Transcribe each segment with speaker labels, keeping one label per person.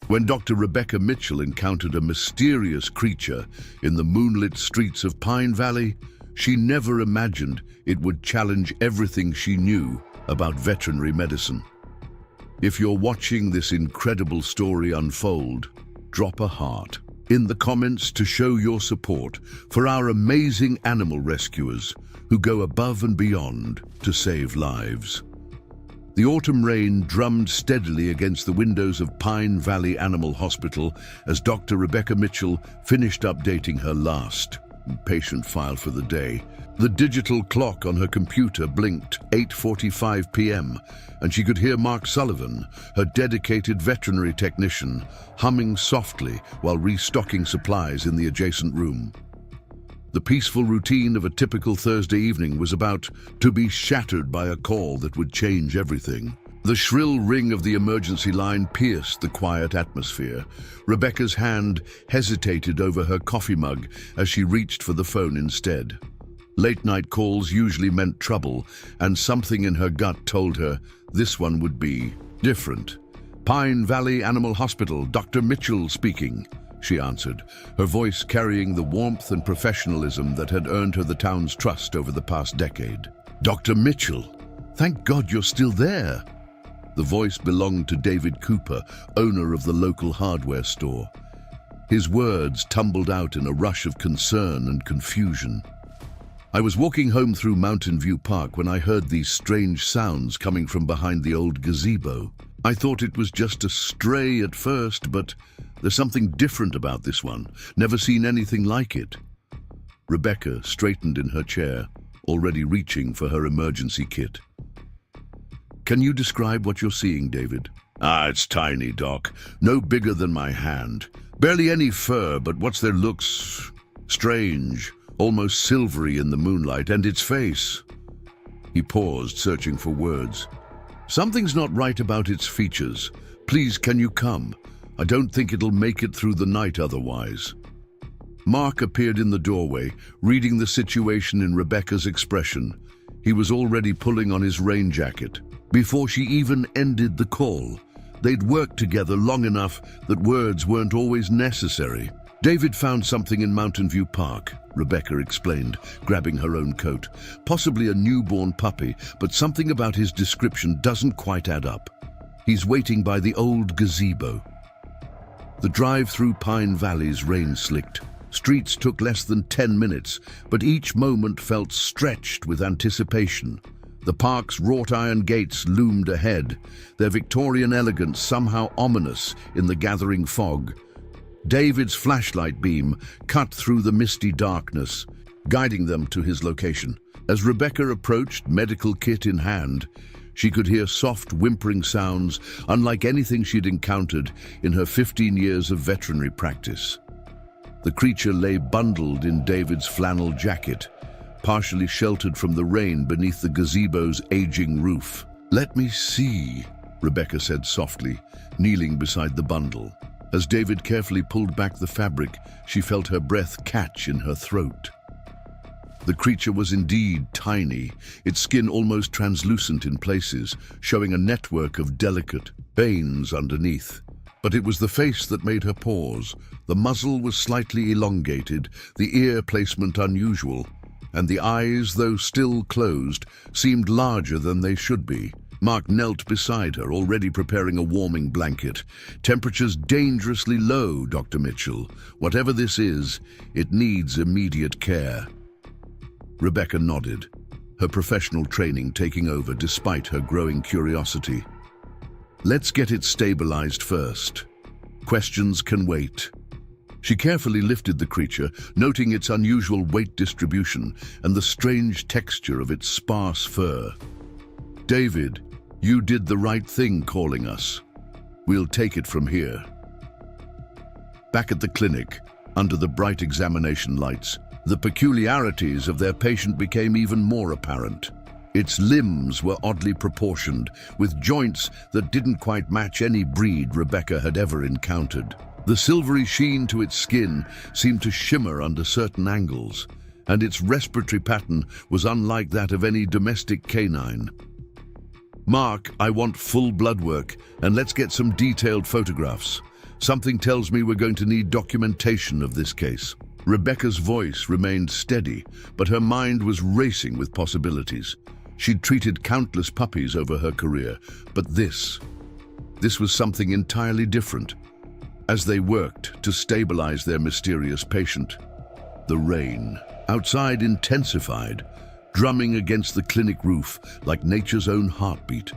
Speaker 1: When Dr. Rebecca Mitchell encountered a mysterious creature in the moonlit streets of Pine Valley, she never imagined it would challenge everything she knew about veterinary medicine. If you're watching this incredible story unfold, drop a heart in the comments to show your support for our amazing animal rescuers who go above and beyond to save lives. The autumn rain drummed steadily against the windows of Pine Valley Animal Hospital as Dr. Rebecca Mitchell finished updating her last patient file for the day. The digital clock on her computer blinked 8:45 p.m. and she could hear Mark Sullivan, her dedicated veterinary technician, humming softly while restocking supplies in the adjacent room. The peaceful routine of a typical Thursday evening was about to be shattered by a call that would change everything. The shrill ring of the emergency line pierced the quiet atmosphere. Rebecca's hand hesitated over her coffee mug as she reached for the phone instead. Late-night calls usually meant trouble, and something in her gut told her this one would be different. "Pine Valley Animal Hospital, Dr. Mitchell speaking," she answered, her voice carrying the warmth and professionalism that had earned her the town's trust over the past decade. "Dr. Mitchell, thank God you're still there." The voice belonged to David Cooper, owner of the local hardware store. His words tumbled out in a rush of concern and confusion. "I was walking home through Mountain View Park when I heard these strange sounds coming from behind the old gazebo. I thought it was just a stray at first, but there's something different about this one. Never seen anything like it." Rebecca straightened in her chair, already reaching for her emergency kit. "Can you describe what you're seeing, David?" It's tiny, Doc. No bigger than my hand. Barely any fur, but what's there looks strange, almost silvery in the moonlight, and its face." He paused, searching for words. "Something's not right about its features. Please, can you come? I don't think it'll make it through the night otherwise." Mark appeared in the doorway, reading the situation in Rebecca's expression. He was already pulling on his rain jacket. Before she even ended the call, they'd worked together long enough that words weren't always necessary. "David found something in Mountain View Park," Rebecca explained, grabbing her own coat. "Possibly a newborn puppy, but something about his description doesn't quite add up. He's waiting by the old gazebo." The drive through Pine Valley's rain-slicked. Streets took less than 10 minutes, but each moment felt stretched with anticipation. The park's wrought iron gates loomed ahead, their Victorian elegance somehow ominous in the gathering fog. David's flashlight beam cut through the misty darkness, guiding them to his location. As Rebecca approached, medical kit in hand, she could hear soft, whimpering sounds unlike anything she'd encountered in her 15 years of veterinary practice. The creature lay bundled in David's flannel jacket, partially sheltered from the rain beneath the gazebo's aging roof. "Let me see," Rebecca said softly, kneeling beside the bundle. As David carefully pulled back the fabric, she felt her breath catch in her throat. The creature was indeed tiny, its skin almost translucent in places, showing a network of delicate veins underneath. But it was the face that made her pause. The muzzle was slightly elongated, the ear placement unusual, and the eyes, though still closed, seemed larger than they should be. Mark knelt beside her, already preparing a warming blanket. "Temperature's dangerously low, Dr. Mitchell. Whatever this is, it needs immediate care." Rebecca nodded, her professional training taking over despite her growing curiosity. "Let's get it stabilized first. Questions can wait." She carefully lifted the creature, noting its unusual weight distribution and the strange texture of its sparse fur. "David, you did the right thing calling us. We'll take it from here." Back at the clinic, under the bright examination lights, the peculiarities of their patient became even more apparent. Its limbs were oddly proportioned, with joints that didn't quite match any breed Rebecca had ever encountered. The silvery sheen to its skin seemed to shimmer under certain angles, and its respiratory pattern was unlike that of any domestic canine. "Mark, I want full blood work, and let's get some detailed photographs." Something tells me we're going to need documentation of this case. Rebecca's voice remained steady, but her mind was racing with possibilities. She'd treated countless puppies over her career, but this was something entirely different. As they worked to stabilize their mysterious patient, the rain outside intensified, drumming against the clinic roof like nature's own heartbeat.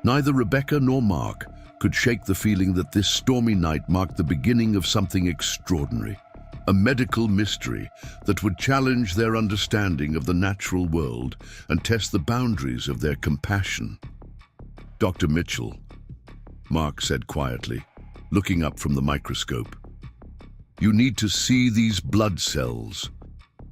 Speaker 1: Neither Rebecca nor Mark could shake the feeling that this stormy night marked the beginning of something extraordinary, a medical mystery that would challenge their understanding of the natural world and test the boundaries of their compassion. "Dr. Mitchell," Mark said quietly, looking up from the microscope, "you need to see these blood cells.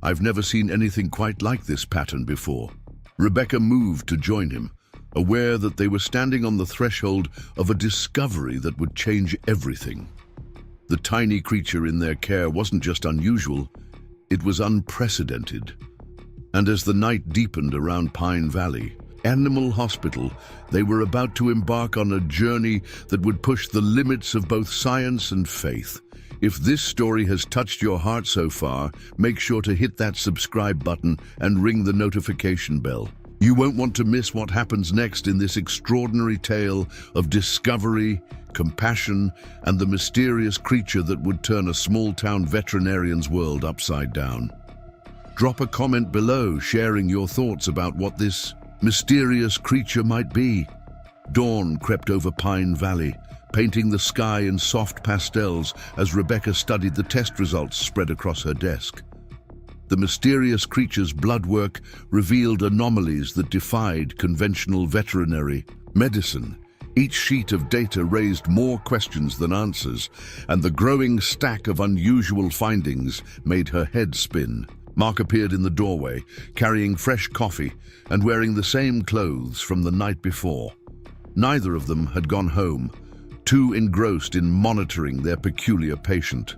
Speaker 1: I've never seen anything quite like this pattern before." Rebecca moved to join him, aware that they were standing on the threshold of a discovery that would change everything. The tiny creature in their care wasn't just unusual, it was unprecedented. And as the night deepened around Pine Valley Animal Hospital, they were about to embark on a journey that would push the limits of both science and faith. If this story has touched your heart so far, make sure to hit that subscribe button and ring the notification bell. You won't want to miss what happens next in this extraordinary tale of discovery, compassion, and the mysterious creature that would turn a small-town veterinarian's world upside down. Drop a comment below sharing your thoughts about what this mysterious creature might be. Dawn crept over Pine Valley, painting the sky in soft pastels as Rebecca studied the test results spread across her desk. The mysterious creature's blood work revealed anomalies that defied conventional veterinary medicine. Each sheet of data raised more questions than answers, and the growing stack of unusual findings made her head spin. Mark appeared in the doorway, carrying fresh coffee and wearing the same clothes from the night before. Neither of them had gone home, too engrossed in monitoring their peculiar patient.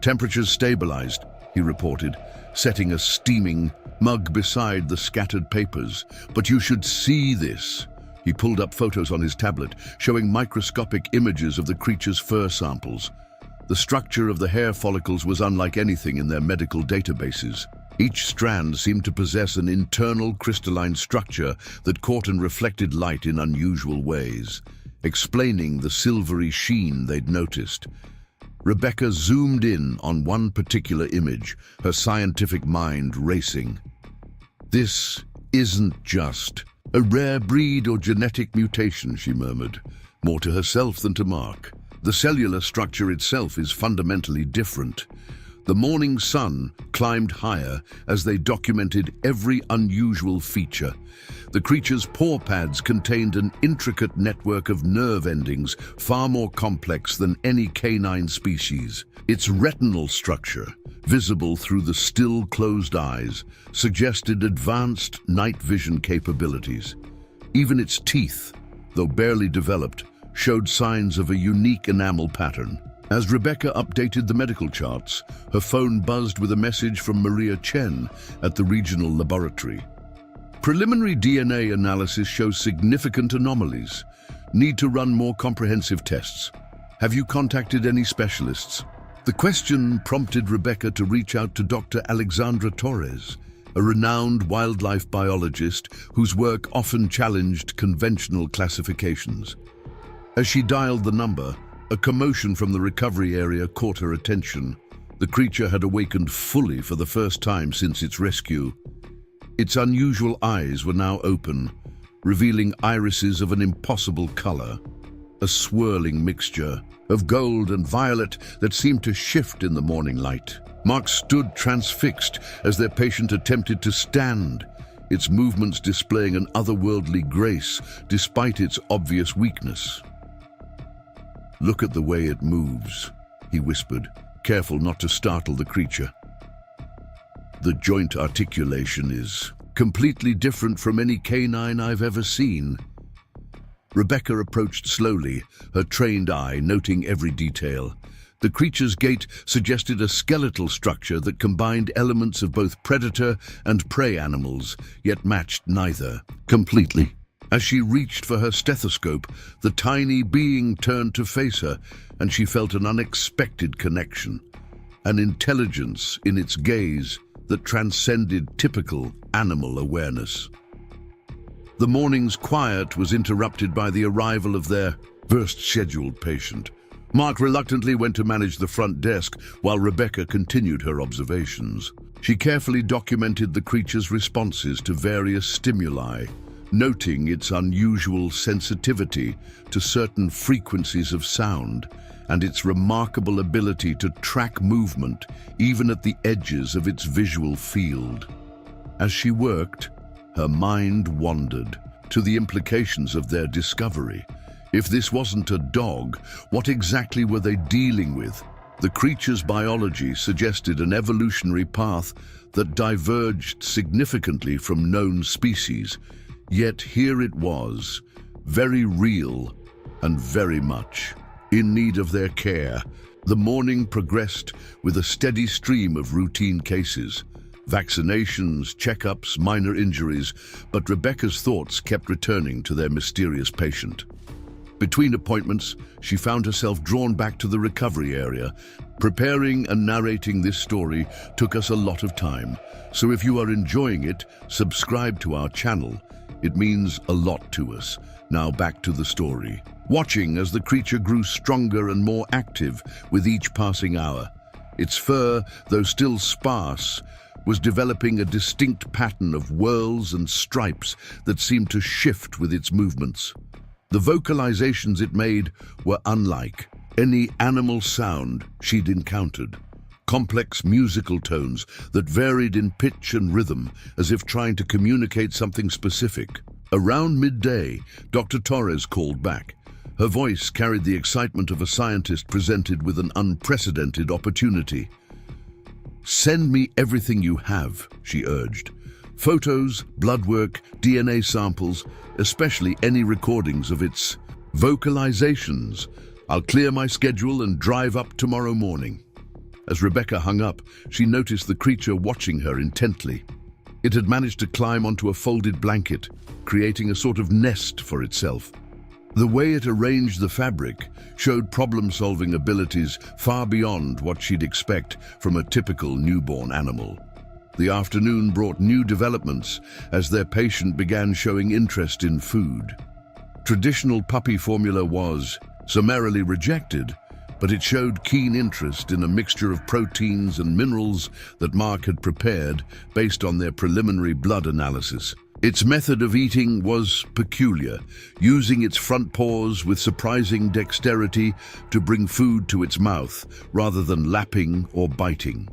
Speaker 1: "Temperatures stabilized," he reported, setting a steaming mug beside the scattered papers. "But you should see this." He pulled up photos on his tablet, showing microscopic images of the creature's fur samples. The structure of the hair follicles was unlike anything in their medical databases. Each strand seemed to possess an internal crystalline structure that caught and reflected light in unusual ways, explaining the silvery sheen they'd noticed. Rebecca zoomed in on one particular image, her scientific mind racing. "This isn't just a rare breed or genetic mutation," she murmured, more to herself than to Mark. "The cellular structure itself is fundamentally different." The morning sun climbed higher as they documented every unusual feature. The creature's paw pads contained an intricate network of nerve endings far more complex than any canine species. Its retinal structure, visible through the still closed eyes, suggested advanced night vision capabilities. Even its teeth, though barely developed, showed signs of a unique enamel pattern. As Rebecca updated the medical charts, her phone buzzed with a message from Maria Chen at the regional laboratory. "Preliminary DNA analysis shows significant anomalies. Need to run more comprehensive tests. Have you contacted any specialists?" The question prompted Rebecca to reach out to Dr. Alexandra Torres, a renowned wildlife biologist whose work often challenged conventional classifications. As she dialed the number, a commotion from the recovery area caught her attention. The creature had awakened fully for the first time since its rescue. Its unusual eyes were now open, revealing irises of an impossible color, a swirling mixture of gold and violet that seemed to shift in the morning light. Mark stood transfixed as their patient attempted to stand, its movements displaying an otherworldly grace despite its obvious weakness. "Look at the way it moves," he whispered, careful not to startle the creature. "The joint articulation is completely different from any canine I've ever seen." Rebecca approached slowly, her trained eye noting every detail. The creature's gait suggested a skeletal structure that combined elements of both predator and prey animals, yet matched neither completely. As she reached for her stethoscope, the tiny being turned to face her, and she felt an unexpected connection, an intelligence in its gaze that transcended typical animal awareness. The morning's quiet was interrupted by the arrival of their first scheduled patient. Mark reluctantly went to manage the front desk while Rebecca continued her observations. She carefully documented the creature's responses to various stimuli, noting its unusual sensitivity to certain frequencies of sound and its remarkable ability to track movement even at the edges of its visual field. As she worked, her mind wandered to the implications of their discovery. If this wasn't a dog, what exactly were they dealing with? The creature's biology suggested an evolutionary path that diverged significantly from known species, yet here it was, very real and very much in need of their care. The morning progressed with a steady stream of routine cases, vaccinations, checkups, minor injuries, but Rebecca's thoughts kept returning to their mysterious patient. Between appointments, she found herself drawn back to the recovery area. Preparing and narrating this story took us a lot of time, so if you are enjoying it, subscribe to our channel. It means a lot to us. Now back to the story. Watching as the creature grew stronger and more active with each passing hour. Its fur, though still sparse, was developing a distinct pattern of whorls and stripes that seemed to shift with its movements. The vocalizations it made were unlike any animal sound she'd encountered. Complex musical tones that varied in pitch and rhythm, as if trying to communicate something specific. Around midday, Dr. Torres called back. Her voice carried the excitement of a scientist presented with an unprecedented opportunity. "Send me everything you have," she urged. "Photos, blood work, DNA samples, especially any recordings of its vocalizations. I'll clear my schedule and drive up tomorrow morning." As Rebecca hung up, she noticed the creature watching her intently. It had managed to climb onto a folded blanket, creating a sort of nest for itself. The way it arranged the fabric showed problem-solving abilities far beyond what she'd expect from a typical newborn animal. The afternoon brought new developments as their patient began showing interest in food. Traditional puppy formula was summarily rejected, but it showed keen interest in a mixture of proteins and minerals that Mark had prepared based on their preliminary blood analysis. Its method of eating was peculiar, using its front paws with surprising dexterity to bring food to its mouth rather than lapping or biting.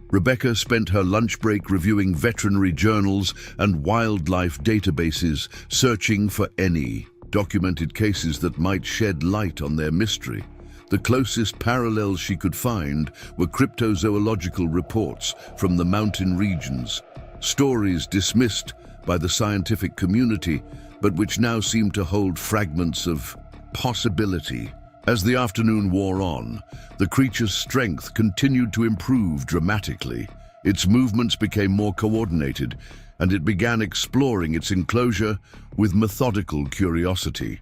Speaker 1: Rebecca spent her lunch break reviewing veterinary journals and wildlife databases, searching for any documented cases that might shed light on their mystery. The closest parallels she could find were cryptozoological reports from the mountain regions, stories dismissed by the scientific community, but which now seemed to hold fragments of possibility. As the afternoon wore on, the creature's strength continued to improve dramatically. Its movements became more coordinated, and it began exploring its enclosure with methodical curiosity.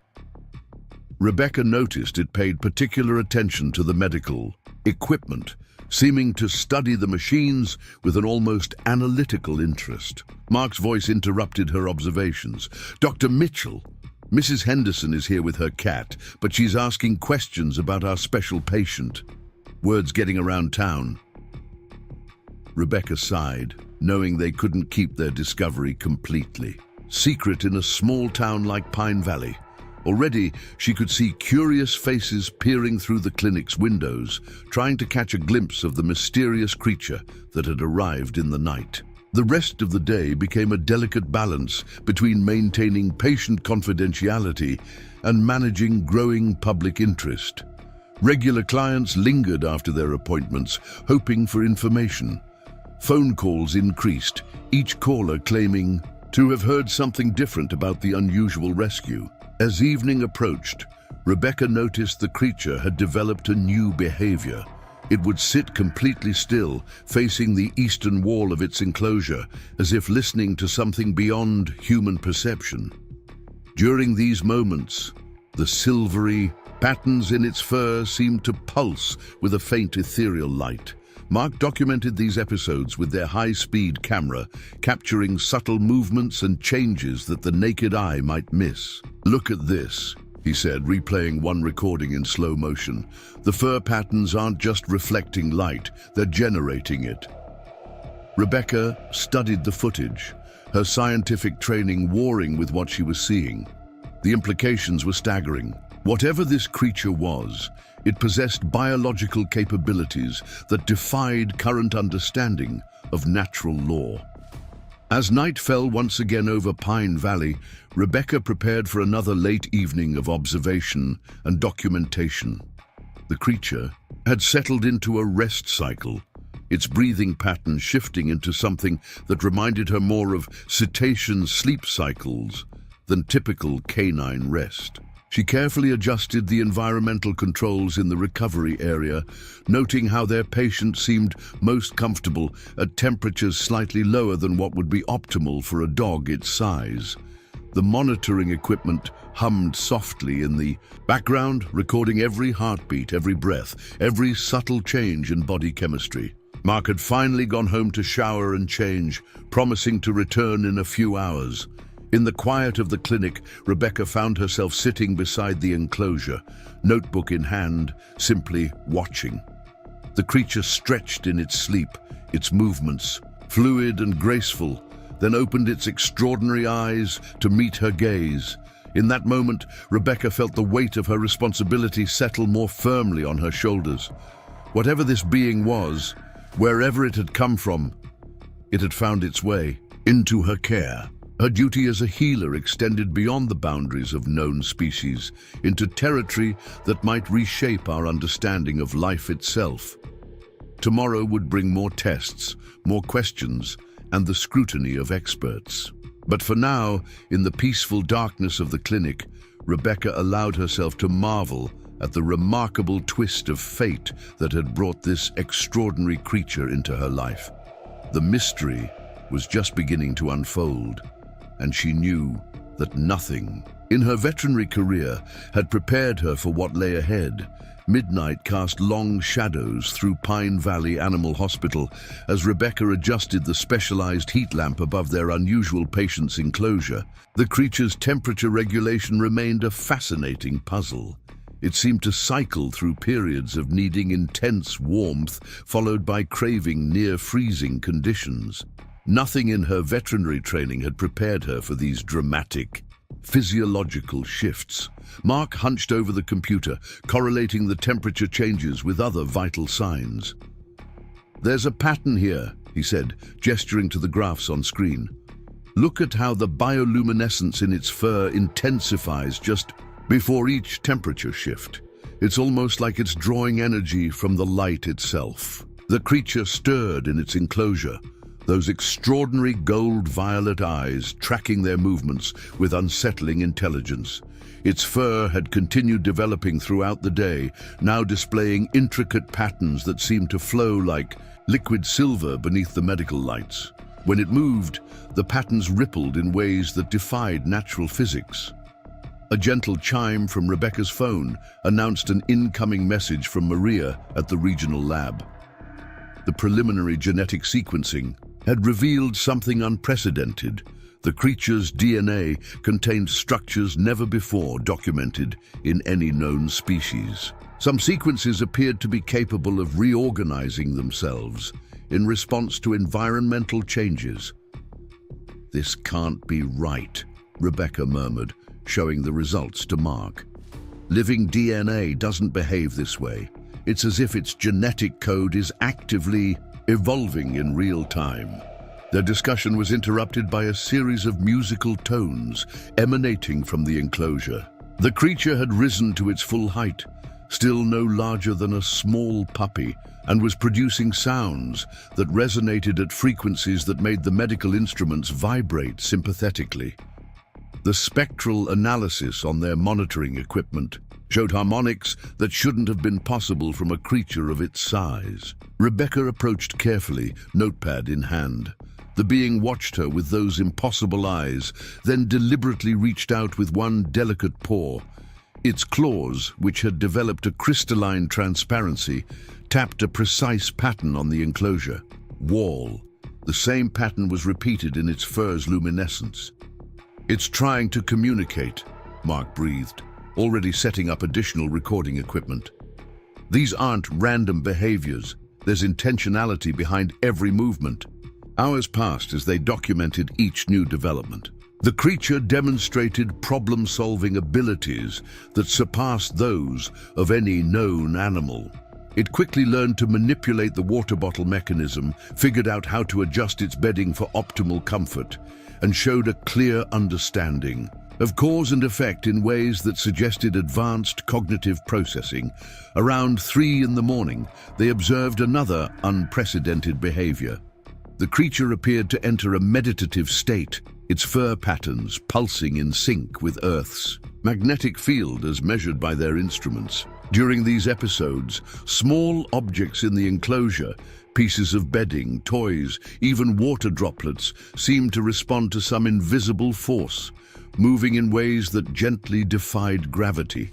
Speaker 1: Rebecca noticed it paid particular attention to the medical equipment, seeming to study the machines with an almost analytical interest. Mark's voice interrupted her observations. "Dr. Mitchell, Mrs. Henderson is here with her cat, but she's asking questions about our special patient." Words getting around town. Rebecca sighed, knowing they couldn't keep their discovery completely secret in a small town like Pine Valley. Already, she could see curious faces peering through the clinic's windows, trying to catch a glimpse of the mysterious creature that had arrived in the night. The rest of the day became a delicate balance between maintaining patient confidentiality and managing growing public interest. Regular clients lingered after their appointments, hoping for information. Phone calls increased, each caller claiming to have heard something different about the unusual rescue. As evening approached, Rebecca noticed the creature had developed a new behavior. It would sit completely still, facing the eastern wall of its enclosure, as if listening to something beyond human perception. During these moments, the silvery patterns in its fur seemed to pulse with a faint ethereal light. Mark documented these episodes with their high-speed camera, capturing subtle movements and changes that the naked eye might miss. "Look at this," he said, replaying one recording in slow motion. "The fur patterns aren't just reflecting light, they're generating it." Rebecca studied the footage, her scientific training warring with what she was seeing. The implications were staggering. Whatever this creature was, it possessed biological capabilities that defied current understanding of natural law. As night fell once again over Pine Valley, Rebecca prepared for another late evening of observation and documentation. The creature had settled into a rest cycle, its breathing pattern shifting into something that reminded her more of cetacean sleep cycles than typical canine rest. She carefully adjusted the environmental controls in the recovery area, noting how their patient seemed most comfortable at temperatures slightly lower than what would be optimal for a dog its size. The monitoring equipment hummed softly in the background, recording every heartbeat, every breath, every subtle change in body chemistry. Mark had finally gone home to shower and change, promising to return in a few hours. In the quiet of the clinic, Rebecca found herself sitting beside the enclosure, notebook in hand, simply watching. The creature stretched in its sleep, its movements, fluid and graceful, then opened its extraordinary eyes to meet her gaze. In that moment, Rebecca felt the weight of her responsibility settle more firmly on her shoulders. Whatever this being was, wherever it had come from, it had found its way into her care. Her duty as a healer extended beyond the boundaries of known species, into territory that might reshape our understanding of life itself. Tomorrow would bring more tests, more questions, and the scrutiny of experts. But for now, in the peaceful darkness of the clinic, Rebecca allowed herself to marvel at the remarkable twist of fate that had brought this extraordinary creature into her life. The mystery was just beginning to unfold, and she knew that nothing in her veterinary career had prepared her for what lay ahead. Midnight cast long shadows through Pine Valley Animal Hospital as Rebecca adjusted the specialized heat lamp above their unusual patient's enclosure. The creature's temperature regulation remained a fascinating puzzle. It seemed to cycle through periods of needing intense warmth, followed by craving near-freezing conditions. Nothing in her veterinary training had prepared her for these dramatic, physiological shifts. Mark hunched over the computer, correlating the temperature changes with other vital signs. "There's a pattern here," he said, gesturing to the graphs on screen. "Look at how the bioluminescence in its fur intensifies just before each temperature shift. It's almost like it's drawing energy from the light itself." The creature stirred in its enclosure, those extraordinary gold-violet eyes tracking their movements with unsettling intelligence. Its fur had continued developing throughout the day, now displaying intricate patterns that seemed to flow like liquid silver beneath the medical lights. When it moved, the patterns rippled in ways that defied natural physics. A gentle chime from Rebecca's phone announced an incoming message from Maria at the regional lab. The preliminary genetic sequencing had revealed something unprecedented. The creature's DNA contained structures never before documented in any known species. Some sequences appeared to be capable of reorganizing themselves in response to environmental changes. "This can't be right," Rebecca murmured, showing the results to Mark. "Living DNA doesn't behave this way. It's as if its genetic code is actively evolving in real time." Their discussion was interrupted by a series of musical tones emanating from the enclosure. The creature had risen to its full height, still no larger than a small puppy, and was producing sounds that resonated at frequencies that made the medical instruments vibrate sympathetically. The spectral analysis on their monitoring equipment showed harmonics that shouldn't have been possible from a creature of its size. Rebecca approached carefully, notepad in hand. The being watched her with those impossible eyes, then deliberately reached out with one delicate paw. Its claws, which had developed a crystalline transparency, tapped a precise pattern on the enclosure. Wall. The same pattern was repeated in its fur's luminescence. "It's trying to communicate," Mark breathed, already setting up additional recording equipment. "These aren't random behaviors. There's intentionality behind every movement." Hours passed as they documented each new development. The creature demonstrated problem-solving abilities that surpassed those of any known animal. It quickly learned to manipulate the water bottle mechanism, figured out how to adjust its bedding for optimal comfort, and showed a clear understanding of cause and effect in ways that suggested advanced cognitive processing. Around 3 in the morning, they observed another unprecedented behavior. The creature appeared to enter a meditative state, its fur patterns pulsing in sync with Earth's magnetic field as measured by their instruments. During these episodes, small objects in the enclosure, pieces of bedding, toys, even water droplets, seemed to respond to some invisible force, moving in ways that gently defied gravity.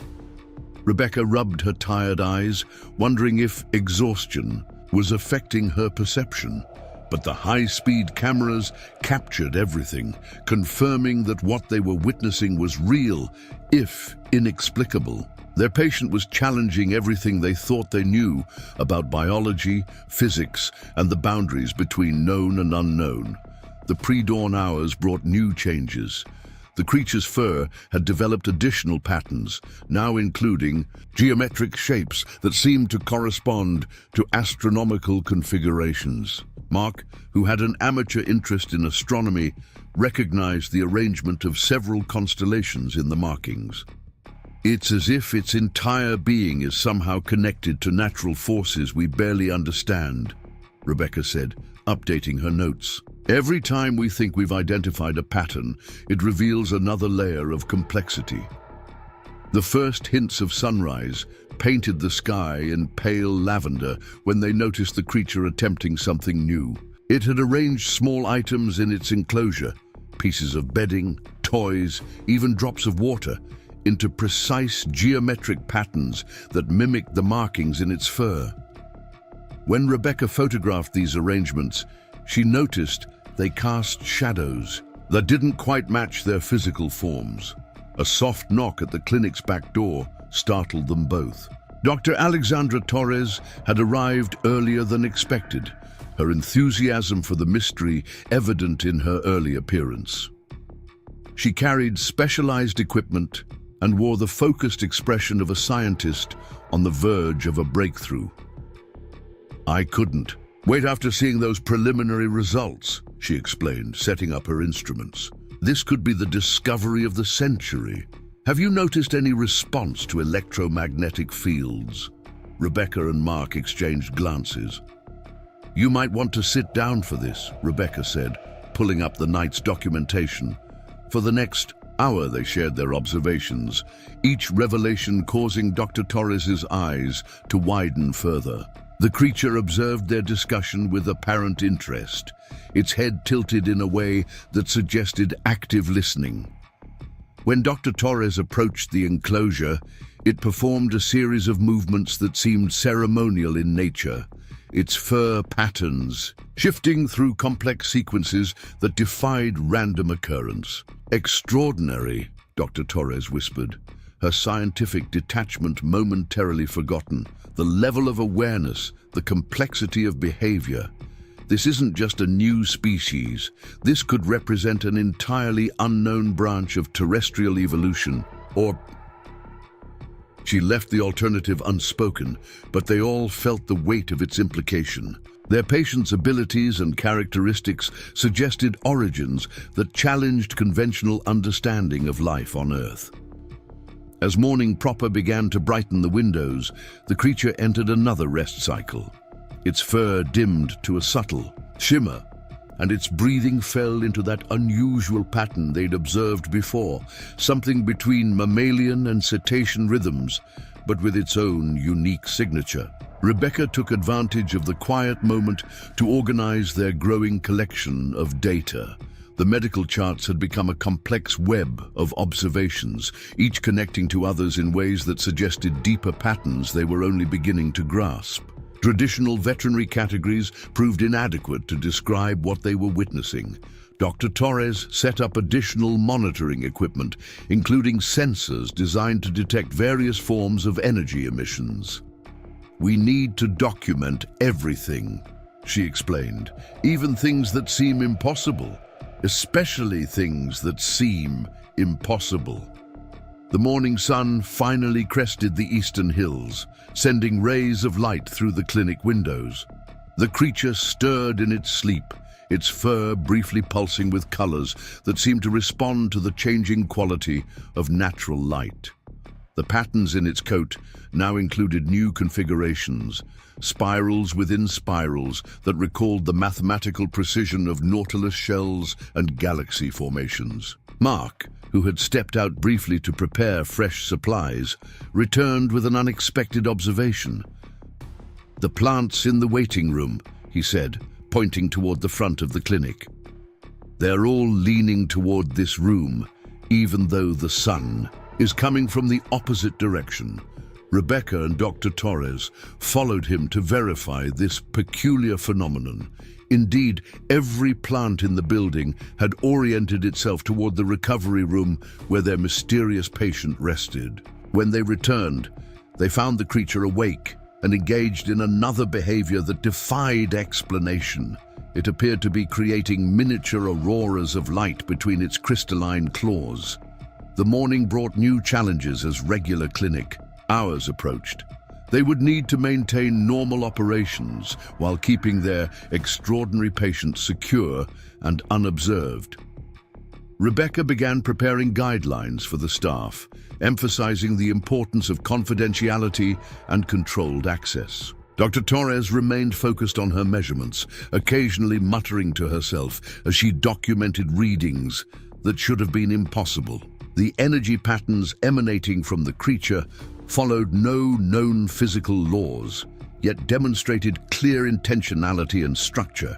Speaker 1: Rebecca rubbed her tired eyes, wondering if exhaustion was affecting her perception. But the high-speed cameras captured everything, confirming that what they were witnessing was real, if inexplicable. Their patient was challenging everything they thought they knew about biology, physics, and the boundaries between known and unknown. The pre-dawn hours brought new changes. The creature's fur had developed additional patterns, now including geometric shapes that seemed to correspond to astronomical configurations. Mark, who had an amateur interest in astronomy, recognized the arrangement of several constellations in the markings. "It's as if its entire being is somehow connected to natural forces we barely understand," Rebecca said, updating her notes. "Every time we think we've identified a pattern, it reveals another layer of complexity." The first hints of sunrise painted the sky in pale lavender when they noticed the creature attempting something new. It had arranged small items in its enclosure, pieces of bedding, toys, even drops of water, into precise geometric patterns that mimicked the markings in its fur. When Rebecca photographed these arrangements, she noticed they cast shadows that didn't quite match their physical forms. A soft knock at the clinic's back door startled them both. Dr. Alexandra Torres had arrived earlier than expected, her enthusiasm for the mystery evident in her early appearance. She carried specialized equipment and wore the focused expression of a scientist on the verge of a breakthrough. "I couldn't wait after seeing those preliminary results," she explained, setting up her instruments. "This could be the discovery of the century. Have you noticed any response to electromagnetic fields?" Rebecca and Mark exchanged glances. "You might want to sit down for this," Rebecca said, pulling up the night's documentation. For the next hour they shared their observations, each revelation causing Dr. Torres's eyes to widen further. The creature observed their discussion with apparent interest, its head tilted in a way that suggested active listening. When Dr. Torres approached the enclosure, it performed a series of movements that seemed ceremonial in nature, its fur patterns shifting through complex sequences that defied random occurrence. "Extraordinary," Dr. Torres whispered, her scientific detachment momentarily forgotten. The level of awareness, the complexity of behavior. This isn't just a new species. This could represent an entirely unknown branch of terrestrial evolution, or... She left the alternative unspoken, but they all felt the weight of its implication. Their patient's abilities and characteristics suggested origins that challenged conventional understanding of life on Earth. As morning proper began to brighten the windows, the creature entered another rest cycle. Its fur dimmed to a subtle shimmer, and its breathing fell into that unusual pattern they'd observed before, something between mammalian and cetacean rhythms, but with its own unique signature. Rebecca took advantage of the quiet moment to organize their growing collection of data. The medical charts had become a complex web of observations, each connecting to others in ways that suggested deeper patterns they were only beginning to grasp. Traditional veterinary categories proved inadequate to describe what they were witnessing. Dr. Torres set up additional monitoring equipment, including sensors designed to detect various forms of energy emissions. "We need to document everything," she explained, "even things that seem impossible, especially things that seem impossible." The morning sun finally crested the eastern hills, sending rays of light through the clinic windows. The creature stirred in its sleep, its fur briefly pulsing with colors that seemed to respond to the changing quality of natural light. The patterns in its coat now included new configurations, spirals within spirals that recalled the mathematical precision of nautilus shells and galaxy formations. Mark, who had stepped out briefly to prepare fresh supplies, returned with an unexpected observation. "The plants in the waiting room," he said, pointing toward the front of the clinic. "They're all leaning toward this room, even though the sun is coming from the opposite direction." Rebecca and Dr. Torres followed him to verify this peculiar phenomenon. Indeed, every plant in the building had oriented itself toward the recovery room where their mysterious patient rested. When they returned, they found the creature awake and engaged in another behavior that defied explanation. It appeared to be creating miniature auroras of light between its crystalline claws. The morning brought new challenges as regular clinic hours approached. They would need to maintain normal operations while keeping their extraordinary patient secure and unobserved. Rebecca began preparing guidelines for the staff, emphasizing the importance of confidentiality and controlled access. Dr. Torres remained focused on her measurements, occasionally muttering to herself as she documented readings that should have been impossible. The energy patterns emanating from the creature followed no known physical laws, yet demonstrated clear intentionality and structure.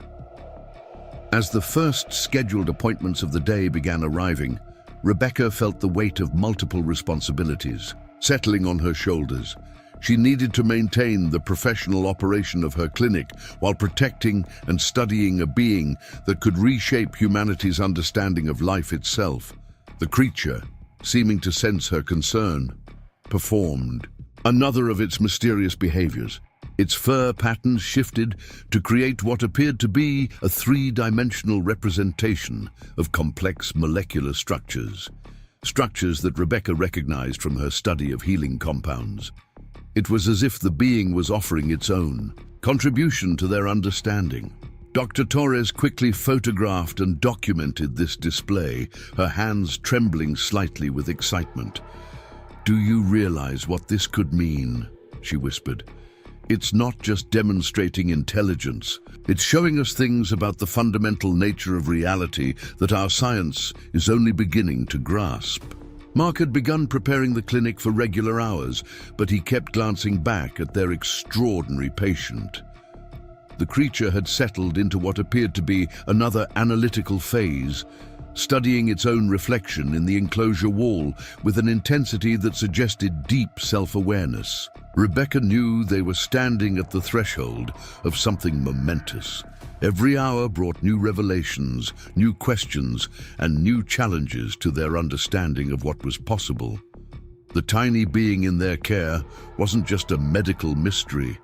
Speaker 1: As the first scheduled appointments of the day began arriving, Rebecca felt the weight of multiple responsibilities settling on her shoulders. She needed to maintain the professional operation of her clinic while protecting and studying a being that could reshape humanity's understanding of life itself. The creature, seeming to sense her concern, performed another of its mysterious behaviors. Its fur patterns shifted to create what appeared to be a three-dimensional representation of complex molecular structures, structures that Rebecca recognized from her study of healing compounds. It was as if the being was offering its own contribution to their understanding. Dr. Torres quickly photographed and documented this display, her hands trembling slightly with excitement. "Do you realize what this could mean?" she whispered. "It's not just demonstrating intelligence. It's showing us things about the fundamental nature of reality that our science is only beginning to grasp." Mark had begun preparing the clinic for regular hours, but he kept glancing back at their extraordinary patient. The creature had settled into what appeared to be another analytical phase, studying its own reflection in the enclosure wall with an intensity that suggested deep self-awareness. Rebecca knew they were standing at the threshold of something momentous. Every hour brought new revelations, new questions, and new challenges to their understanding of what was possible. The tiny being in their care wasn't just a medical mystery.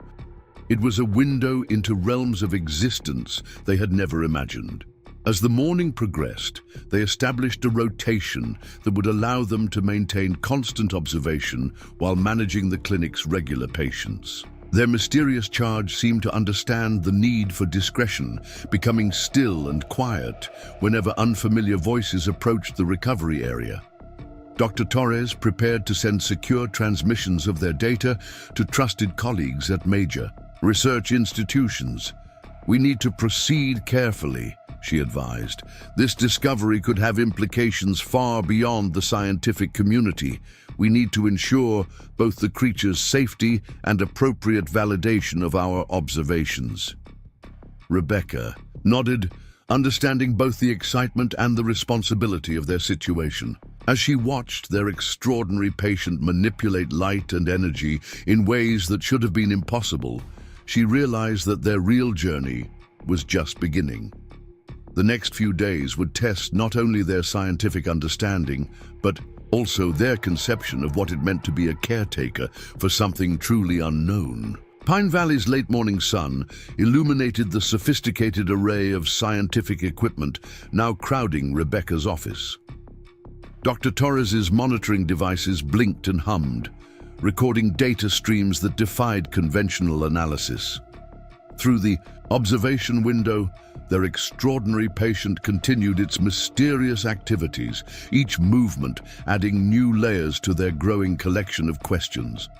Speaker 1: It was a window into realms of existence they had never imagined. As the morning progressed, they established a rotation that would allow them to maintain constant observation while managing the clinic's regular patients. Their mysterious charge seemed to understand the need for discretion, becoming still and quiet whenever unfamiliar voices approached the recovery area. Dr. Torres prepared to send secure transmissions of their data to trusted colleagues at major research institutions. "We need to proceed carefully," she advised. This discovery could have implications far beyond the scientific community. We need to ensure both the creature's safety and appropriate validation of our observations. Rebecca nodded, understanding both the excitement and the responsibility of their situation. As she watched their extraordinary patient manipulate light and energy in ways that should have been impossible, she realized that their real journey was just beginning. The next few days would test not only their scientific understanding, but also their conception of what it meant to be a caretaker for something truly unknown. Pine Valley's late morning sun illuminated the sophisticated array of scientific equipment now crowding Rebecca's office. Dr. Torres's monitoring devices blinked and hummed, recording data streams that defied conventional analysis. Through the observation window, their extraordinary patient continued its mysterious activities, each movement adding new layers to their growing collection of questions.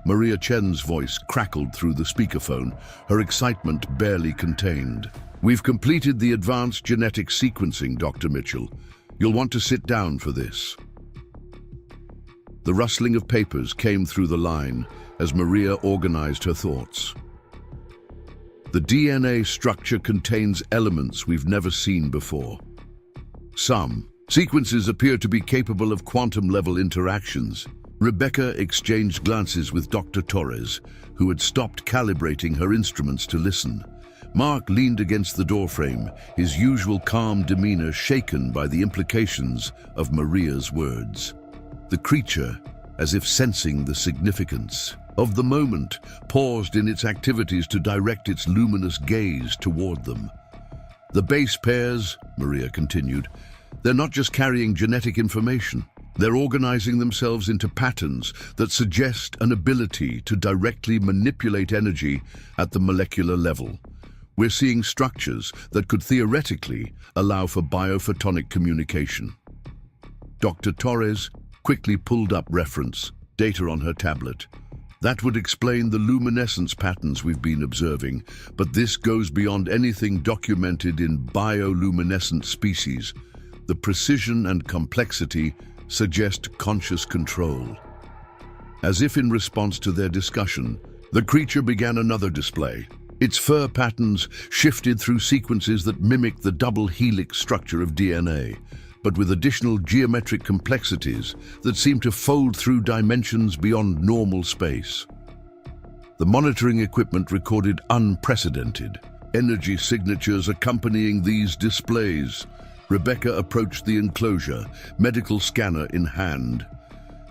Speaker 1: Maria Chen's voice crackled through the speakerphone, her excitement barely contained. "We've completed the advanced genetic sequencing, Dr. Mitchell. You'll want to sit down for this." The rustling of papers came through the line as Maria organized her thoughts. The DNA structure contains elements we've never seen before. Some sequences appear to be capable of quantum-level interactions. Rebecca exchanged glances with Dr. Torres, who had stopped calibrating her instruments to listen. Mark leaned against the doorframe, his usual calm demeanor shaken by the implications of Maria's words. The creature, as if sensing the significance of the moment, paused in its activities to direct its luminous gaze toward them. "The base pairs," Maria continued, "they're not just carrying genetic information. They're organizing themselves into patterns that suggest an ability to directly manipulate energy at the molecular level. We're seeing structures that could theoretically allow for biophotonic communication." Dr. Torres quickly pulled up reference data on her tablet. "That would explain the luminescence patterns we've been observing, but this goes beyond anything documented in bioluminescent species. The precision and complexity suggest conscious control." As if in response to their discussion, the creature began another display. Its fur patterns shifted through sequences that mimic the double helix structure of DNA, but with additional geometric complexities that seem to fold through dimensions beyond normal space. The monitoring equipment recorded unprecedented energy signatures accompanying these displays. Rebecca approached the enclosure, medical scanner in hand.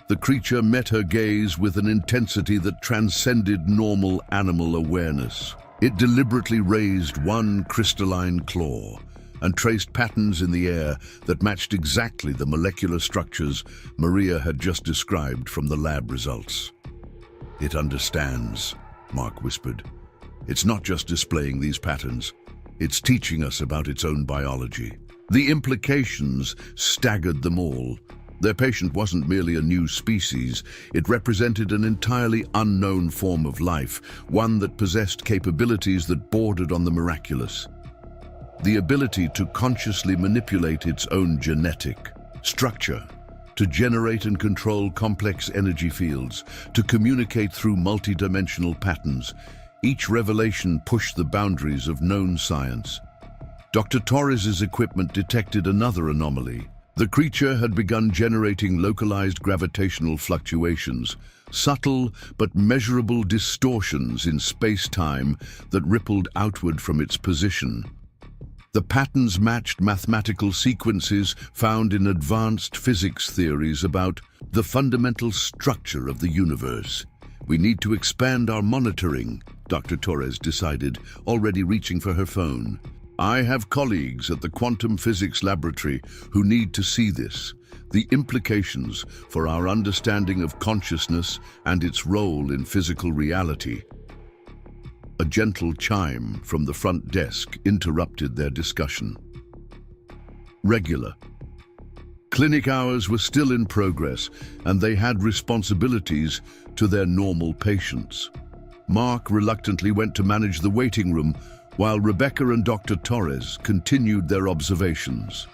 Speaker 1: The creature met her gaze with an intensity that transcended normal animal awareness. It deliberately raised one crystalline claw and traced patterns in the air that matched exactly the molecular structures Maria had just described from the lab results. "It understands," Mark whispered. "It's not just displaying these patterns, it's teaching us about its own biology." The implications staggered them all. Their patient wasn't merely a new species, it represented an entirely unknown form of life, one that possessed capabilities that bordered on the miraculous. The ability to consciously manipulate its own genetic structure, to generate and control complex energy fields, to communicate through multidimensional patterns. Each revelation pushed the boundaries of known science. Dr. Torres's equipment detected another anomaly. The creature had begun generating localized gravitational fluctuations, subtle but measurable distortions in space-time that rippled outward from its position. The patterns matched mathematical sequences found in advanced physics theories about the fundamental structure of the universe. "We need to expand our monitoring," Dr. Torres decided, already reaching for her phone. "I have colleagues at the Quantum Physics Laboratory who need to see this, the implications for our understanding of consciousness and its role in physical reality." A gentle chime from the front desk interrupted their discussion. Regular clinic hours were still in progress, and they had responsibilities to their normal patients. Mark reluctantly went to manage the waiting room, while Rebecca and Dr. Torres continued their observations.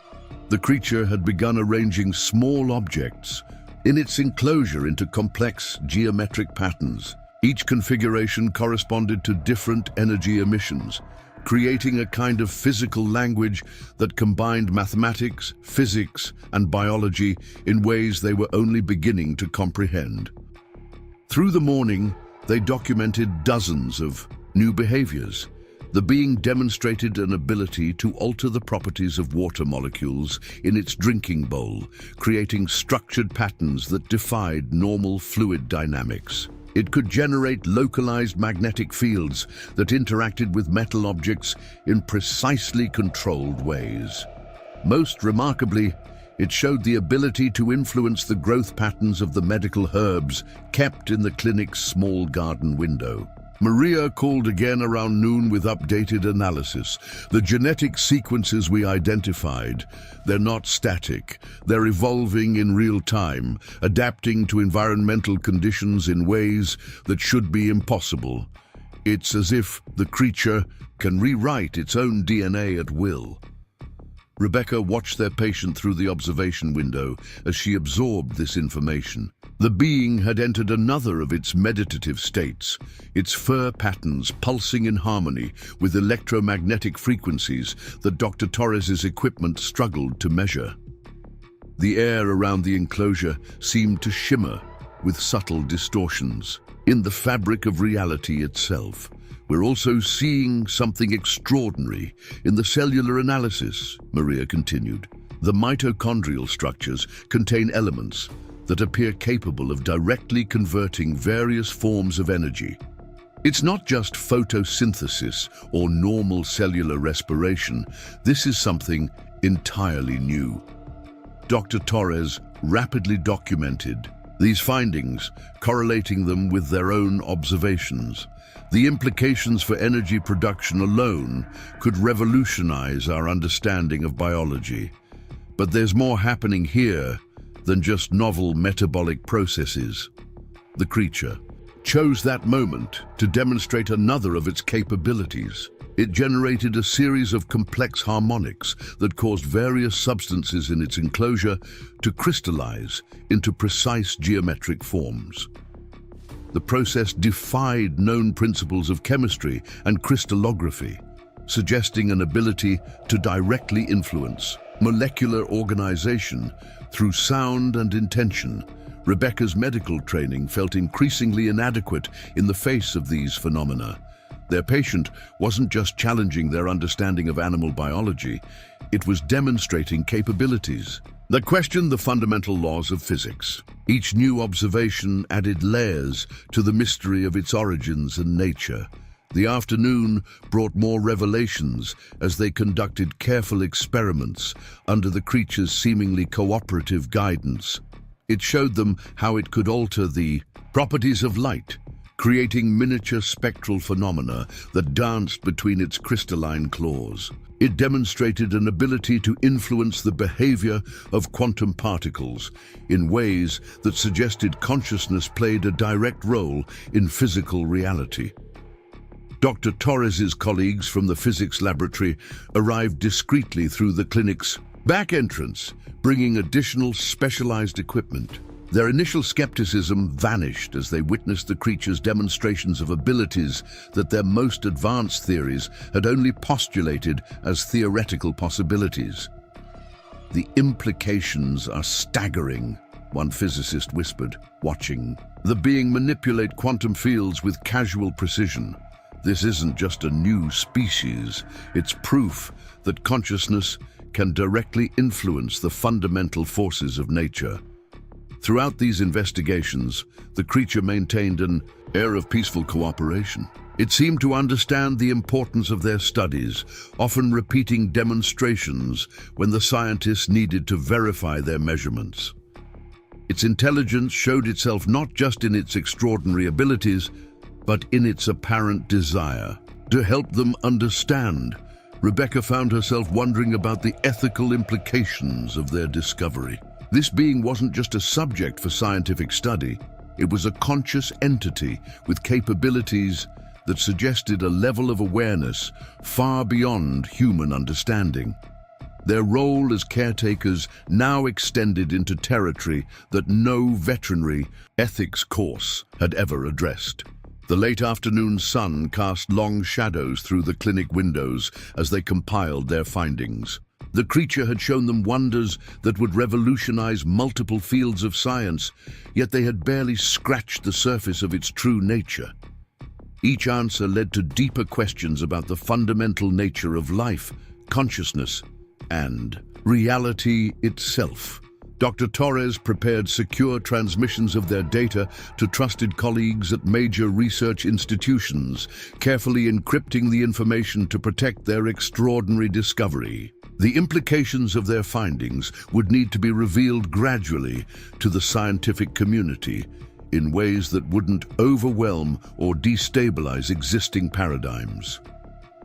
Speaker 1: The creature had begun arranging small objects in its enclosure into complex geometric patterns. Each configuration corresponded to different energy emissions, creating a kind of physical language that combined mathematics, physics, and biology in ways they were only beginning to comprehend. Through the morning, they documented dozens of new behaviors. The being demonstrated an ability to alter the properties of water molecules in its drinking bowl, creating structured patterns that defied normal fluid dynamics. It could generate localized magnetic fields that interacted with metal objects in precisely controlled ways. Most remarkably, it showed the ability to influence the growth patterns of the medical herbs kept in the clinic's small garden window. Maria called again around noon with updated analysis. The genetic sequences we identified, they're not static. They're evolving in real time, adapting to environmental conditions in ways that should be impossible. It's as if the creature can rewrite its own DNA at will. Rebecca watched their patient through the observation window as she absorbed this information. The being had entered another of its meditative states, its fur patterns pulsing in harmony with electromagnetic frequencies that Dr. Torres's equipment struggled to measure. The air around the enclosure seemed to shimmer with subtle distortions. In the fabric of reality itself, we're also seeing something extraordinary in the cellular analysis, Maria continued. The mitochondrial structures contain elements that appear capable of directly converting various forms of energy. It's not just photosynthesis or normal cellular respiration. This is something entirely new. Dr. Torres rapidly documented these findings, correlating them with their own observations. The implications for energy production alone could revolutionize our understanding of biology. But there's more happening here than just novel metabolic processes. The creature chose that moment to demonstrate another of its capabilities. It generated a series of complex harmonics that caused various substances in its enclosure to crystallize into precise geometric forms. The process defied known principles of chemistry and crystallography, suggesting an ability to directly influence molecular organization through sound and intention. Rebecca's medical training felt increasingly inadequate in the face of these phenomena. Their patient wasn't just challenging their understanding of animal biology, it was demonstrating capabilities that questioned the fundamental laws of physics. Each new observation added layers to the mystery of its origins and nature. The afternoon brought more revelations as they conducted careful experiments under the creature's seemingly cooperative guidance. It showed them how it could alter the properties of light, creating miniature spectral phenomena that danced between its crystalline claws. It demonstrated an ability to influence the behavior of quantum particles in ways that suggested consciousness played a direct role in physical reality. Dr. Torres's colleagues from the physics laboratory arrived discreetly through the clinic's back entrance, bringing additional specialized equipment. Their initial skepticism vanished as they witnessed the creature's demonstrations of abilities that their most advanced theories had only postulated as theoretical possibilities. "The implications are staggering," one physicist whispered, watching the being manipulate quantum fields with casual precision. "This isn't just a new species, it's proof that consciousness can directly influence the fundamental forces of nature." Throughout these investigations, the creature maintained an air of peaceful cooperation. It seemed to understand the importance of their studies, often repeating demonstrations when the scientists needed to verify their measurements. Its intelligence showed itself not just in its extraordinary abilities, but in its apparent desire to help them understand. Rebecca found herself wondering about the ethical implications of their discovery. This being wasn't just a subject for scientific study, it was a conscious entity with capabilities that suggested a level of awareness far beyond human understanding. Their role as caretakers now extended into territory that no veterinary ethics course had ever addressed. The late afternoon sun cast long shadows through the clinic windows as they compiled their findings. The creature had shown them wonders that would revolutionize multiple fields of science, yet they had barely scratched the surface of its true nature. Each answer led to deeper questions about the fundamental nature of life, consciousness, and reality itself. Dr. Torres prepared secure transmissions of their data to trusted colleagues at major research institutions, carefully encrypting the information to protect their extraordinary discovery. The implications of their findings would need to be revealed gradually to the scientific community in ways that wouldn't overwhelm or destabilize existing paradigms.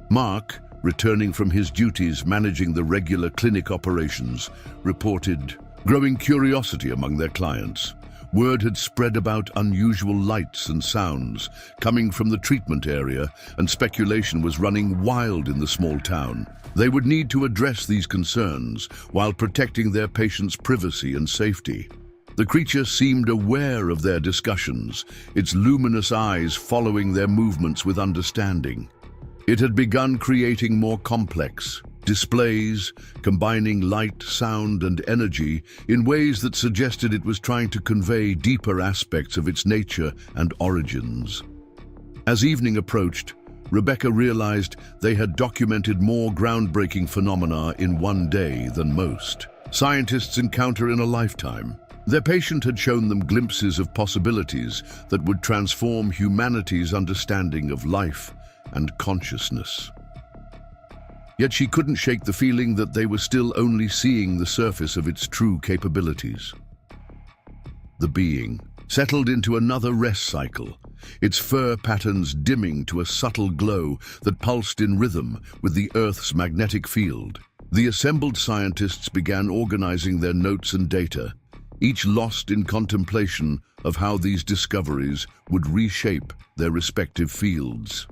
Speaker 1: Mark, returning from his duties managing the regular clinic operations, reported growing curiosity among their clients. Word had spread about unusual lights and sounds coming from the treatment area, and speculation was running wild in the small town. They would need to address these concerns while protecting their patients' privacy and safety. The creature seemed aware of their discussions, its luminous eyes following their movements with understanding. It had begun creating more complex displays, combining light, sound, and energy in ways that suggested it was trying to convey deeper aspects of its nature and origins. As evening approached, Rebecca realized they had documented more groundbreaking phenomena in one day than most scientists encounter in a lifetime. Their patient had shown them glimpses of possibilities that would transform humanity's understanding of life and consciousness. Yet she couldn't shake the feeling that they were still only seeing the surface of its true capabilities. The being settled into another rest cycle, its fur patterns dimming to a subtle glow that pulsed in rhythm with the Earth's magnetic field. The assembled scientists began organizing their notes and data, each lost in contemplation of how these discoveries would reshape their respective fields.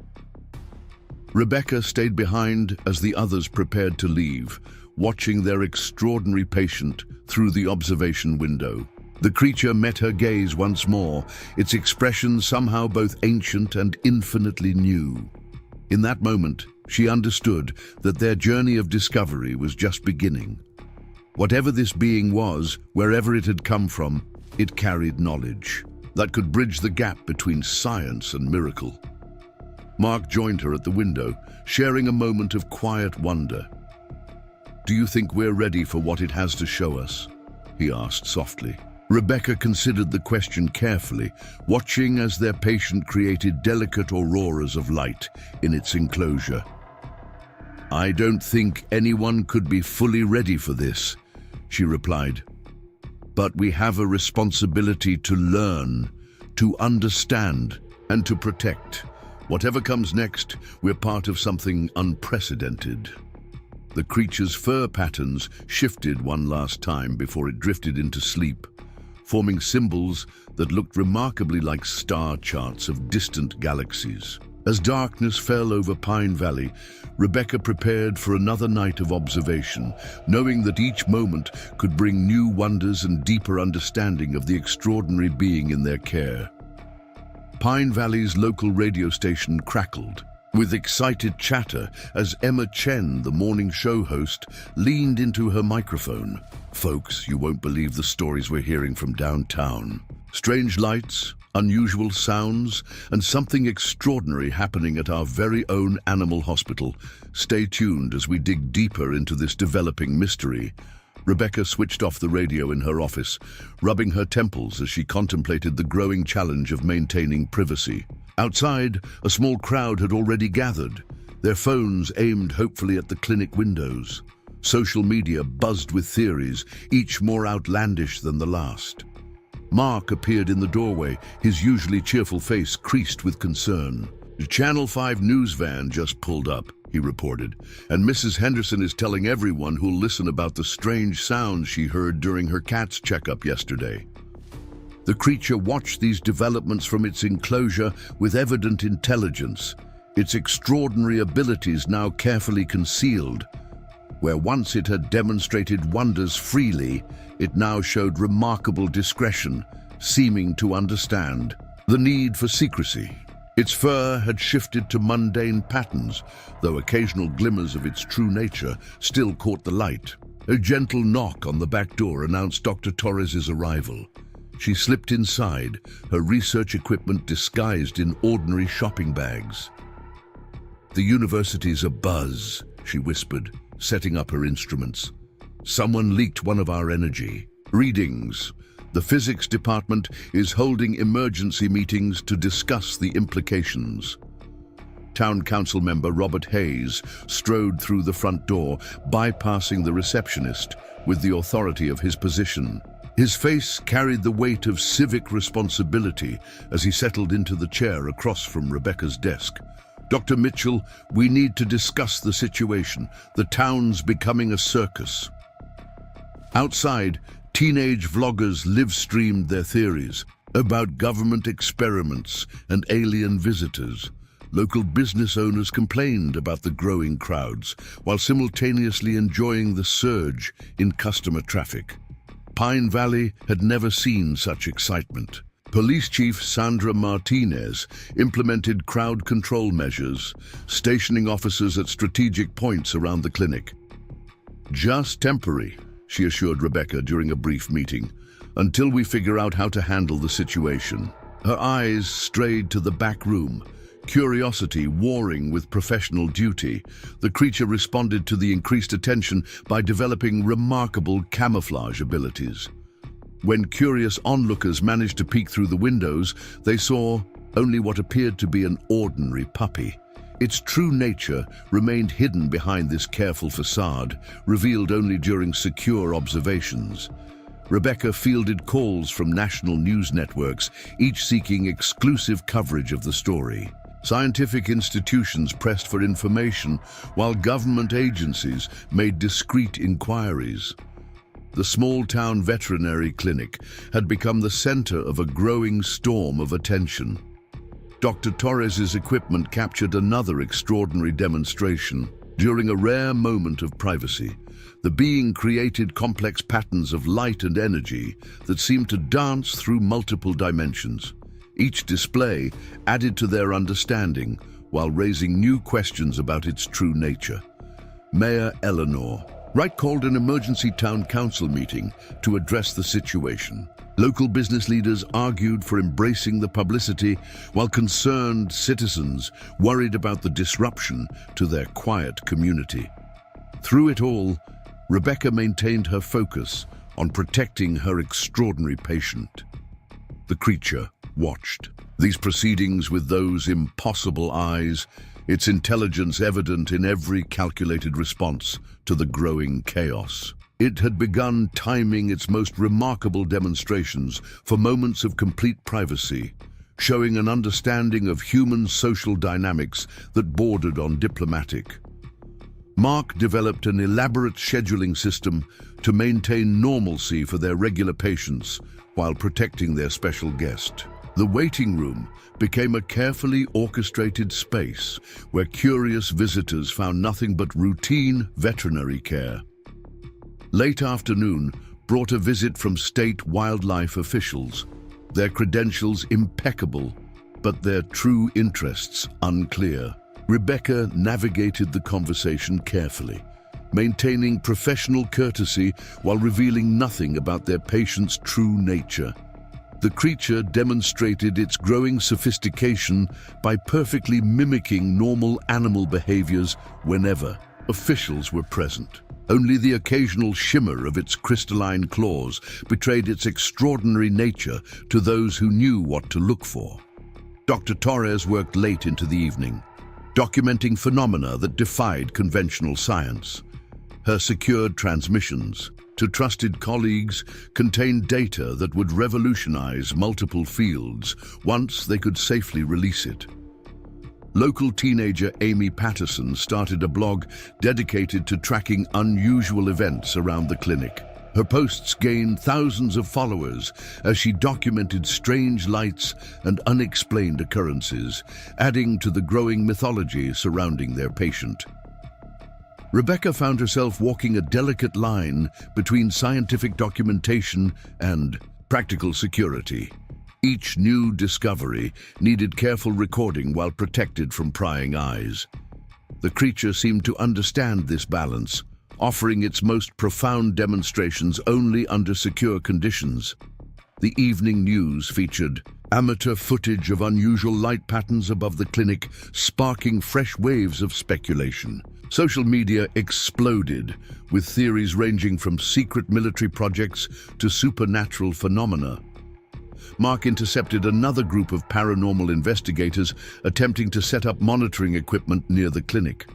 Speaker 1: Rebecca stayed behind as the others prepared to leave, watching their extraordinary patient through the observation window. The creature met her gaze once more, its expression somehow both ancient and infinitely new. In that moment, she understood that their journey of discovery was just beginning. Whatever this being was, wherever it had come from, it carried knowledge that could bridge the gap between science and miracle. Mark joined her at the window, sharing a moment of quiet wonder. "Do you think we're ready for what it has to show us?" he asked softly. Rebecca considered the question carefully, watching as their patient created delicate auroras of light in its enclosure. "I don't think anyone could be fully ready for this," she replied. "But we have a responsibility to learn, to understand, and to protect. Whatever comes next, we're part of something unprecedented." The creature's fur patterns shifted one last time before it drifted into sleep, forming symbols that looked remarkably like star charts of distant galaxies. As darkness fell over Pine Valley, Rebecca prepared for another night of observation, knowing that each moment could bring new wonders and deeper understanding of the extraordinary being in their care. Pine Valley's local radio station crackled with excited chatter as Emma Chen, the morning show host, leaned into her microphone. "Folks, you won't believe the stories we're hearing from downtown. Strange lights, unusual sounds, and something extraordinary happening at our very own animal hospital. Stay tuned as we dig deeper into this developing mystery." Rebecca switched off the radio in her office, rubbing her temples as she contemplated the growing challenge of maintaining privacy. Outside, a small crowd had already gathered, their phones aimed hopefully at the clinic windows. Social media buzzed with theories, each more outlandish than the last. Mark appeared in the doorway, his usually cheerful face creased with concern. "The Channel 5 news van just pulled up," he reported, "and Mrs. Henderson is telling everyone who'll listen about the strange sounds she heard during her cat's checkup yesterday." The creature watched these developments from its enclosure with evident intelligence, its extraordinary abilities now carefully concealed. Where once it had demonstrated wonders freely, it now showed remarkable discretion, seeming to understand the need for secrecy. Its fur had shifted to mundane patterns, though occasional glimmers of its true nature still caught the light. A gentle knock on the back door announced Dr. Torres's arrival. She slipped inside, her research equipment disguised in ordinary shopping bags. "The university's abuzz," she whispered, setting up her instruments. "Someone leaked one of our energy. Readings. The physics department is holding emergency meetings to discuss the implications." Town Council member Robert Hayes strode through the front door, bypassing the receptionist with the authority of his position. His face carried the weight of civic responsibility as he settled into the chair across from Rebecca's desk. "Dr. Mitchell, we need to discuss the situation. The town's becoming a circus." Outside, teenage vloggers live-streamed their theories about government experiments and alien visitors. Local business owners complained about the growing crowds, while simultaneously enjoying the surge in customer traffic. Pine Valley had never seen such excitement. Police Chief Sandra Martinez implemented crowd control measures, stationing officers at strategic points around the clinic. "Just temporary," she assured Rebecca during a brief meeting, "until we figure out how to handle the situation." Her eyes strayed to the back room, curiosity warring with professional duty. The creature responded to the increased attention by developing remarkable camouflage abilities. When curious onlookers managed to peek through the windows, they saw only what appeared to be an ordinary puppy. Its true nature remained hidden behind this careful facade, revealed only during secure observations. Rebecca fielded calls from national news networks, each seeking exclusive coverage of the story. Scientific institutions pressed for information, while government agencies made discreet inquiries. The small-town veterinary clinic had become the center of a growing storm of attention. Dr. Torres's equipment captured another extraordinary demonstration. During a rare moment of privacy, the being created complex patterns of light and energy that seemed to dance through multiple dimensions. Each display added to their understanding while raising new questions about its true nature. Mayor Eleanor Wright called an emergency town council meeting to address the situation. Local business leaders argued for embracing the publicity, while concerned citizens worried about the disruption to their quiet community. Through it all, Rebecca maintained her focus on protecting her extraordinary patient. The creature watched these proceedings with those impossible eyes, its intelligence evident in every calculated response to the growing chaos. It had begun timing its most remarkable demonstrations for moments of complete privacy, showing an understanding of human social dynamics that bordered on diplomatic. Mark developed an elaborate scheduling system to maintain normalcy for their regular patients while protecting their special guest. The waiting room became a carefully orchestrated space where curious visitors found nothing but routine veterinary care. Late afternoon brought a visit from state wildlife officials, their credentials impeccable, but their true interests unclear. Rebecca navigated the conversation carefully, maintaining professional courtesy while revealing nothing about their patient's true nature. The creature demonstrated its growing sophistication by perfectly mimicking normal animal behaviors whenever officials were present. Only the occasional shimmer of its crystalline claws betrayed its extraordinary nature to those who knew what to look for. Dr. Torres worked late into the evening, documenting phenomena that defied conventional science. Her secured transmissions to trusted colleagues contained data that would revolutionize multiple fields once they could safely release it. Local teenager Amy Patterson started a blog dedicated to tracking unusual events around the clinic. Her posts gained thousands of followers as she documented strange lights and unexplained occurrences, adding to the growing mythology surrounding their patient. Rebecca found herself walking a delicate line between scientific documentation and practical security. Each new discovery needed careful recording while protected from prying eyes. The creature seemed to understand this balance, offering its most profound demonstrations only under secure conditions. The evening news featured amateur footage of unusual light patterns above the clinic, sparking fresh waves of speculation. Social media exploded, with theories ranging from secret military projects to supernatural phenomena. Mark intercepted another group of paranormal investigators attempting to set up monitoring equipment near the clinic.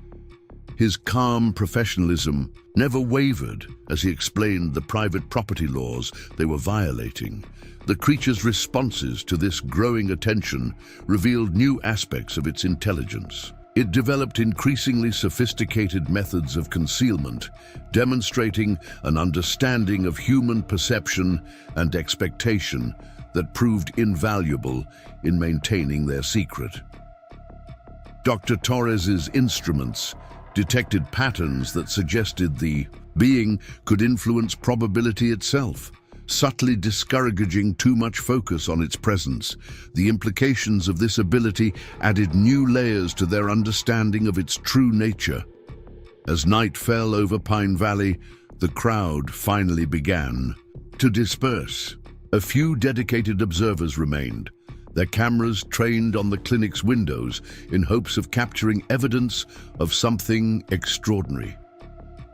Speaker 1: His calm professionalism never wavered as he explained the private property laws they were violating. The creature's responses to this growing attention revealed new aspects of its intelligence. It developed increasingly sophisticated methods of concealment, demonstrating an understanding of human perception and expectation that proved invaluable in maintaining their secret. Dr. Torres's instruments detected patterns that suggested the being could influence probability itself, subtly discouraging too much focus on its presence. The implications of this ability added new layers to their understanding of its true nature. As night fell over Pine Valley, the crowd finally began to disperse. A few dedicated observers remained, their cameras trained on the clinic's windows in hopes of capturing evidence of something extraordinary.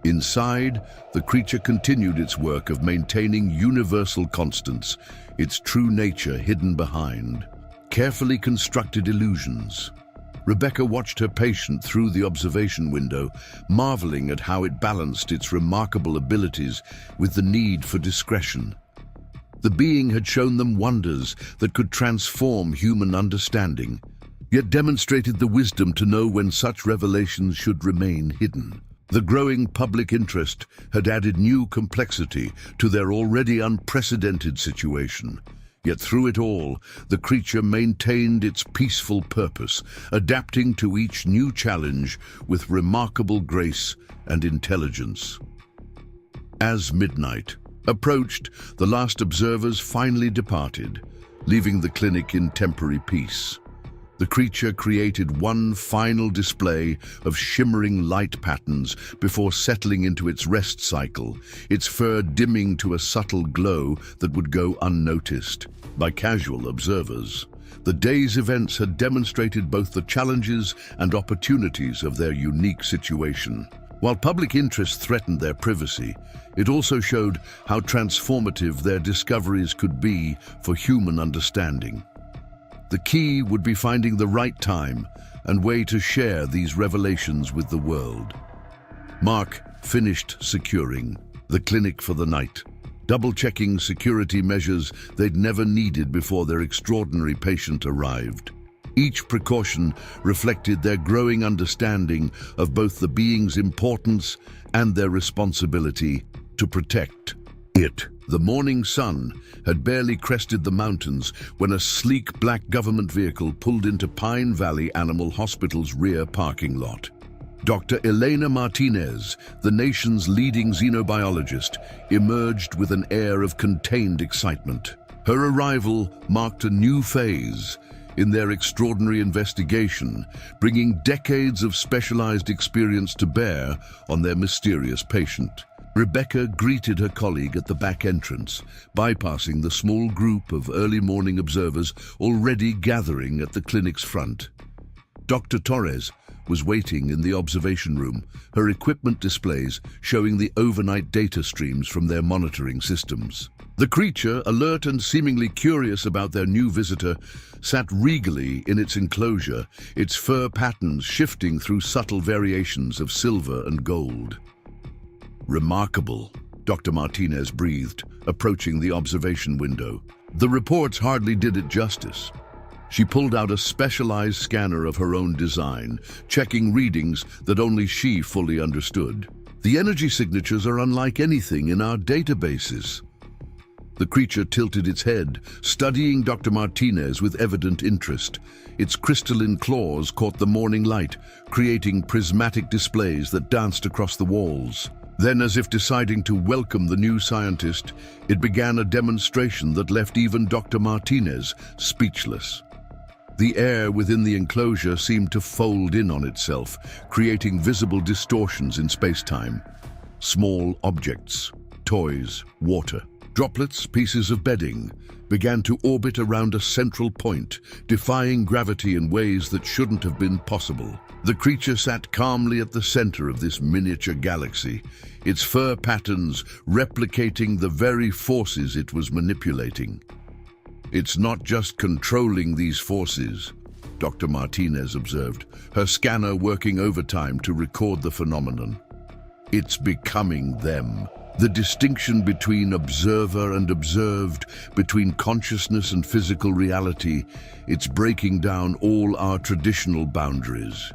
Speaker 1: Inside, the creature continued its work of maintaining universal constants, its true nature hidden behind carefully constructed illusions. Rebecca watched her patient through the observation window, marveling at how it balanced its remarkable abilities with the need for discretion. The being had shown them wonders that could transform human understanding, yet demonstrated the wisdom to know when such revelations should remain hidden. The growing public interest had added new complexity to their already unprecedented situation. Yet through it all, the creature maintained its peaceful purpose, adapting to each new challenge with remarkable grace and intelligence. As midnight approached, the last observers finally departed, leaving the clinic in temporary peace. The creature created one final display of shimmering light patterns before settling into its rest cycle, its fur dimming to a subtle glow that would go unnoticed by casual observers. The day's events had demonstrated both the challenges and opportunities of their unique situation. While public interest threatened their privacy, it also showed how transformative their discoveries could be for human understanding. The key would be finding the right time and way to share these revelations with the world. Mark finished securing the clinic for the night, double-checking security measures they'd never needed before their extraordinary patient arrived. Each precaution reflected their growing understanding of both the being's importance and their responsibility to protect it. The morning sun had barely crested the mountains when a sleek black government vehicle pulled into Pine Valley Animal Hospital's rear parking lot. Dr. Elena Martinez, the nation's leading xenobiologist, emerged with an air of contained excitement. Her arrival marked a new phase in their extraordinary investigation, bringing decades of specialized experience to bear on their mysterious patient. Rebecca greeted her colleague at the back entrance, bypassing the small group of early morning observers already gathering at the clinic's front. Dr. Torres was waiting in the observation room, her equipment displays showing the overnight data streams from their monitoring systems. The creature, alert and seemingly curious about their new visitor, sat regally in its enclosure, its fur patterns shifting through subtle variations of silver and gold. "Remarkable," Dr. Martinez breathed, approaching the observation window. The reports hardly did it justice. She pulled out a specialized scanner of her own design, checking readings that only she fully understood. The energy signatures are unlike anything in our databases. The creature tilted its head, studying Dr. Martinez with evident interest. Its crystalline claws caught the morning light, creating prismatic displays that danced across the walls. Then, as if deciding to welcome the new scientist, it began a demonstration that left even Dr. Martinez speechless. The air within the enclosure seemed to fold in on itself, creating visible distortions in space-time. Small objects, toys, water, droplets, pieces of bedding, began to orbit around a central point, defying gravity in ways that shouldn't have been possible. The creature sat calmly at the center of this miniature galaxy, its fur patterns replicating the very forces it was manipulating. "It's not just controlling these forces," Dr. Martinez observed, her scanner working overtime to record the phenomenon. "It's becoming them. The distinction between observer and observed, between consciousness and physical reality, it's breaking down all our traditional boundaries."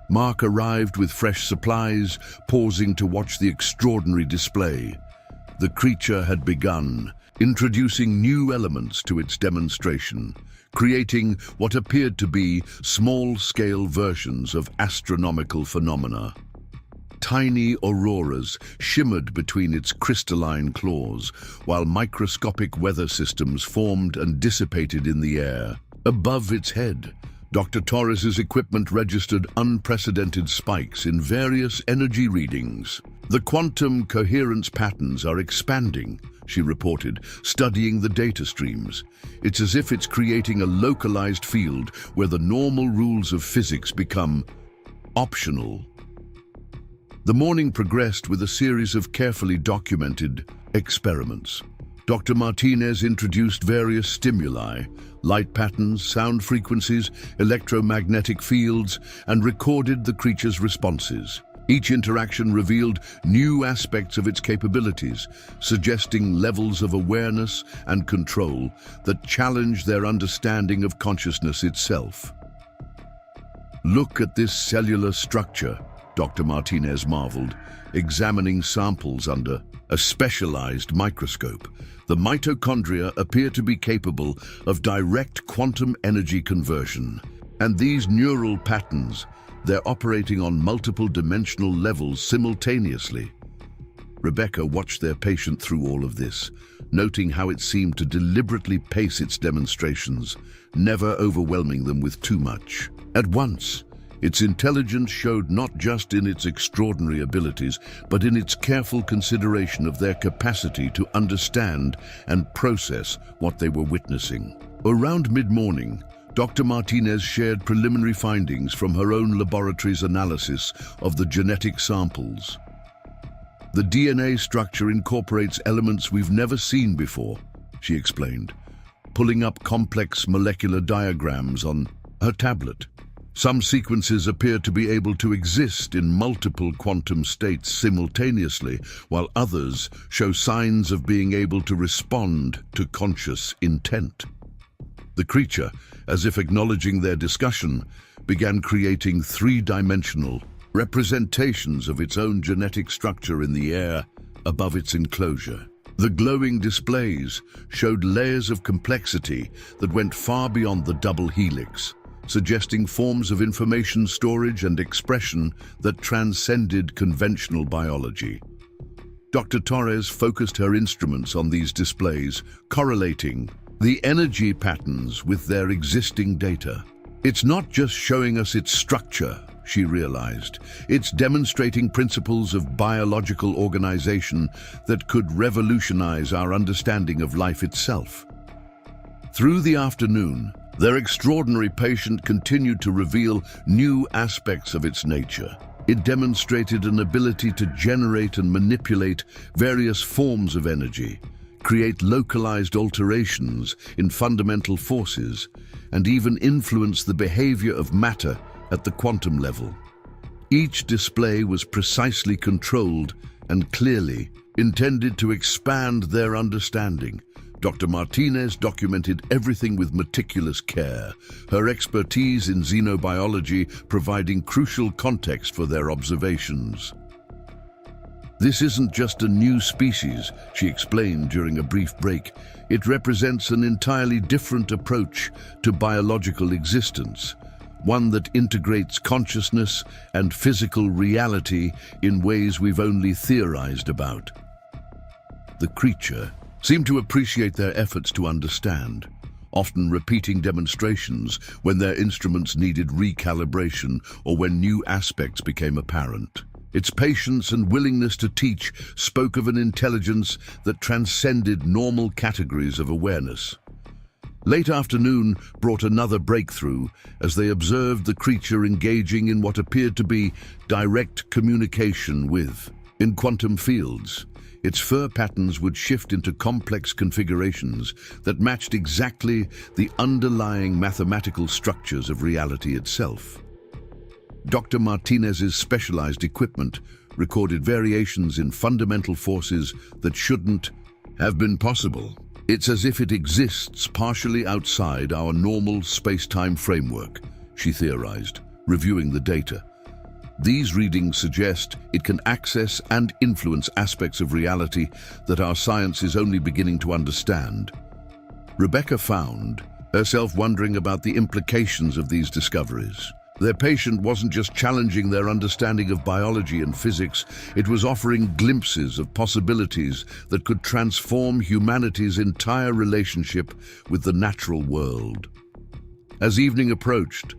Speaker 1: Mark arrived with fresh supplies, pausing to watch the extraordinary display. The creature had begun, introducing new elements to its demonstration, creating what appeared to be small-scale versions of astronomical phenomena. Tiny auroras shimmered between its crystalline claws, while microscopic weather systems formed and dissipated in the air. Above its head, Dr. Torres's equipment registered unprecedented spikes in various energy readings. "The quantum coherence patterns are expanding," she reported, studying the data streams. "It's as if it's creating a localized field where the normal rules of physics become optional." The morning progressed with a series of carefully documented experiments. Dr. Martinez introduced various stimuli, light patterns, sound frequencies, electromagnetic fields, and recorded the creature's responses. Each interaction revealed new aspects of its capabilities, suggesting levels of awareness and control that challenged their understanding of consciousness itself. "Look at this cellular structure," Dr. Martinez marveled, examining samples under a specialized microscope. "The mitochondria appear to be capable of direct quantum energy conversion. And these neural patterns, they're operating on multiple dimensional levels simultaneously." Rebecca watched their patient through all of this, noting how it seemed to deliberately pace its demonstrations, never overwhelming them with too much. At once, its intelligence showed not just in its extraordinary abilities, but in its careful consideration of their capacity to understand and process what they were witnessing. Around mid-morning, Dr. Martinez shared preliminary findings from her own laboratory's analysis of the genetic samples. "The DNA structure incorporates elements we've never seen before," she explained, pulling up complex molecular diagrams on her tablet. "Some sequences appear to be able to exist in multiple quantum states simultaneously, while others show signs of being able to respond to conscious intent." The creature, as if acknowledging their discussion, began creating three-dimensional representations of its own genetic structure in the air above its enclosure. The glowing displays showed layers of complexity that went far beyond the double helix, suggesting forms of information storage and expression that transcended conventional biology. Dr. Torres focused her instruments on these displays, correlating the energy patterns with their existing data. "It's not just showing us its structure," she realized. "It's demonstrating principles of biological organization that could revolutionize our understanding of life itself." Through the afternoon, their extraordinary patient continued to reveal new aspects of its nature. It demonstrated an ability to generate and manipulate various forms of energy, create localized alterations in fundamental forces, and even influence the behavior of matter at the quantum level. Each display was precisely controlled and clearly intended to expand their understanding. Dr. Martinez documented everything with meticulous care, her expertise in xenobiology providing crucial context for their observations. This isn't just a new species, she explained during a brief break. It represents an entirely different approach to biological existence, one that integrates consciousness and physical reality in ways we've only theorized about. The creature seemed to appreciate their efforts to understand, often repeating demonstrations when their instruments needed recalibration or when new aspects became apparent. Its patience and willingness to teach spoke of an intelligence that transcended normal categories of awareness. Late afternoon brought another breakthrough as they observed the creature engaging in what appeared to be direct communication with. In quantum fields, its fur patterns would shift into complex configurations that matched exactly the underlying mathematical structures of reality itself. Dr. Martinez's specialized equipment recorded variations in fundamental forces that shouldn't have been possible. It's as if it exists partially outside our normal space-time framework, she theorized, reviewing the data. These readings suggest it can access and influence aspects of reality that our science is only beginning to understand. Rebecca found herself wondering about the implications of these discoveries. Their patient wasn't just challenging their understanding of biology and physics, it was offering glimpses of possibilities that could transform humanity's entire relationship with the natural world. As evening approached,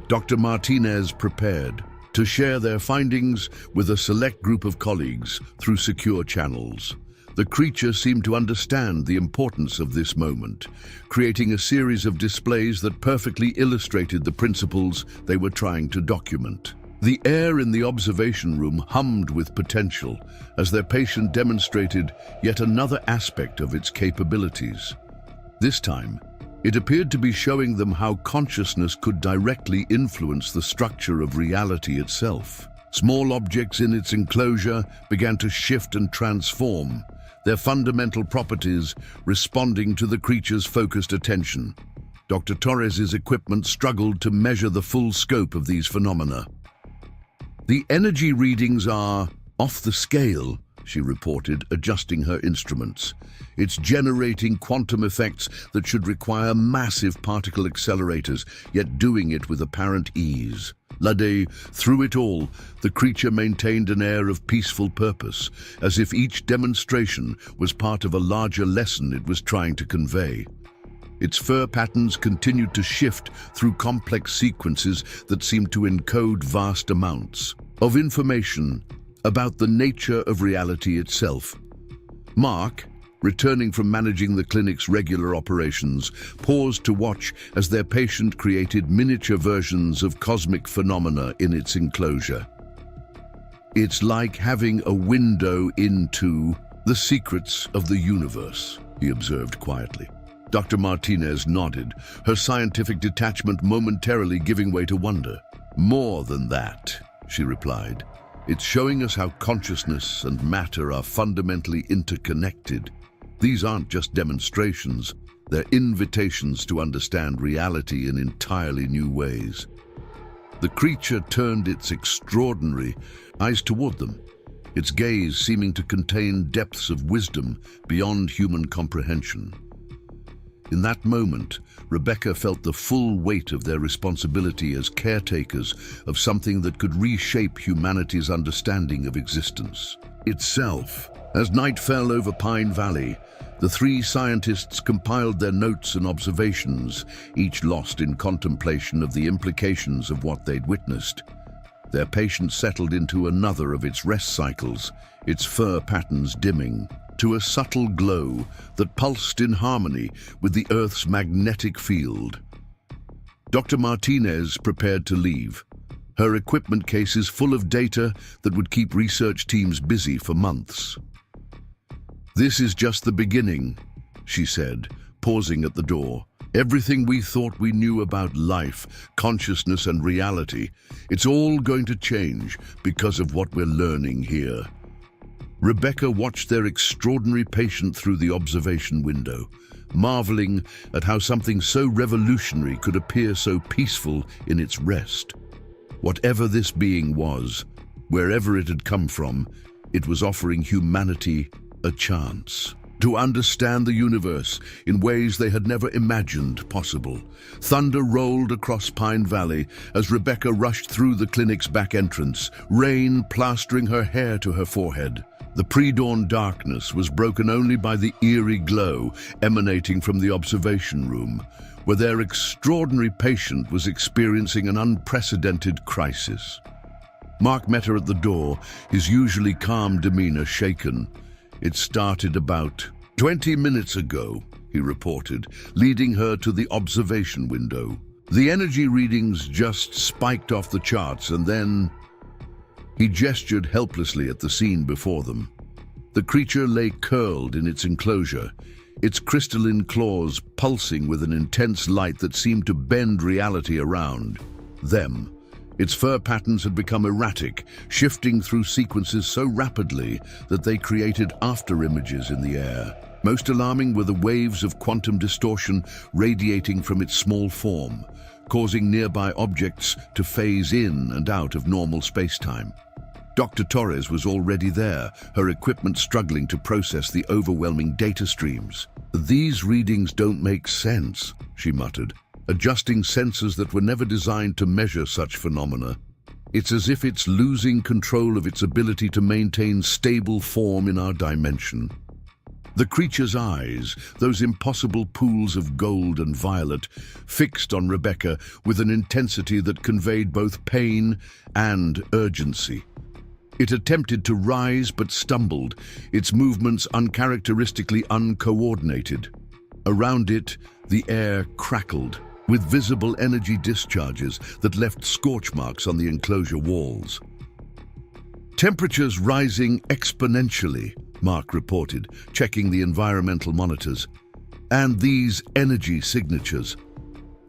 Speaker 1: Dr. Martinez prepared to share their findings with a select group of colleagues through secure channels. The creature seemed to understand the importance of this moment, creating a series of displays that perfectly illustrated the principles they were trying to document. The air in the observation room hummed with potential as their patient demonstrated yet another aspect of its capabilities. This time, it appeared to be showing them how consciousness could directly influence the structure of reality itself. Small objects in its enclosure began to shift and transform, their fundamental properties responding to the creature's focused attention. Dr. Torres's equipment struggled to measure the full scope of these phenomena. The energy readings are off the scale, she reported, adjusting her instruments. It's generating quantum effects that should require massive particle accelerators, yet doing it with apparent ease. Through it all, the creature maintained an air of peaceful purpose, as if each demonstration was part of a larger lesson it was trying to convey. Its fur patterns continued to shift through complex sequences that seemed to encode vast amounts of information about the nature of reality itself. Mark, returning from managing the clinic's regular operations, paused to watch as their patient created miniature versions of cosmic phenomena in its enclosure. It's like having a window into the secrets of the universe, he observed quietly. Dr. Martinez nodded, her scientific detachment momentarily giving way to wonder. More than that, she replied. It's showing us how consciousness and matter are fundamentally interconnected. These aren't just demonstrations, they're invitations to understand reality in entirely new ways. The creature turned its extraordinary eyes toward them, its gaze seeming to contain depths of wisdom beyond human comprehension. In that moment, Rebecca felt the full weight of their responsibility as caretakers of something that could reshape humanity's understanding of existence itself. As night fell over Pine Valley, the three scientists compiled their notes and observations, each lost in contemplation of the implications of what they'd witnessed. Their patient settled into another of its rest cycles, its fur patterns dimming to a subtle glow that pulsed in harmony with the Earth's magnetic field. Dr. Martinez prepared to leave, her equipment cases full of data that would keep research teams busy for months. "This is just the beginning," she said, pausing at the door. "Everything we thought we knew about life, consciousness, and reality, it's all going to change because of what we're learning here." Rebecca watched their extraordinary patient through the observation window, marveling at how something so revolutionary could appear so peaceful in its rest. Whatever this being was, wherever it had come from, It was offering humanity a chance to understand the universe in ways they had never imagined possible. Thunder rolled across Pine Valley as Rebecca rushed through the clinic's back entrance, rain plastering her hair to her forehead. The pre-dawn darkness was broken only by the eerie glow emanating from the observation room, where their extraordinary patient was experiencing an unprecedented crisis. Mark met her at the door, his usually calm demeanor shaken. "It started about 20 minutes ago," he reported, leading her to the observation window. "The energy readings just spiked off the charts, and then—" He gestured helplessly at the scene before them. The creature lay curled in its enclosure, its crystalline claws pulsing with an intense light that seemed to bend reality around them. Its fur patterns had become erratic, shifting through sequences so rapidly that they created afterimages in the air. Most alarming were the waves of quantum distortion radiating from its small form, causing nearby objects to phase in and out of normal space-time. Dr. Torres was already there, her equipment struggling to process the overwhelming data streams. "These readings don't make sense," she muttered, adjusting sensors that were never designed to measure such phenomena. "It's as if it's losing control of its ability to maintain stable form in our dimension." The creature's eyes, those impossible pools of gold and violet, fixed on Rebecca with an intensity that conveyed both pain and urgency. It attempted to rise but stumbled, its movements uncharacteristically uncoordinated. Around it, the air crackled, with visible energy discharges that left scorch marks on the enclosure walls. "Temperatures rising exponentially," Mark reported, checking the environmental monitors. "And these energy signatures.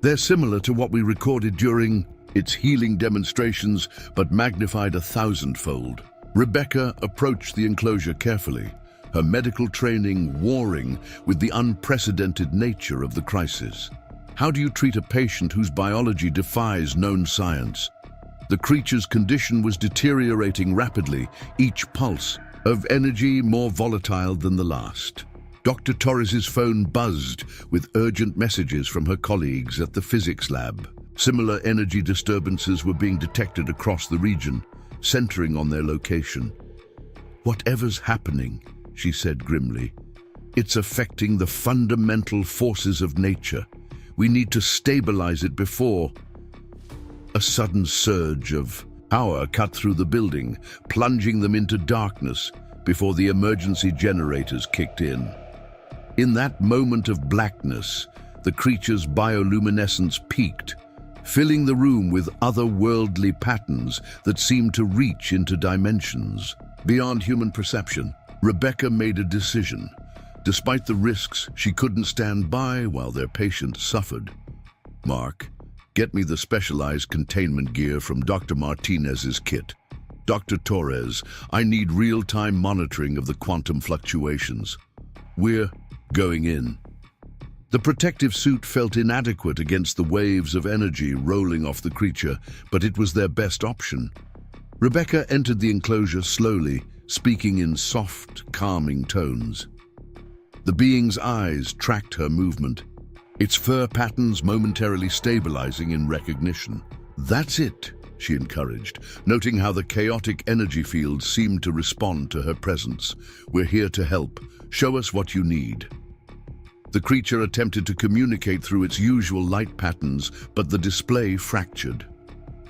Speaker 1: They're similar to what we recorded during its healing demonstrations, but magnified 1,000-fold. Rebecca approached the enclosure carefully, her medical training warring with the unprecedented nature of the crisis. How do you treat a patient whose biology defies known science? The creature's condition was deteriorating rapidly, each pulse of energy more volatile than the last. Dr. Torres's phone buzzed with urgent messages from her colleagues at the physics lab. Similar energy disturbances were being detected across the region, centering on their location. "Whatever's happening," she said grimly, "it's affecting the fundamental forces of nature. We need to stabilize it before—" A sudden surge of power cut through the building, plunging them into darkness before the emergency generators kicked in. In that moment of blackness, the creature's bioluminescence peaked, filling the room with otherworldly patterns that seemed to reach into dimensions beyond human perception. Rebecca made a decision. Despite the risks, she couldn't stand by while their patient suffered. "Mark, get me the specialized containment gear from Dr. Martinez's kit. Dr. Torres, I need real-time monitoring of the quantum fluctuations. We're going in." The protective suit felt inadequate against the waves of energy rolling off the creature, but it was their best option. Rebecca entered the enclosure slowly, speaking in soft, calming tones. The being's eyes tracked her movement, its fur patterns momentarily stabilizing in recognition. "That's it," she encouraged, noting how the chaotic energy field seemed to respond to her presence. "We're here to help. Show us what you need." The creature attempted to communicate through its usual light patterns, but the display fractured,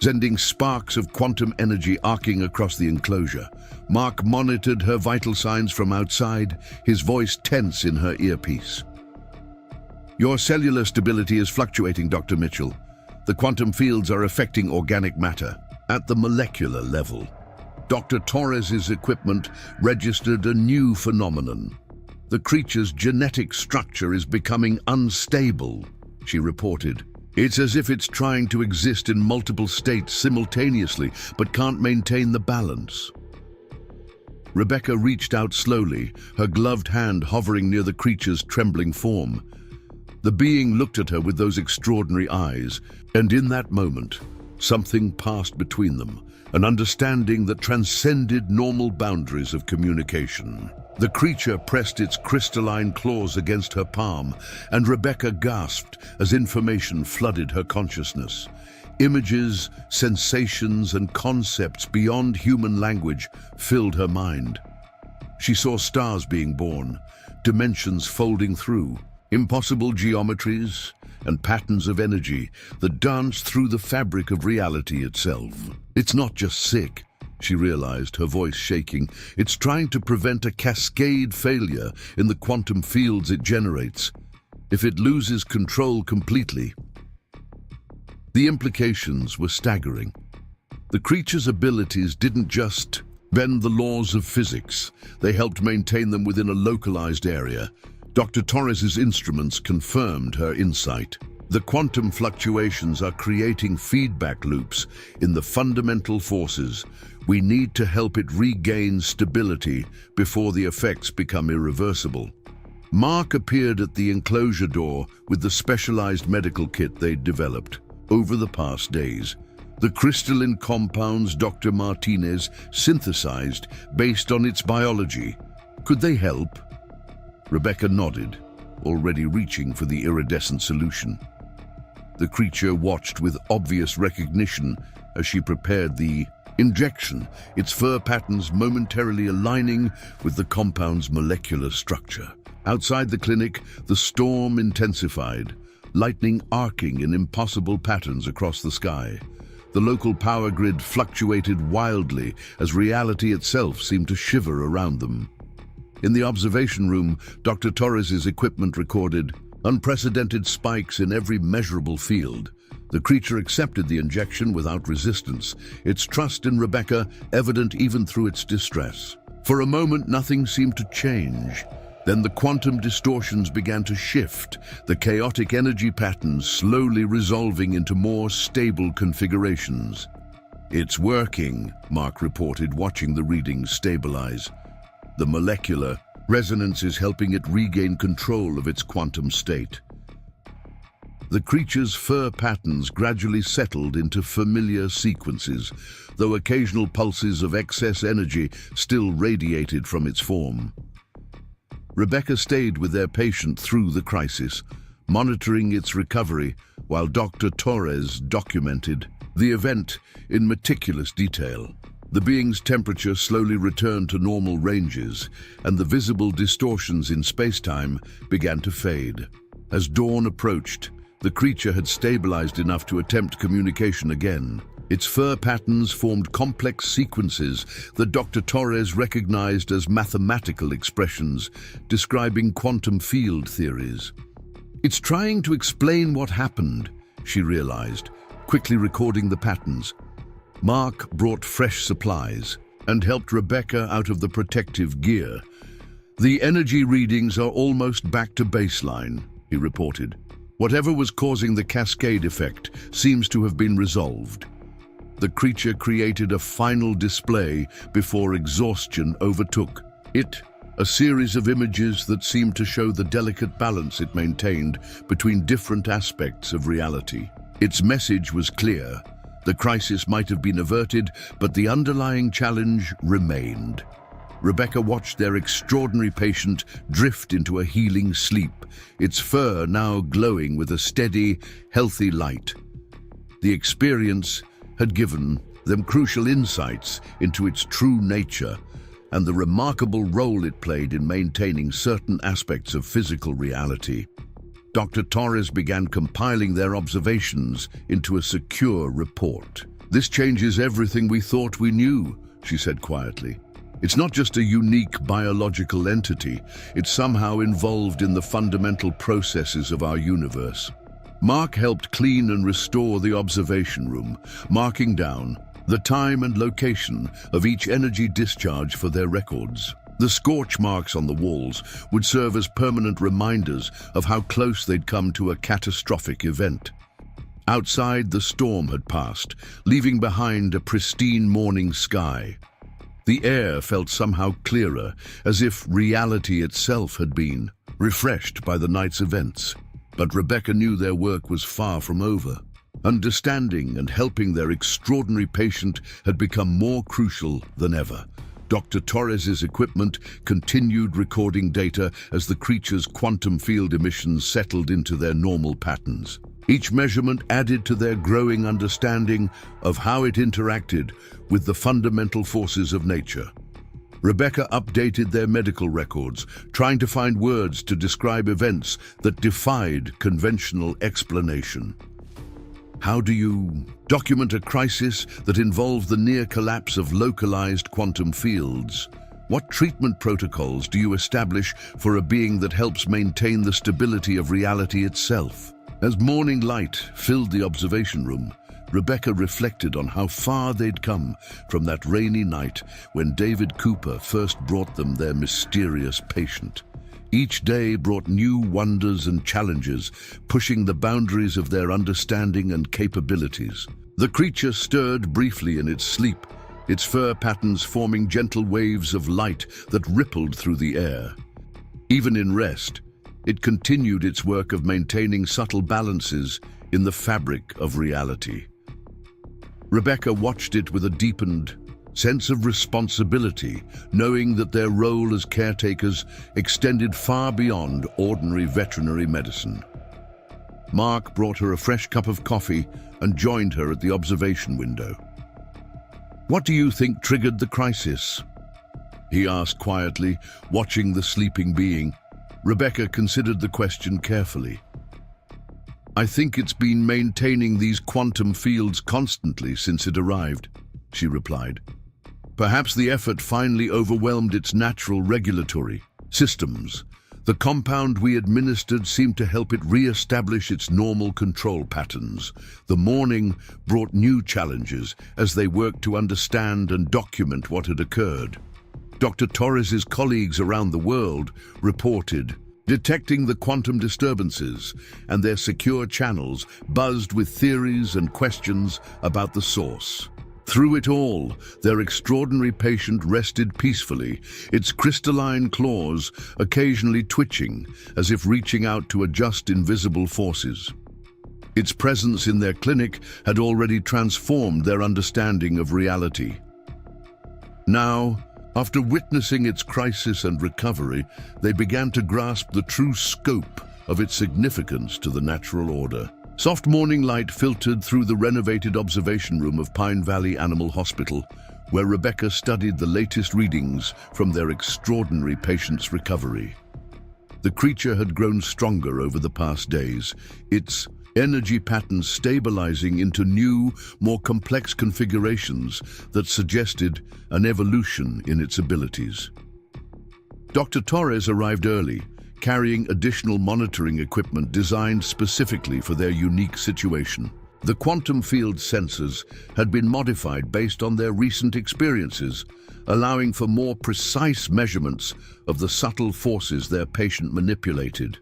Speaker 1: sending sparks of quantum energy arcing across the enclosure. Mark monitored her vital signs from outside, his voice tense in her earpiece. "Your cellular stability is fluctuating, Dr. Mitchell. The quantum fields are affecting organic matter at the molecular level." Dr. Torres's equipment registered a new phenomenon. "The creature's genetic structure is becoming unstable," she reported. "It's as if it's trying to exist in multiple states simultaneously, but can't maintain the balance." Rebecca reached out slowly, her gloved hand hovering near the creature's trembling form. The being looked at her with those extraordinary eyes, and in that moment, Something passed between them, an understanding that transcended normal boundaries of communication. The creature pressed its crystalline claws against her palm, and Rebecca gasped as information flooded her consciousness. Images, sensations, and concepts beyond human language filled her mind. She saw stars being born, dimensions folding through, impossible geometries, and patterns of energy that danced through the fabric of reality itself. It's not just sick, she realized, her voice shaking. It's trying to prevent a cascade failure in the quantum fields it generates. If it loses control completely, the implications were staggering. The creature's abilities didn't just bend the laws of physics. They helped maintain them within a localized area. Dr. Torres's instruments confirmed her insight. The quantum fluctuations are creating feedback loops in the fundamental forces. We need to help it regain stability before the effects become irreversible. Mark appeared at the enclosure door with the specialized medical kit they'd developed over the past days. The crystalline compounds Dr. Martinez synthesized based on its biology. Could they help? Rebecca nodded, already reaching for the iridescent solution. The creature watched with obvious recognition as she prepared the injection, its fur patterns momentarily aligning with the compound's molecular structure. Outside the clinic, the storm intensified, lightning arcing in impossible patterns across the sky. The local power grid fluctuated wildly as reality itself seemed to shiver around them. In the observation room, Dr. Torres's equipment recorded unprecedented spikes in every measurable field. The creature accepted the injection without resistance, its trust in Rebecca evident even through its distress. For a moment, nothing seemed to change. Then the quantum distortions began to shift, the chaotic energy patterns slowly resolving into more stable configurations. "It's working," Mark reported, watching the readings stabilize. The molecular resonance is helping it regain control of its quantum state. The creature's fur patterns gradually settled into familiar sequences, though occasional pulses of excess energy still radiated from its form. Rebecca stayed with their patient through the crisis, monitoring its recovery while Dr. Torres documented the event in meticulous detail. The being's temperature slowly returned to normal ranges, and the visible distortions in space-time began to fade. As dawn approached, the creature had stabilized enough to attempt communication again. Its fur patterns formed complex sequences that Dr. Torres recognized as mathematical expressions, describing quantum field theories. "It's trying to explain what happened," she realized, quickly recording the patterns. Mark brought fresh supplies and helped Rebecca out of the protective gear. "The energy readings are almost back to baseline," he reported. "Whatever was causing the cascade effect seems to have been resolved." The creature created a final display before exhaustion overtook it, a series of images that seemed to show the delicate balance it maintained between different aspects of reality. Its message was clear. The crisis might have been averted, but the underlying challenge remained. Rebecca watched their extraordinary patient drift into a healing sleep, its fur now glowing with a steady, healthy light. The experience had given them crucial insights into its true nature and the remarkable role it played in maintaining certain aspects of physical reality. Dr. Torres began compiling their observations into a secure report. "This changes everything we thought we knew," she said quietly. "It's not just a unique biological entity, it's somehow involved in the fundamental processes of our universe." Mark helped clean and restore the observation room, marking down the time and location of each energy discharge for their records. The scorch marks on the walls would serve as permanent reminders of how close they'd come to a catastrophic event. Outside, the storm had passed, leaving behind a pristine morning sky. The air felt somehow clearer, as if reality itself had been refreshed by the night's events. But Rebecca knew their work was far from over. Understanding and helping their extraordinary patient had become more crucial than ever. Dr. Torres's equipment continued recording data as the creature's quantum field emissions settled into their normal patterns. Each measurement added to their growing understanding of how it interacted with the fundamental forces of nature. Rebecca updated their medical records, trying to find words to describe events that defied conventional explanation. How do you document a crisis that involves the near collapse of localized quantum fields? What treatment protocols do you establish for a being that helps maintain the stability of reality itself? As morning light filled the observation room, Rebecca reflected on how far they'd come from that rainy night when David Cooper first brought them their mysterious patient. Each day brought new wonders and challenges, pushing the boundaries of their understanding and capabilities. The creature stirred briefly in its sleep, its fur patterns forming gentle waves of light that rippled through the air. Even in rest, it continued its work of maintaining subtle balances in the fabric of reality. Rebecca watched it with a deepened sense of responsibility, knowing that their role as caretakers extended far beyond ordinary veterinary medicine. Mark brought her a fresh cup of coffee and joined her at the observation window. "What do you think triggered the crisis?" he asked quietly, watching the sleeping being. Rebecca considered the question carefully. "I think it's been maintaining these quantum fields constantly since it arrived," she replied. "Perhaps the effort finally overwhelmed its natural regulatory systems. The compound we administered seemed to help it re-establish its normal control patterns. The morning brought new challenges as they worked to understand and document what had occurred. Dr. Torres's colleagues around the world reported detecting the quantum disturbances, and their secure channels buzzed with theories and questions about the source. Through it all, their extraordinary patient rested peacefully, its crystalline claws occasionally twitching as if reaching out to adjust invisible forces. Its presence in their clinic had already transformed their understanding of reality. Now, after witnessing its crisis and recovery, they began to grasp the true scope of its significance to the natural order. Soft morning light filtered through the renovated observation room of Pine Valley Animal Hospital, where Rebecca studied the latest readings from their extraordinary patient's recovery. The creature had grown stronger over the past days, its energy patterns stabilizing into new, more complex configurations that suggested an evolution in its abilities. Dr. Torres arrived early, carrying additional monitoring equipment designed specifically for their unique situation. The quantum field sensors had been modified based on their recent experiences, allowing for more precise measurements of the subtle forces their patient manipulated.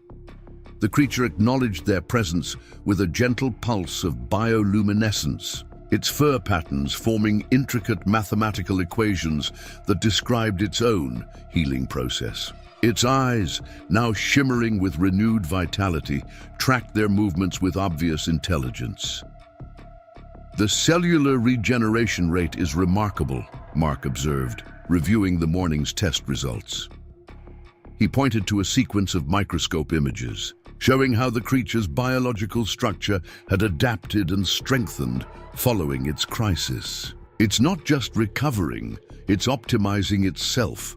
Speaker 1: The creature acknowledged their presence with a gentle pulse of bioluminescence, its fur patterns forming intricate mathematical equations that described its own healing process. Its eyes, now shimmering with renewed vitality, tracked their movements with obvious intelligence. "The cellular regeneration rate is remarkable," Mark observed, reviewing the morning's test results. He pointed to a sequence of microscope images, showing how the creature's biological structure had adapted and strengthened following its crisis. "It's not just recovering, it's optimizing itself."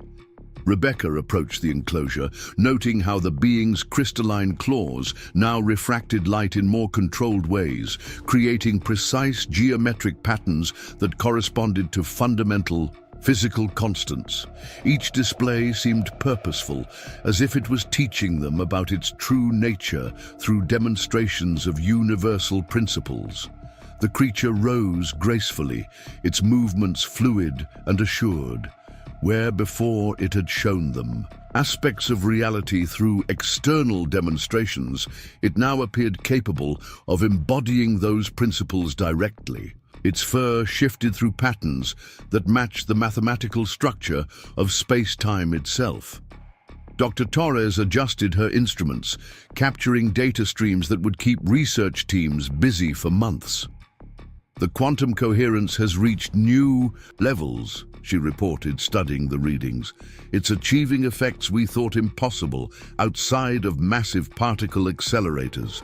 Speaker 1: Rebecca approached the enclosure, noting how the being's crystalline claws now refracted light in more controlled ways, creating precise geometric patterns that corresponded to fundamental physical constants. Each display seemed purposeful, as if it was teaching them about its true nature through demonstrations of universal principles. The creature rose gracefully, its movements fluid and assured, where before it had shown them aspects of reality through external demonstrations. It now appeared capable of embodying those principles directly. Its fur shifted through patterns that matched the mathematical structure of space-time itself. Dr. Torres adjusted her instruments, capturing data streams that would keep research teams busy for months. "The quantum coherence has reached new levels," she reported, studying the readings. "It's achieving effects we thought impossible outside of massive particle accelerators."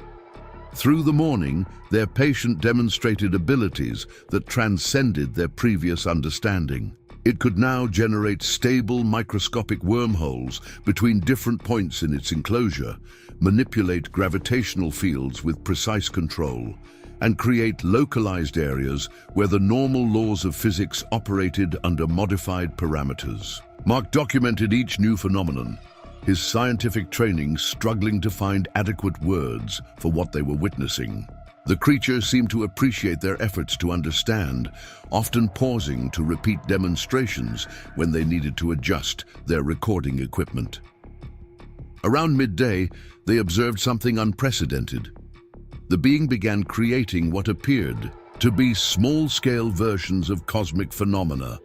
Speaker 1: Through the morning, their patient demonstrated abilities that transcended their previous understanding. It could now generate stable microscopic wormholes between different points in its enclosure, manipulate gravitational fields with precise control, and create localized areas where the normal laws of physics operated under modified parameters. Mark documented each new phenomenon, his scientific training struggling to find adequate words for what they were witnessing. The creatures seemed to appreciate their efforts to understand, often pausing to repeat demonstrations when they needed to adjust their recording equipment. Around midday, they observed something unprecedented. The being began creating what appeared to be small-scale versions of cosmic phenomena,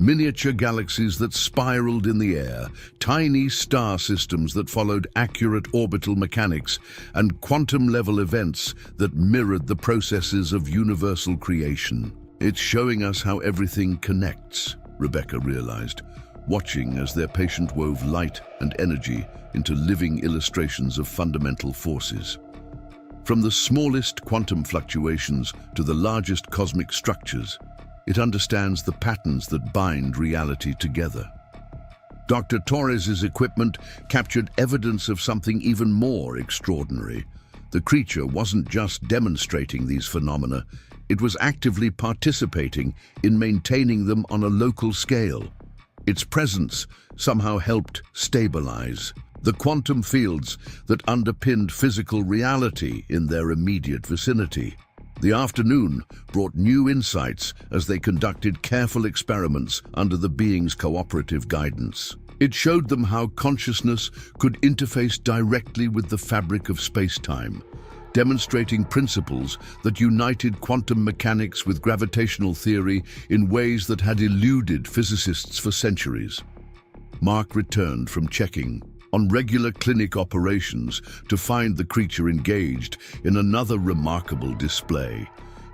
Speaker 1: miniature galaxies that spiraled in the air, tiny star systems that followed accurate orbital mechanics, and quantum-level events that mirrored the processes of universal creation. "It's showing us how everything connects," Rebecca realized, watching as their patient wove light and energy into living illustrations of fundamental forces. From the smallest quantum fluctuations to the largest cosmic structures, it understands the patterns that bind reality together. Dr. Torres's equipment captured evidence of something even more extraordinary. The creature wasn't just demonstrating these phenomena, it was actively participating in maintaining them on a local scale. Its presence somehow helped stabilize the quantum fields that underpinned physical reality in their immediate vicinity. The afternoon brought new insights as they conducted careful experiments under the being's cooperative guidance. It showed them how consciousness could interface directly with the fabric of space-time, demonstrating principles that united quantum mechanics with gravitational theory in ways that had eluded physicists for centuries. Mark returned from checking on regular clinic operations to find the creature engaged in another remarkable display.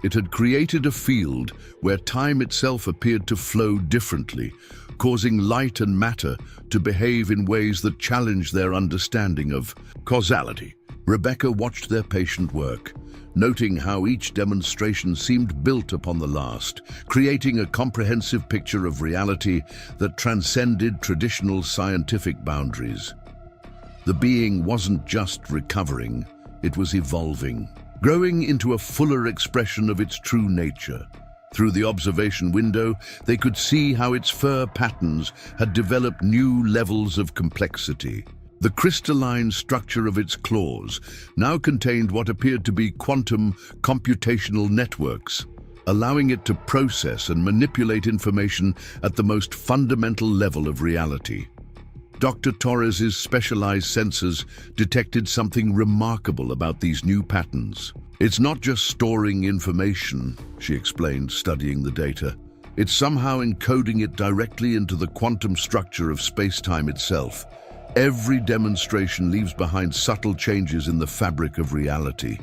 Speaker 1: It had created a field where time itself appeared to flow differently, causing light and matter to behave in ways that challenged their understanding of causality. Rebecca watched their patient work, noting how each demonstration seemed built upon the last, creating a comprehensive picture of reality that transcended traditional scientific boundaries. The being wasn't just recovering, it was evolving, growing into a fuller expression of its true nature. Through the observation window, they could see how its fur patterns had developed new levels of complexity. The crystalline structure of its claws now contained what appeared to be quantum computational networks, allowing it to process and manipulate information at the most fundamental level of reality. Dr. Torres's specialized sensors detected something remarkable about these new patterns. "It's not just storing information," she explained, studying the data. "It's somehow encoding it directly into the quantum structure of space-time itself. Every demonstration leaves behind subtle changes in the fabric of reality."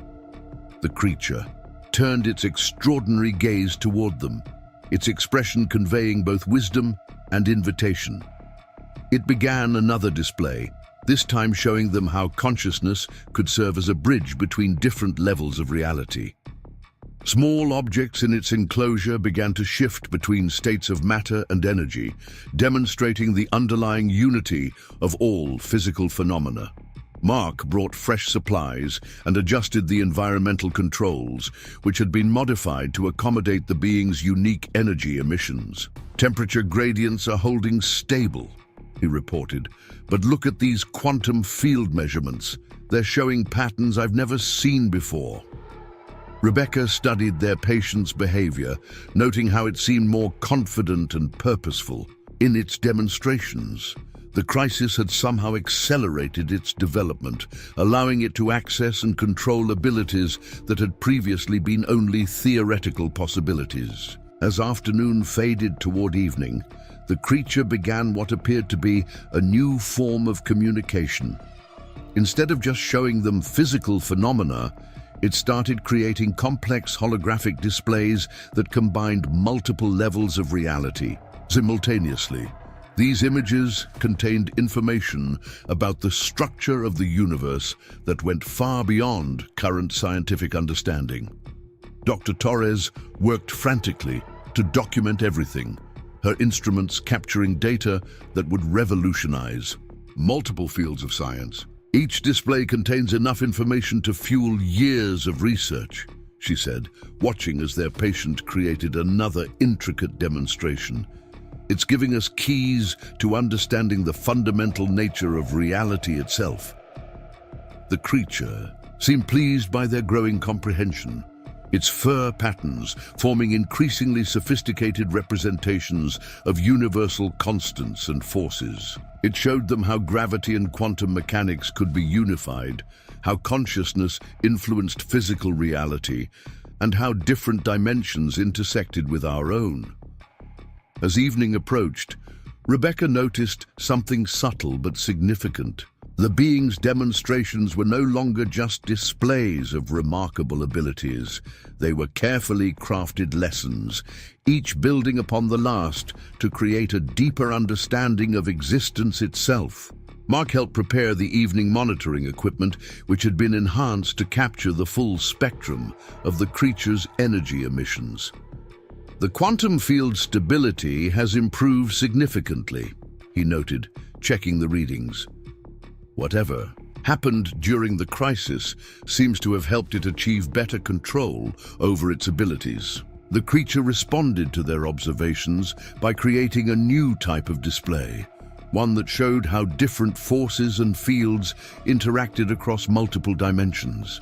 Speaker 1: The creature turned its extraordinary gaze toward them, its expression conveying both wisdom and invitation. It began another display, this time showing them how consciousness could serve as a bridge between different levels of reality. Small objects in its enclosure began to shift between states of matter and energy, demonstrating the underlying unity of all physical phenomena. Mark brought fresh supplies and adjusted the environmental controls, which had been modified to accommodate the being's unique energy emissions. "Temperature gradients are holding stable," he reported, "but look at these quantum field measurements. They're showing patterns I've never seen before." Rebecca studied their patient's behavior, noting how it seemed more confident and purposeful in its demonstrations. The crisis had somehow accelerated its development, allowing it to access and control abilities that had previously been only theoretical possibilities. As afternoon faded toward evening, the creature began what appeared to be a new form of communication. Instead of just showing them physical phenomena, it started creating complex holographic displays that combined multiple levels of reality simultaneously. These images contained information about the structure of the universe that went far beyond current scientific understanding. Dr. Torres worked frantically to document everything, her instruments capturing data that would revolutionize multiple fields of science. Each display contains enough information to fuel years of research, she said, watching as their patient created another intricate demonstration. It's giving us keys to understanding the fundamental nature of reality itself. The creature seemed pleased by their growing comprehension, its fur patterns forming increasingly sophisticated representations of universal constants and forces. It showed them how gravity and quantum mechanics could be unified, how consciousness influenced physical reality, and how different dimensions intersected with our own. As evening approached, Rebecca noticed something subtle but significant. The being's demonstrations were no longer just displays of remarkable abilities. They were carefully crafted lessons, each building upon the last to create a deeper understanding of existence itself. Mark helped prepare the evening monitoring equipment, which had been enhanced to capture the full spectrum of the creature's energy emissions. The quantum field stability has improved significantly, he noted, checking the readings. Whatever happened during the crisis seems to have helped it achieve better control over its abilities. The creature responded to their observations by creating a new type of display, one that showed how different forces and fields interacted across multiple dimensions.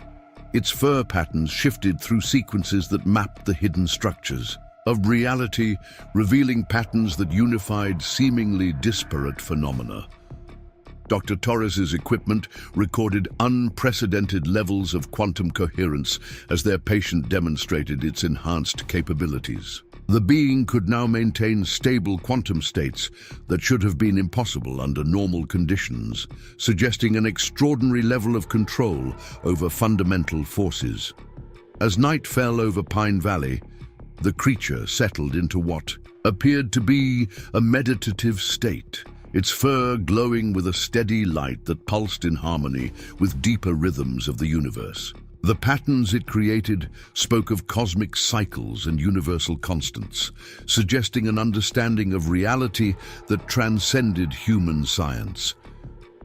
Speaker 1: Its fur patterns shifted through sequences that mapped the hidden structures of reality, revealing patterns that unified seemingly disparate phenomena. Dr. Torres's equipment recorded unprecedented levels of quantum coherence as their patient demonstrated its enhanced capabilities. The being could now maintain stable quantum states that should have been impossible under normal conditions, suggesting an extraordinary level of control over fundamental forces. As night fell over Pine Valley, the creature settled into what appeared to be a meditative state, its fur glowing with a steady light that pulsed in harmony with deeper rhythms of the universe. The patterns it created spoke of cosmic cycles and universal constants, suggesting an understanding of reality that transcended human science.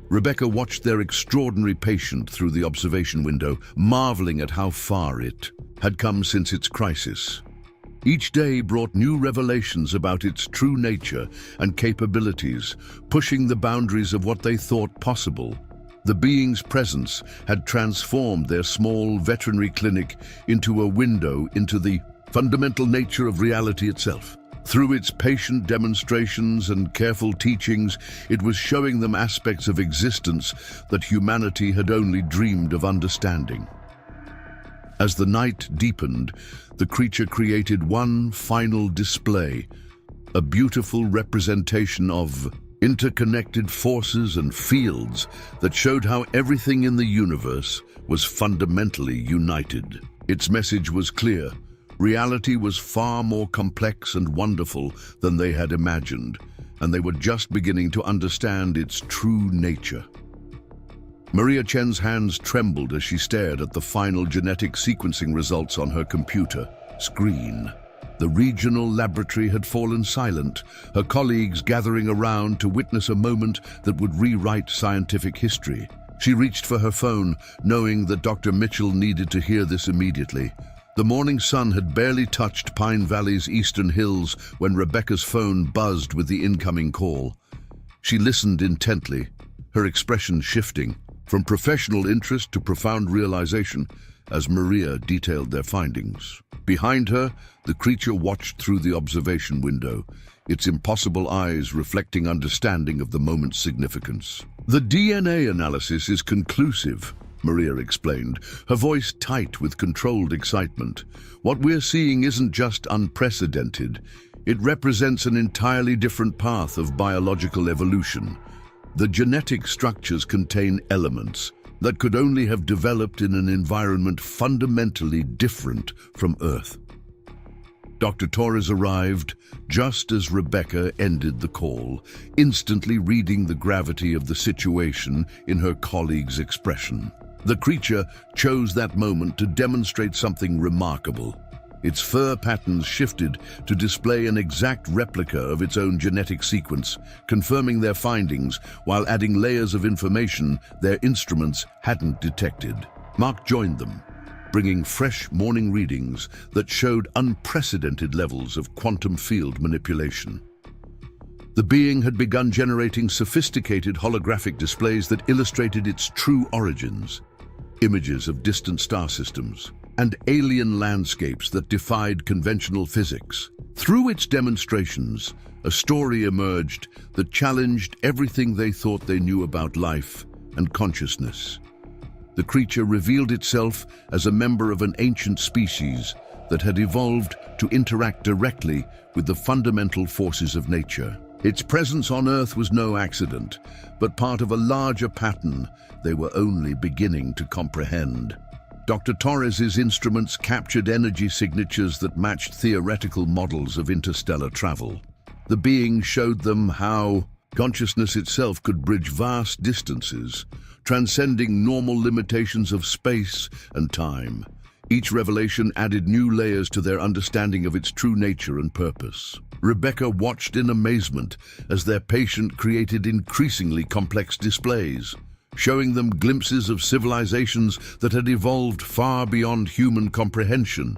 Speaker 1: Rebecca watched their extraordinary patient through the observation window, marveling at how far it had come since its crisis. Each day brought new revelations about its true nature and capabilities, pushing the boundaries of what they thought possible. The being's presence had transformed their small veterinary clinic into a window into the fundamental nature of reality itself. Through its patient demonstrations and careful teachings, it was showing them aspects of existence that humanity had only dreamed of understanding. As the night deepened, the creature created one final display, a beautiful representation of interconnected forces and fields that showed how everything in the universe was fundamentally united. Its message was clear. Reality was far more complex and wonderful than they had imagined, and they were just beginning to understand its true nature. Maria Chen's hands trembled as she stared at the final genetic sequencing results on her computer screen. The regional laboratory had fallen silent, her colleagues gathering around to witness a moment that would rewrite scientific history. She reached for her phone, knowing that Dr. Mitchell needed to hear this immediately. The morning sun had barely touched Pine Valley's eastern hills when Rebecca's phone buzzed with the incoming call. She listened intently, her expression shifting from professional interest to profound realization as Maria detailed their findings. Behind her, the creature watched through the observation window, its impossible eyes reflecting understanding of the moment's significance. "The DNA analysis is conclusive," Maria explained, her voice tight with controlled excitement. "What we're seeing isn't just unprecedented, It represents an entirely different path of biological evolution. The genetic structures contain elements that could only have developed in an environment fundamentally different from Earth. Dr. Torres arrived just as Rebecca ended the call, instantly reading the gravity of the situation in her colleague's expression. The creature chose that moment to demonstrate something remarkable. Its fur patterns shifted to display an exact replica of its own genetic sequence, confirming their findings while adding layers of information their instruments hadn't detected. Mark joined them, bringing fresh morning readings that showed unprecedented levels of quantum field manipulation. The being had begun generating sophisticated holographic displays that illustrated its true origins, images of distant star systems, and alien landscapes that defied conventional physics. Through its demonstrations, a story emerged that challenged everything they thought they knew about life and consciousness. The creature revealed itself as a member of an ancient species that had evolved to interact directly with the fundamental forces of nature. Its presence on Earth was no accident, but part of a larger pattern they were only beginning to comprehend. Dr. Torres's instruments captured energy signatures that matched theoretical models of interstellar travel. The being showed them how consciousness itself could bridge vast distances, transcending normal limitations of space and time. Each revelation added new layers to their understanding of its true nature and purpose. Rebecca watched in amazement as their patient created increasingly complex displays, showing them glimpses of civilizations that had evolved far beyond human comprehension.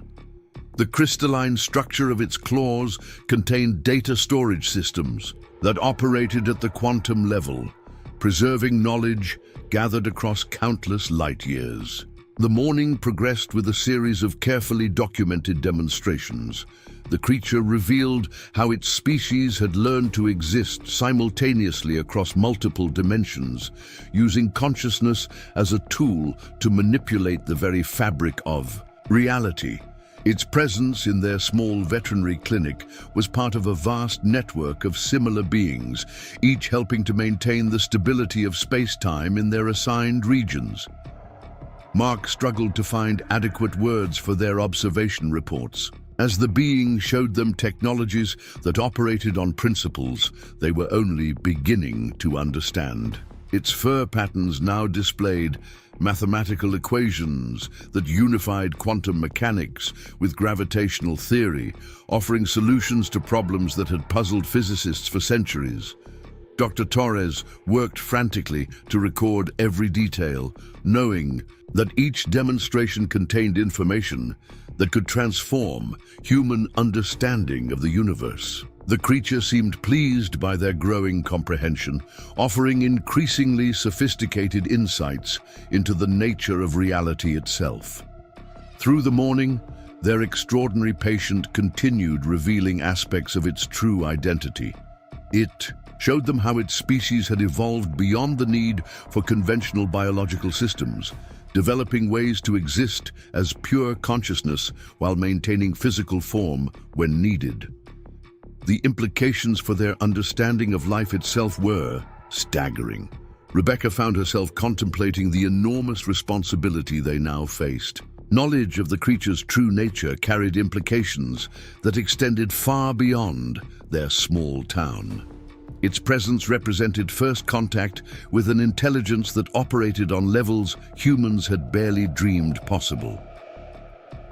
Speaker 1: The crystalline structure of its claws contained data storage systems that operated at the quantum level, preserving knowledge gathered across countless light years. The morning progressed with a series of carefully documented demonstrations. The creature revealed how its species had learned to exist simultaneously across multiple dimensions, using consciousness as a tool to manipulate the very fabric of reality. Its presence in their small veterinary clinic was part of a vast network of similar beings, each helping to maintain the stability of space-time in their assigned regions. Mark struggled to find adequate words for their observation reports, as the being showed them technologies that operated on principles they were only beginning to understand. Its fur patterns now displayed mathematical equations that unified quantum mechanics with gravitational theory, offering solutions to problems that had puzzled physicists for centuries. Dr. Torres worked frantically to record every detail, knowing that each demonstration contained information that could transform human understanding of the universe. The creature seemed pleased by their growing comprehension, offering increasingly sophisticated insights into the nature of reality itself. Through the morning, their extraordinary patient continued revealing aspects of its true identity. It showed them how its species had evolved beyond the need for conventional biological systems, developing ways to exist as pure consciousness while maintaining physical form when needed. The implications for their understanding of life itself were staggering. Rebecca found herself contemplating the enormous responsibility they now faced. Knowledge of the creature's true nature carried implications that extended far beyond their small town. Its presence represented first contact with an intelligence that operated on levels humans had barely dreamed possible.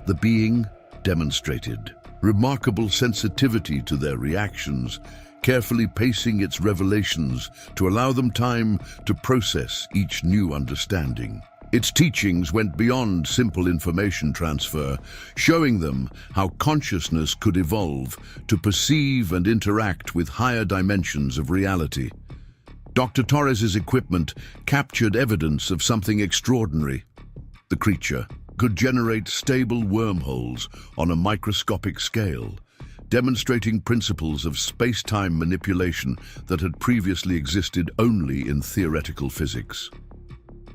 Speaker 1: The being demonstrated remarkable sensitivity to their reactions, carefully pacing its revelations to allow them time to process each new understanding. Its teachings went beyond simple information transfer, showing them how consciousness could evolve to perceive and interact with higher dimensions of reality. Dr. Torres's equipment captured evidence of something extraordinary. The creature could generate stable wormholes on a microscopic scale, demonstrating principles of space-time manipulation that had previously existed only in theoretical physics.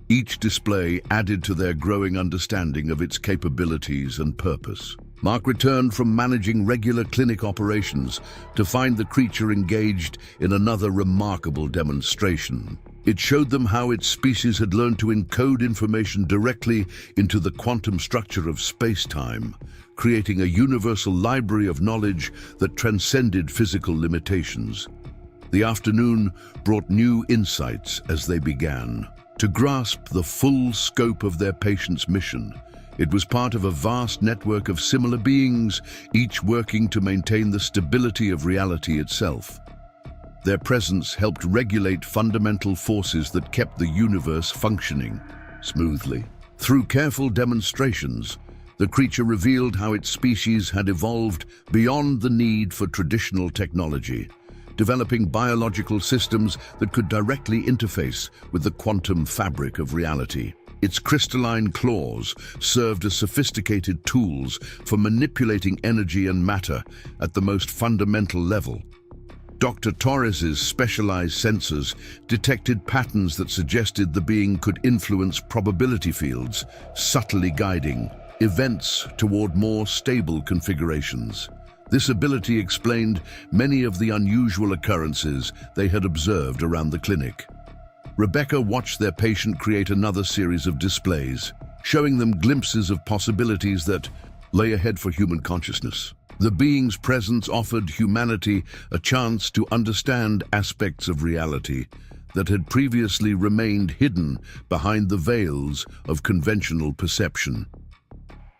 Speaker 1: Each display added to their growing understanding of its capabilities and purpose. Mark returned from managing regular clinic operations to find the creature engaged in another remarkable demonstration. It showed them how its species had learned to encode information directly into the quantum structure of space-time, creating a universal library of knowledge that transcended physical limitations. The afternoon brought new insights as they began to grasp the full scope of their patient's mission. It was part of a vast network of similar beings, each working to maintain the stability of reality itself. Their presence helped regulate fundamental forces that kept the universe functioning smoothly. Through careful demonstrations, the creature revealed how its species had evolved beyond the need for traditional technology, developing biological systems that could directly interface with the quantum fabric of reality. Its crystalline claws served as sophisticated tools for manipulating energy and matter at the most fundamental level. Dr. Torres's specialized sensors detected patterns that suggested the being could influence probability fields, subtly guiding events toward more stable configurations. This ability explained many of the unusual occurrences they had observed around the clinic. Rebecca watched their patient create another series of displays, showing them glimpses of possibilities that lay ahead for human consciousness. The being's presence offered humanity a chance to understand aspects of reality that had previously remained hidden behind the veils of conventional perception.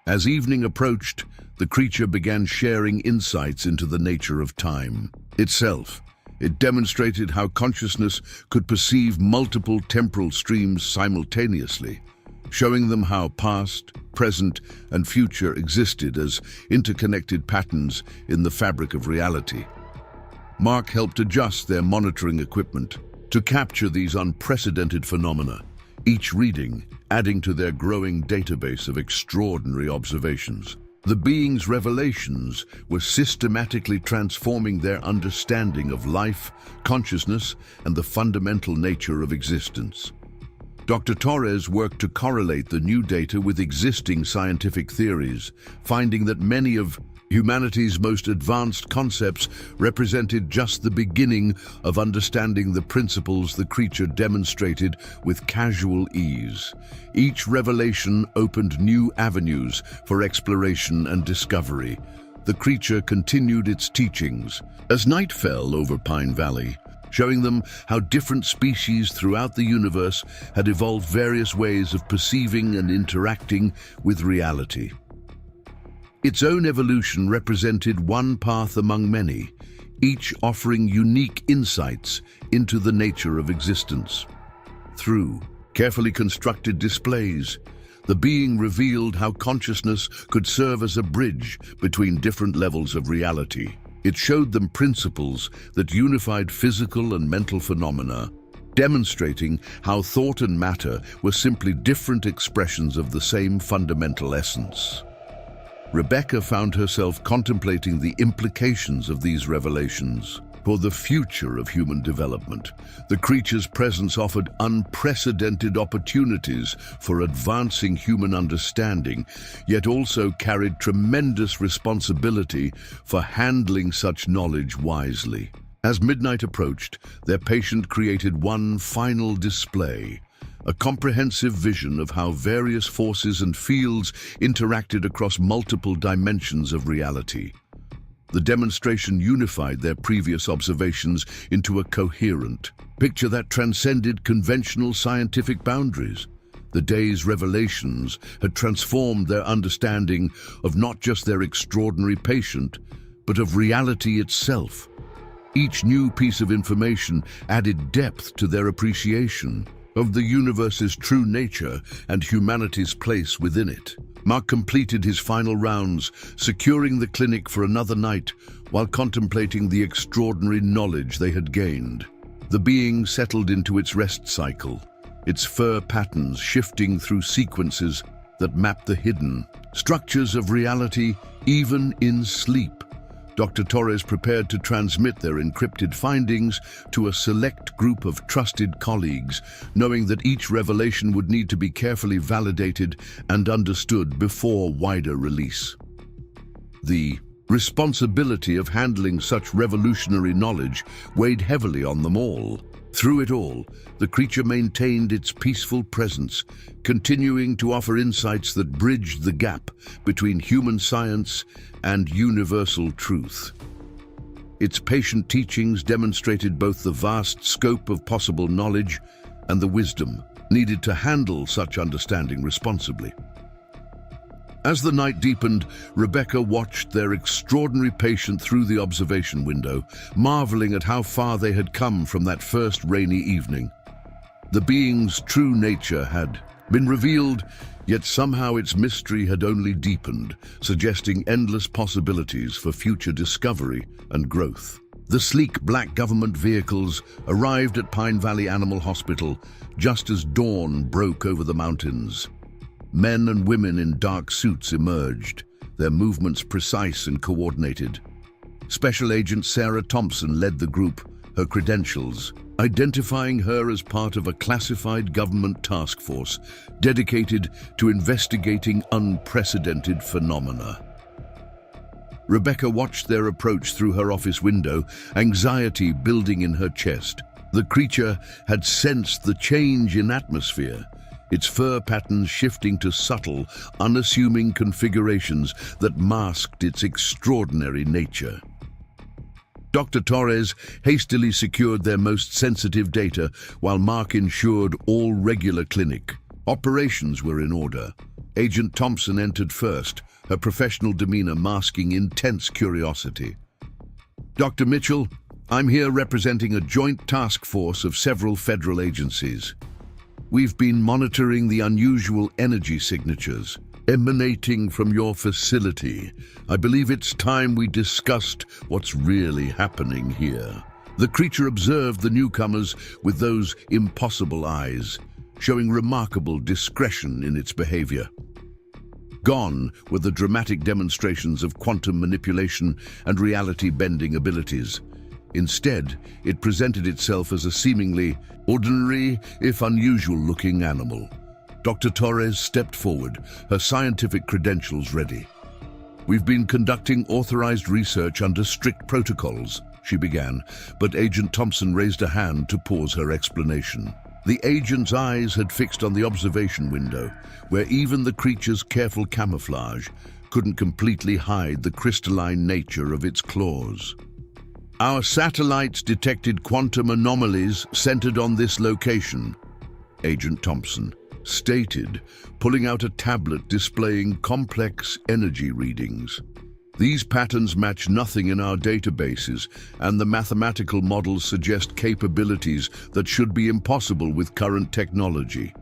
Speaker 1: As evening approached, the creature began sharing insights into the nature of time itself. It demonstrated how consciousness could perceive multiple temporal streams simultaneously, showing them how past, present, and future existed as interconnected patterns in the fabric of reality. Mark helped adjust their monitoring equipment to capture these unprecedented phenomena, each reading adding to their growing database of extraordinary observations. The being's revelations were systematically transforming their understanding of life, consciousness, and the fundamental nature of existence. Dr. Torres worked to correlate the new data with existing scientific theories, finding that many of humanity's most advanced concepts represented just the beginning of understanding the principles the creature demonstrated with casual ease. Each revelation opened new avenues for exploration and discovery. The creature continued its teachings as night fell over Pine Valley, showing them how different species throughout the universe had evolved various ways of perceiving and interacting with reality. Its own evolution represented one path among many, each offering unique insights into the nature of existence. Through carefully constructed displays, the being revealed how consciousness could serve as a bridge between different levels of reality. It showed them principles that unified physical and mental phenomena, demonstrating how thought and matter were simply different expressions of the same fundamental essence. Rebecca found herself contemplating the implications of these revelations for the future of human development. The creature's presence offered unprecedented opportunities for advancing human understanding, yet also carried tremendous responsibility for handling such knowledge wisely. As midnight approached, their patient created one final display, a comprehensive vision of how various forces and fields interacted across multiple dimensions of reality. The demonstration unified their previous observations into a coherent picture that transcended conventional scientific boundaries. The day's revelations had transformed their understanding of not just their extraordinary patient, but of reality itself. Each new piece of information added depth to their appreciation of the universe's true nature and humanity's place within it. Mark completed his final rounds, securing the clinic for another night while contemplating the extraordinary knowledge they had gained. The being settled into its rest cycle, its fur patterns shifting through sequences that map the hidden structures of reality even in sleep. Dr. Torres prepared to transmit their encrypted findings to a select group of trusted colleagues, knowing that each revelation would need to be carefully validated and understood before wider release. The responsibility of handling such revolutionary knowledge weighed heavily on them all. Through it all, the creature maintained its peaceful presence, continuing to offer insights that bridged the gap between human science and universal truth. Its patient teachings demonstrated both the vast scope of possible knowledge and the wisdom needed to handle such understanding responsibly. As the night deepened, Rebecca watched their extraordinary patient through the observation window, marveling at how far they had come from that first rainy evening. The being's true nature had been revealed, yet somehow its mystery had only deepened, suggesting endless possibilities for future discovery and growth. The sleek black government vehicles arrived at Pine Valley Animal Hospital just as dawn broke over the mountains. Men and women in dark suits emerged, their movements precise and coordinated. Special Agent Sarah Thompson led the group, her credentials identifying her as part of a classified government task force dedicated to investigating unprecedented phenomena. Rebecca watched their approach through her office window, anxiety building in her chest. The creature had sensed the change in atmosphere, its fur patterns shifting to subtle, unassuming configurations that masked its extraordinary nature. Dr. Torres hastily secured their most sensitive data while Mark ensured all regular clinic operations were in order. Agent Thompson entered first, her professional demeanor masking intense curiosity. Dr. Mitchell, I'm here representing a joint task force of several federal agencies. We've been monitoring the unusual energy signatures emanating from your facility. I believe it's time we discussed what's really happening here. The creature observed the newcomers with those impossible eyes, showing remarkable discretion in its behavior. Gone were the dramatic demonstrations of quantum manipulation and reality-bending abilities. Instead, it presented itself as a seemingly ordinary, if unusual-looking animal. Dr. Torres stepped forward, her scientific credentials ready. We've been conducting authorized research under strict protocols, she began, but Agent Thompson raised a hand to pause her explanation. The agent's eyes had fixed on the observation window, where even the creature's careful camouflage couldn't completely hide the crystalline nature of its claws. Our satellites detected quantum anomalies centered on this location, Agent Thompson stated, pulling out a tablet displaying complex energy readings. These patterns match nothing in our databases, and the mathematical models suggest capabilities that should be impossible with current technology.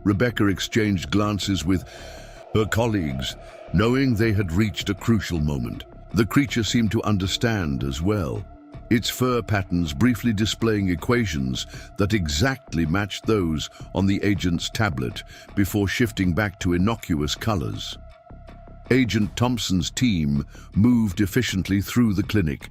Speaker 1: Rebecca exchanged glances with her colleagues, knowing they had reached a crucial moment. The creature seemed to understand as well, its fur patterns briefly displaying equations that exactly matched those on the agent's tablet before shifting back to innocuous colors. Agent Thompson's team moved efficiently through the clinic,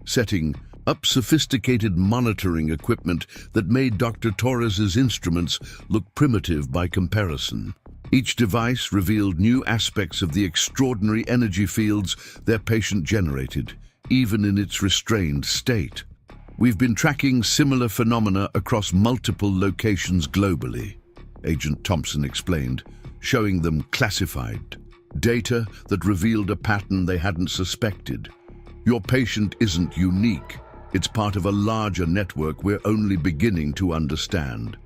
Speaker 1: setting up sophisticated monitoring equipment that made Dr. Torres's instruments look primitive by comparison. Each device revealed new aspects of the extraordinary energy fields their patient generated, even in its restrained state. We've been tracking similar phenomena across multiple locations globally, Agent Thompson explained, showing them classified data that revealed a pattern they hadn't suspected. Your patient isn't unique. It's part of a larger network we're only beginning to understand.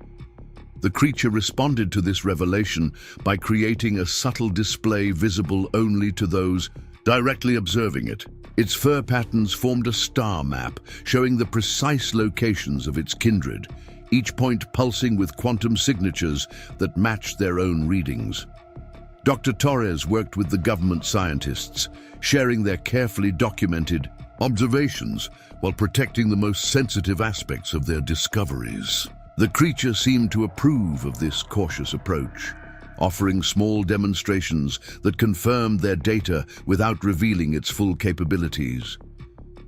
Speaker 1: The creature responded to this revelation by creating a subtle display visible only to those directly observing it. Its fur patterns formed a star map, showing the precise locations of its kindred, each point pulsing with quantum signatures that matched their own readings. Dr. Torres worked with the government scientists, sharing their carefully documented observations while protecting the most sensitive aspects of their discoveries. The creature seemed to approve of this cautious approach, offering small demonstrations that confirmed their data without revealing its full capabilities.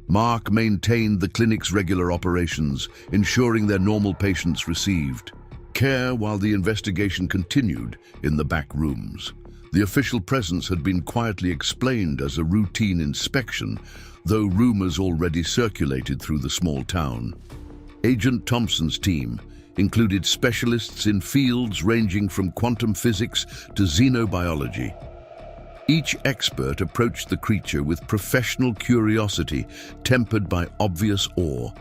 Speaker 1: Mark maintained the clinic's regular operations, ensuring their normal patients received care while the investigation continued in the back rooms. The official presence had been quietly explained as a routine inspection, though rumors already circulated through the small town. Agent Thompson's team included specialists in fields ranging from quantum physics to xenobiology. Each expert approached the creature with professional curiosity tempered by obvious awe.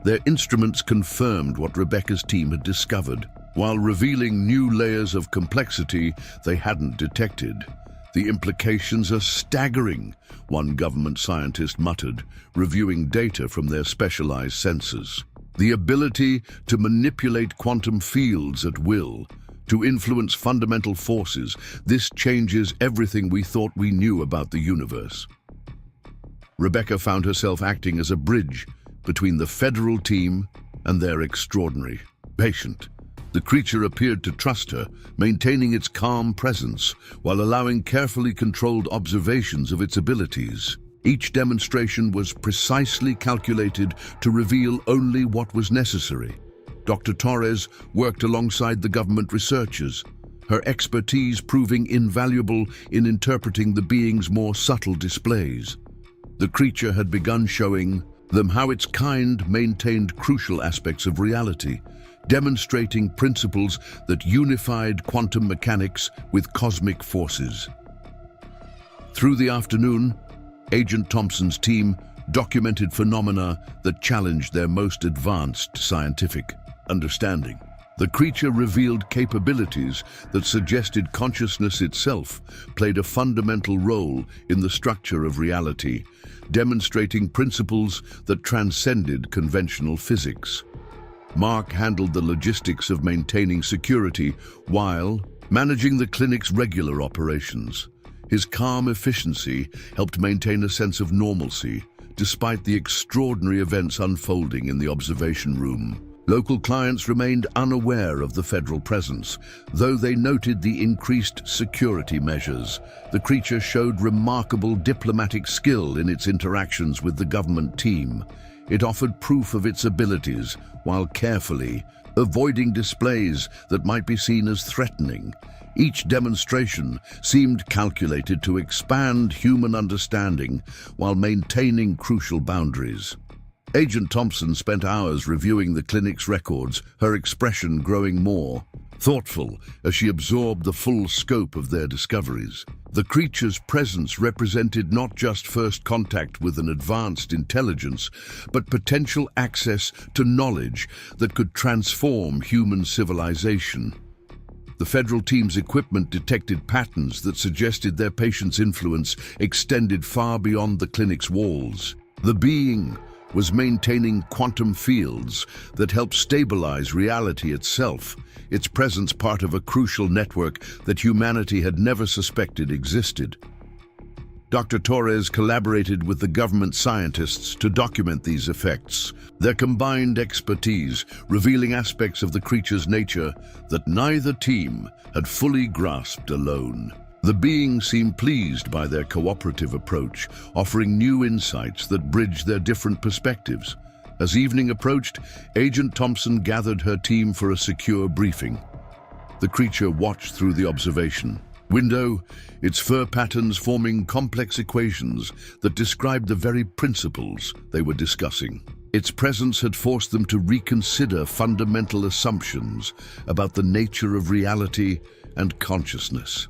Speaker 1: Their instruments confirmed what Rebecca's team had discovered, while revealing new layers of complexity they hadn't detected. "The implications are staggering," one government scientist muttered, reviewing data from their specialized sensors. "The ability to manipulate quantum fields at will, to influence fundamental forces, this changes everything we thought we knew about the universe." Rebecca found herself acting as a bridge between the federal team and their extraordinary patient. The creature appeared to trust her, maintaining its calm presence while allowing carefully controlled observations of its abilities. Each demonstration was precisely calculated to reveal only what was necessary. Dr. Torres worked alongside the government researchers, her expertise proving invaluable in interpreting the being's more subtle displays. The creature had begun showing them how its kind maintained crucial aspects of reality, demonstrating principles that unified quantum mechanics with cosmic forces. Through the afternoon, Agent Thompson's team documented phenomena that challenged their most advanced scientific understanding. The creature revealed capabilities that suggested consciousness itself played a fundamental role in the structure of reality, demonstrating principles that transcended conventional physics. Mark handled the logistics of maintaining security while managing the clinic's regular operations. His calm efficiency helped maintain a sense of normalcy, despite the extraordinary events unfolding in the observation room. Local clients remained unaware of the federal presence, though they noted the increased security measures. The creature showed remarkable diplomatic skill in its interactions with the government team. It offered proof of its abilities while carefully avoiding displays that might be seen as threatening. Each demonstration seemed calculated to expand human understanding while maintaining crucial boundaries. Agent Thompson spent hours reviewing the clinic's records, her expression growing more thoughtful as she absorbed the full scope of their discoveries. The creature's presence represented not just first contact with an advanced intelligence, but potential access to knowledge that could transform human civilization. The federal team's equipment detected patterns that suggested their patient's influence extended far beyond the clinic's walls. The being was maintaining quantum fields that helped stabilize reality itself, its presence part of a crucial network that humanity had never suspected existed. Dr. Torres collaborated with the government scientists to document these effects, their combined expertise revealing aspects of the creature's nature that neither team had fully grasped alone. The being seemed pleased by their cooperative approach, offering new insights that bridged their different perspectives. As evening approached, Agent Thompson gathered her team for a secure briefing. The creature watched through the observation window, its fur patterns forming complex equations that described the very principles they were discussing. Its presence had forced them to reconsider fundamental assumptions about the nature of reality and consciousness.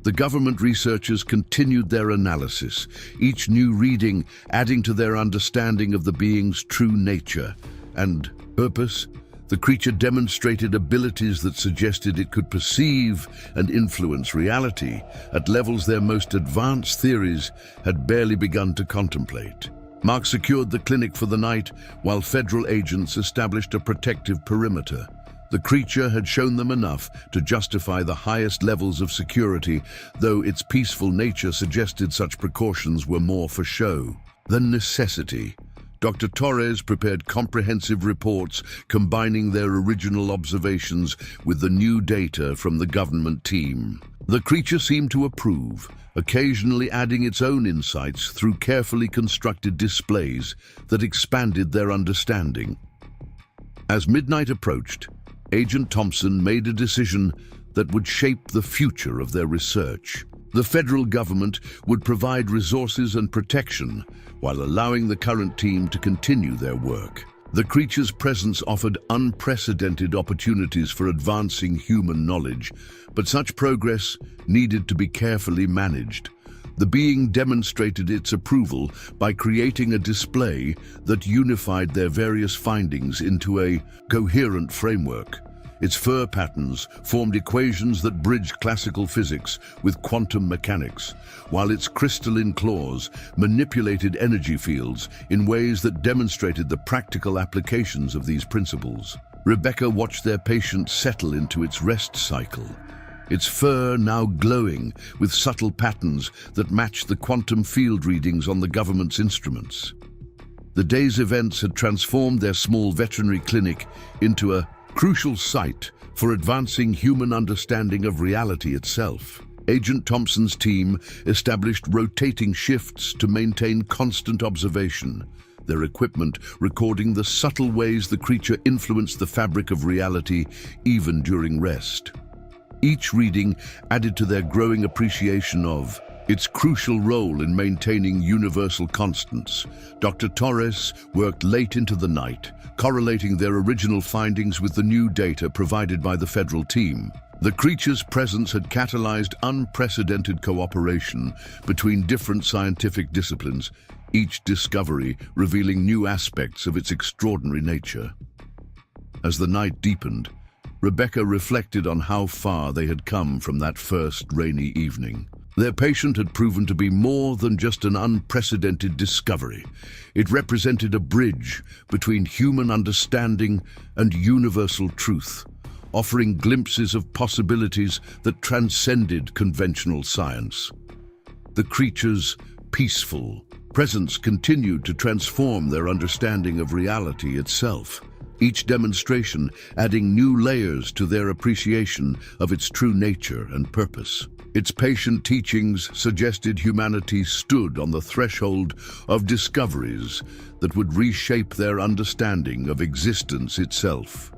Speaker 1: The government researchers continued their analysis, each new reading adding to their understanding of the being's true nature and purpose. The creature demonstrated abilities that suggested it could perceive and influence reality at levels their most advanced theories had barely begun to contemplate. Mark secured the clinic for the night, while federal agents established a protective perimeter. The creature had shown them enough to justify the highest levels of security, though its peaceful nature suggested such precautions were more for show than necessity. Dr. Torres prepared comprehensive reports combining their original observations with the new data from the government team. The creature seemed to approve, occasionally adding its own insights through carefully constructed displays that expanded their understanding. As midnight approached, Agent Thompson made a decision that would shape the future of their research. The federal government would provide resources and protection while allowing the current team to continue their work. The creature's presence offered unprecedented opportunities for advancing human knowledge, but such progress needed to be carefully managed. The being demonstrated its approval by creating a display that unified their various findings into a coherent framework. Its fur patterns formed equations that bridged classical physics with quantum mechanics, while its crystalline claws manipulated energy fields in ways that demonstrated the practical applications of these principles. Rebecca watched their patient settle into its rest cycle, its fur now glowing with subtle patterns that matched the quantum field readings on the government's instruments. The day's events had transformed their small veterinary clinic into a crucial site for advancing human understanding of reality itself. Agent Thompson's team established rotating shifts to maintain constant observation, their equipment recording the subtle ways the creature influenced the fabric of reality even during rest. Each reading added to their growing appreciation of its crucial role in maintaining universal constants. Dr. Torres worked late into the night, correlating their original findings with the new data provided by the federal team. The creature's presence had catalyzed unprecedented cooperation between different scientific disciplines, each discovery revealing new aspects of its extraordinary nature. As the night deepened, Rebecca reflected on how far they had come from that first rainy evening. Their patient had proven to be more than just an unprecedented discovery. It represented a bridge between human understanding and universal truth, offering glimpses of possibilities that transcended conventional science. The creature's peaceful presence continued to transform their understanding of reality itself, each demonstration adding new layers to their appreciation of its true nature and purpose. Its patient teachings suggested humanity stood on the threshold of discoveries that would reshape their understanding of existence itself.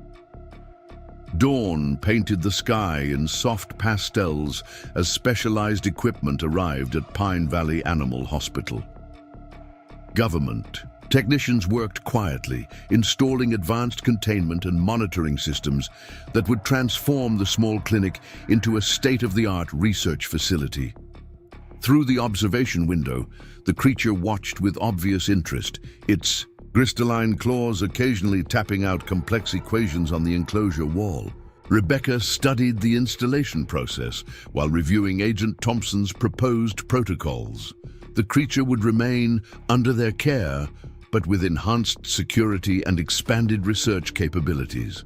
Speaker 1: Dawn painted the sky in soft pastels as specialized equipment arrived at Pine Valley Animal Hospital. Government technicians worked quietly, installing advanced containment and monitoring systems that would transform the small clinic into a state-of-the-art research facility. Through the observation window, the creature watched with obvious interest, its crystalline claws occasionally tapping out complex equations on the enclosure wall. Rebecca studied the installation process while reviewing Agent Thompson's proposed protocols. The creature would remain under their care, but with enhanced security and expanded research capabilities.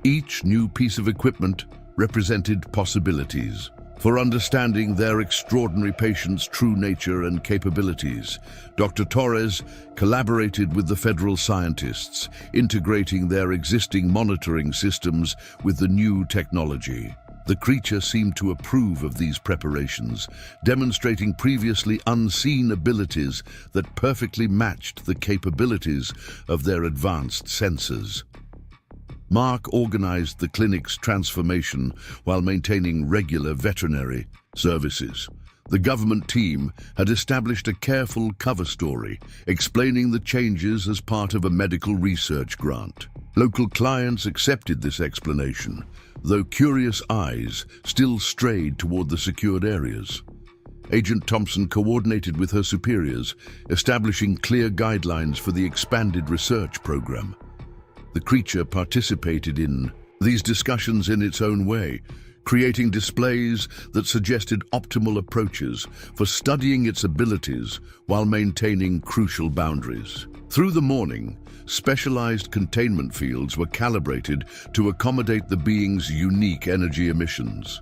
Speaker 1: Each new piece of equipment represented possibilities for understanding their extraordinary patient's true nature and capabilities. Dr. Torres collaborated with the federal scientists, integrating their existing monitoring systems with the new technology. The creature seemed to approve of these preparations, demonstrating previously unseen abilities that perfectly matched the capabilities of their advanced sensors. Mark organized the clinic's transformation while maintaining regular veterinary services. The government team had established a careful cover story, explaining the changes as part of a medical research grant. Local clients accepted this explanation, though curious eyes still strayed toward the secured areas. Agent Thompson coordinated with her superiors, establishing clear guidelines for the expanded research program. The creature participated in these discussions in its own way, creating displays that suggested optimal approaches for studying its abilities while maintaining crucial boundaries. Through the morning, specialized containment fields were calibrated to accommodate the being's unique energy emissions.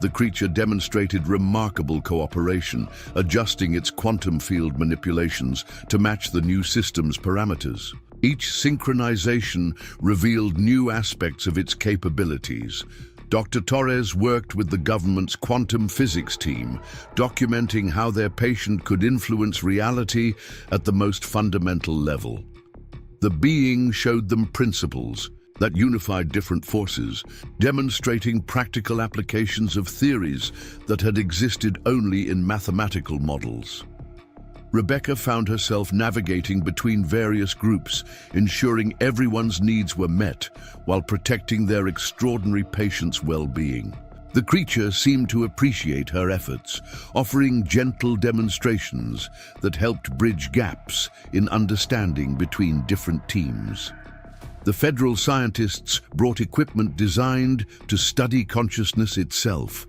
Speaker 1: The creature demonstrated remarkable cooperation, adjusting its quantum field manipulations to match the new system's parameters. Each synchronization revealed new aspects of its capabilities. Dr. Torres worked with the government's quantum physics team, documenting how their patient could influence reality at the most fundamental level. The being showed them principles, that unified different forces, demonstrating practical applications of theories that had existed only in mathematical models. Rebecca found herself navigating between various groups, ensuring everyone's needs were met while protecting their extraordinary patients' well-being. The creature seemed to appreciate her efforts, offering gentle demonstrations that helped bridge gaps in understanding between different teams. The federal scientists brought equipment designed to study consciousness itself,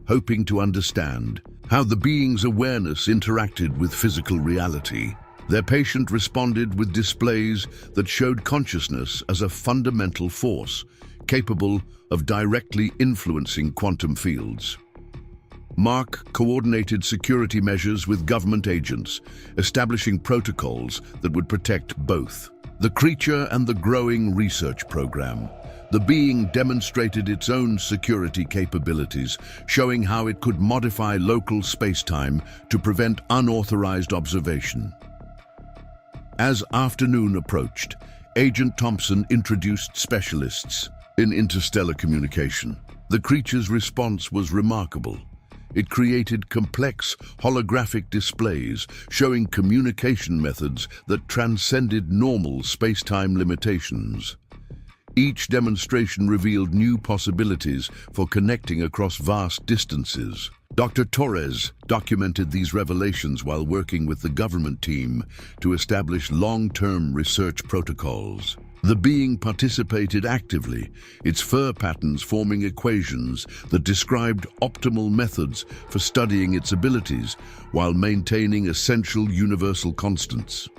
Speaker 1: hoping to understand how the being's awareness interacted with physical reality. Their patient responded with displays that showed consciousness as a fundamental force, capable of directly influencing quantum fields. Mark coordinated security measures with government agents, establishing protocols that would protect both the creature and the growing research program. The being demonstrated its own security capabilities, showing how it could modify local space-time to prevent unauthorized observation. As afternoon approached, Agent Thompson introduced specialists in interstellar communication. The creature's response was remarkable. It created complex holographic displays showing communication methods that transcended normal space-time limitations. Each demonstration revealed new possibilities for connecting across vast distances. Dr. Torres documented these revelations while working with the government team to establish long-term research protocols. The being participated actively, its fur patterns forming equations that described optimal methods for studying its abilities while maintaining essential universal constants.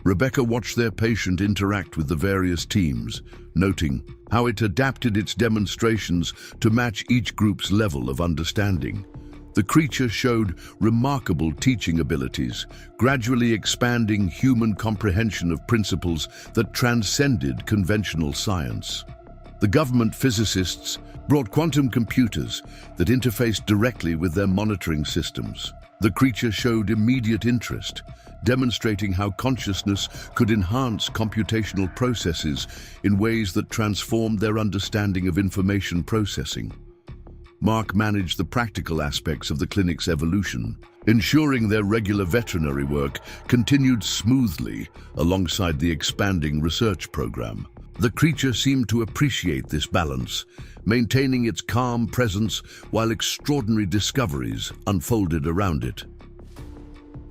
Speaker 1: Rebecca watched their patient interact with the various teams, noting how it adapted its demonstrations to match each group's level of understanding. The creature showed remarkable teaching abilities, gradually expanding human comprehension of principles that transcended conventional science. The government physicists brought quantum computers that interfaced directly with their monitoring systems. The creature showed immediate interest, demonstrating how consciousness could enhance computational processes in ways that transformed their understanding of information processing. Mark managed the practical aspects of the clinic's evolution, ensuring their regular veterinary work continued smoothly alongside the expanding research program. The creature seemed to appreciate this balance, maintaining its calm presence while extraordinary discoveries unfolded around it.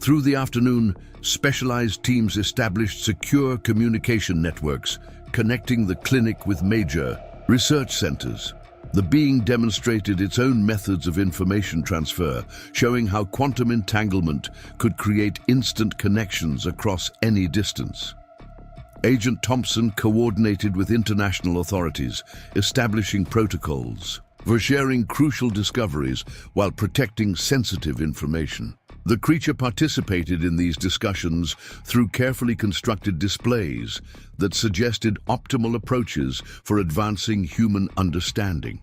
Speaker 1: Through the afternoon, specialized teams established secure communication networks, connecting the clinic with major research centers. The being demonstrated its own methods of information transfer, showing how quantum entanglement could create instant connections across any distance. Agent Thompson coordinated with international authorities, establishing protocols for sharing crucial discoveries while protecting sensitive information. The creature participated in these discussions through carefully constructed displays that suggested optimal approaches for advancing human understanding.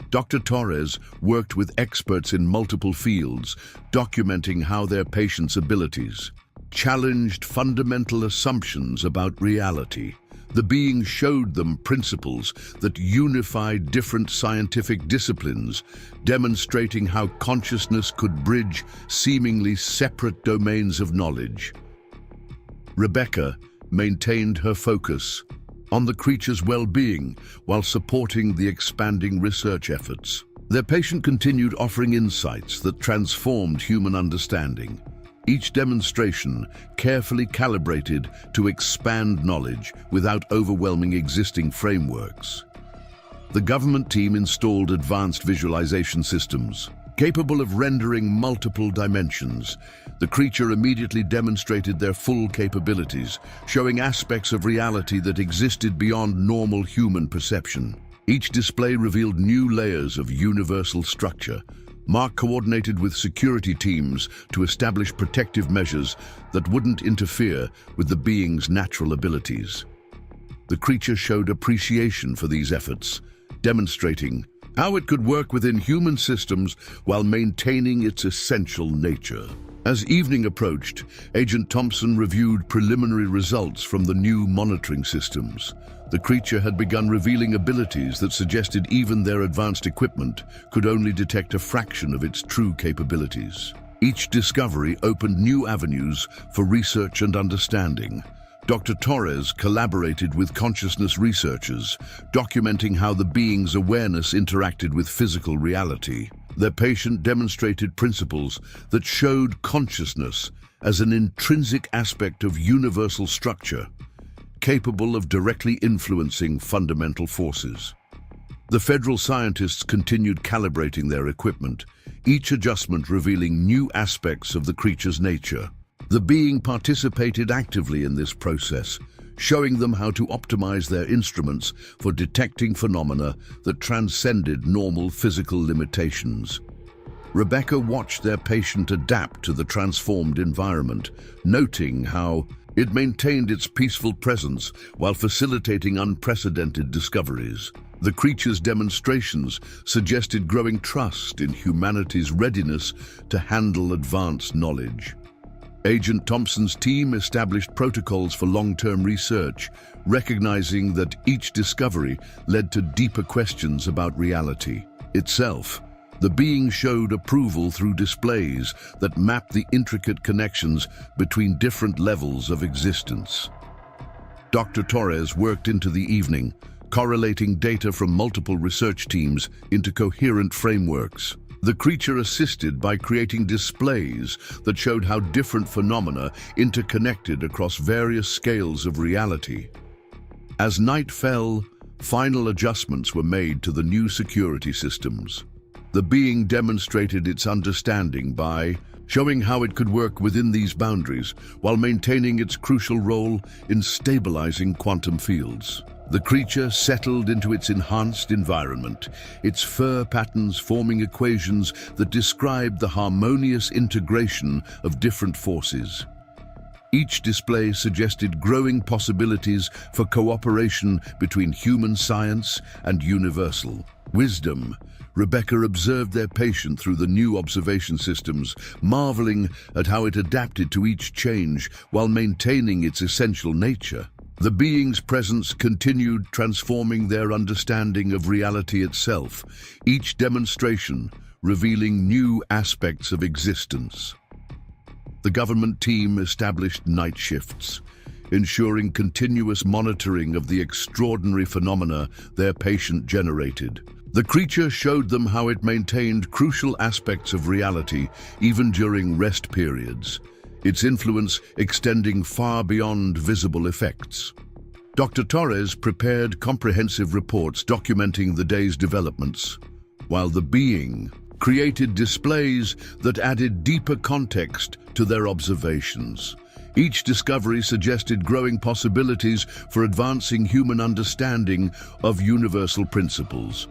Speaker 1: Dr. Torres worked with experts in multiple fields, documenting how their patients' abilities challenged fundamental assumptions about reality. The being showed them principles that unified different scientific disciplines, demonstrating how consciousness could bridge seemingly separate domains of knowledge. Rebecca maintained her focus on the creature's well-being while supporting the expanding research efforts. Their patient continued offering insights that transformed human understanding. Each demonstration carefully calibrated to expand knowledge without overwhelming existing frameworks. The government team installed advanced visualization systems, capable of rendering multiple dimensions. The creature immediately demonstrated their full capabilities, showing aspects of reality that existed beyond normal human perception. Each display revealed new layers of universal structure. Mark coordinated with security teams to establish protective measures that wouldn't interfere with the being's natural abilities. The creature showed appreciation for these efforts, demonstrating how it could work within human systems while maintaining its essential nature. As evening approached, Agent Thompson reviewed preliminary results from the new monitoring systems. The creature had begun revealing abilities that suggested even their advanced equipment could only detect a fraction of its true capabilities. Each discovery opened new avenues for research and understanding. Dr. Torres collaborated with consciousness researchers, documenting how the being's awareness interacted with physical reality. Their patient demonstrated principles that showed consciousness as an intrinsic aspect of universal structure, capable of directly influencing fundamental forces. The federal scientists continued calibrating their equipment, each adjustment revealing new aspects of the creature's nature. The being participated actively in this process, showing them how to optimize their instruments for detecting phenomena that transcended normal physical limitations. Rebecca watched their patient adapt to the transformed environment, noting how it maintained its peaceful presence while facilitating unprecedented discoveries. The creature's demonstrations suggested growing trust in humanity's readiness to handle advanced knowledge. Agent Thompson's team established protocols for long-term research, recognizing that each discovery led to deeper questions about reality itself. The being showed approval through displays that mapped the intricate connections between different levels of existence. Dr. Torres worked into the evening, correlating data from multiple research teams into coherent frameworks. The creature assisted by creating displays that showed how different phenomena interconnected across various scales of reality. As night fell, final adjustments were made to the new security systems. The being demonstrated its understanding by showing how it could work within these boundaries while maintaining its crucial role in stabilizing quantum fields. The creature settled into its enhanced environment, its fur patterns forming equations that described the harmonious integration of different forces. Each display suggested growing possibilities for cooperation between human science and universal wisdom. Rebecca observed their patient through the new observation systems, marveling at how it adapted to each change while maintaining its essential nature. The being's presence continued transforming their understanding of reality itself, each demonstration revealing new aspects of existence. The government team established night shifts, ensuring continuous monitoring of the extraordinary phenomena their patient generated. The creature showed them how it maintained crucial aspects of reality even during rest periods, its influence extending far beyond visible effects. Dr. Torres prepared comprehensive reports documenting the day's developments, while the being created displays that added deeper context to their observations. Each discovery suggested growing possibilities for advancing human understanding of universal principles.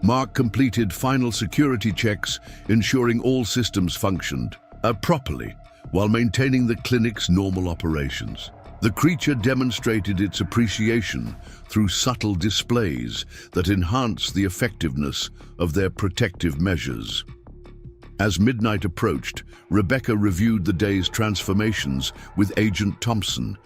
Speaker 1: Mark completed final security checks, ensuring all systems functioned properly, while maintaining the clinic's normal operations. The creature demonstrated its appreciation through subtle displays that enhanced the effectiveness of their protective measures. As midnight approached, Rebecca reviewed the day's transformations with Agent Thompson.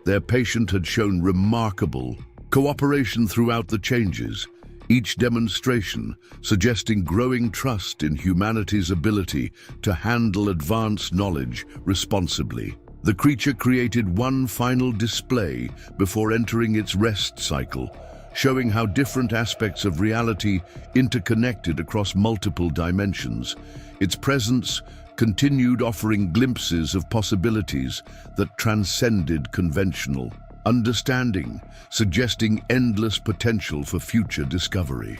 Speaker 1: Their patient had shown remarkable cooperation throughout the changes, each demonstration suggesting growing trust in humanity's ability to handle advanced knowledge responsibly. The creature created one final display before entering its rest cycle, showing how different aspects of reality interconnected across multiple dimensions. Its presence continued offering glimpses of possibilities that transcended conventional understanding, suggesting endless potential for future discovery.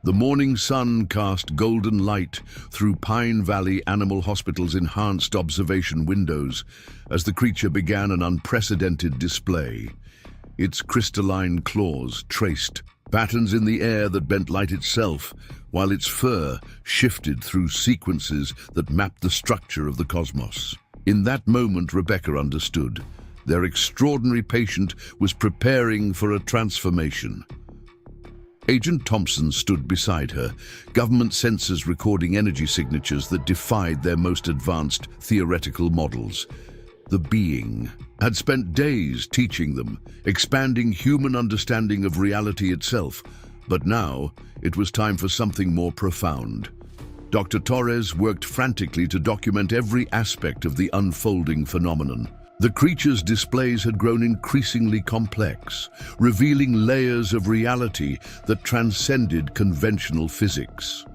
Speaker 1: The morning sun cast golden light through Pine Valley Animal Hospital's enhanced observation windows as the creature began an unprecedented display. Its crystalline claws traced patterns in the air that bent light itself, while its fur shifted through sequences that mapped the structure of the cosmos. In that moment, Rebecca understood. Their extraordinary patient was preparing for a transformation. Agent Thompson stood beside her, government sensors recording energy signatures that defied their most advanced theoretical models. The being had spent days teaching them, expanding human understanding of reality itself, but now it was time for something more profound. Dr. Torres worked frantically to document every aspect of the unfolding phenomenon. The creature's displays had grown increasingly complex, revealing layers of reality that transcended conventional physics.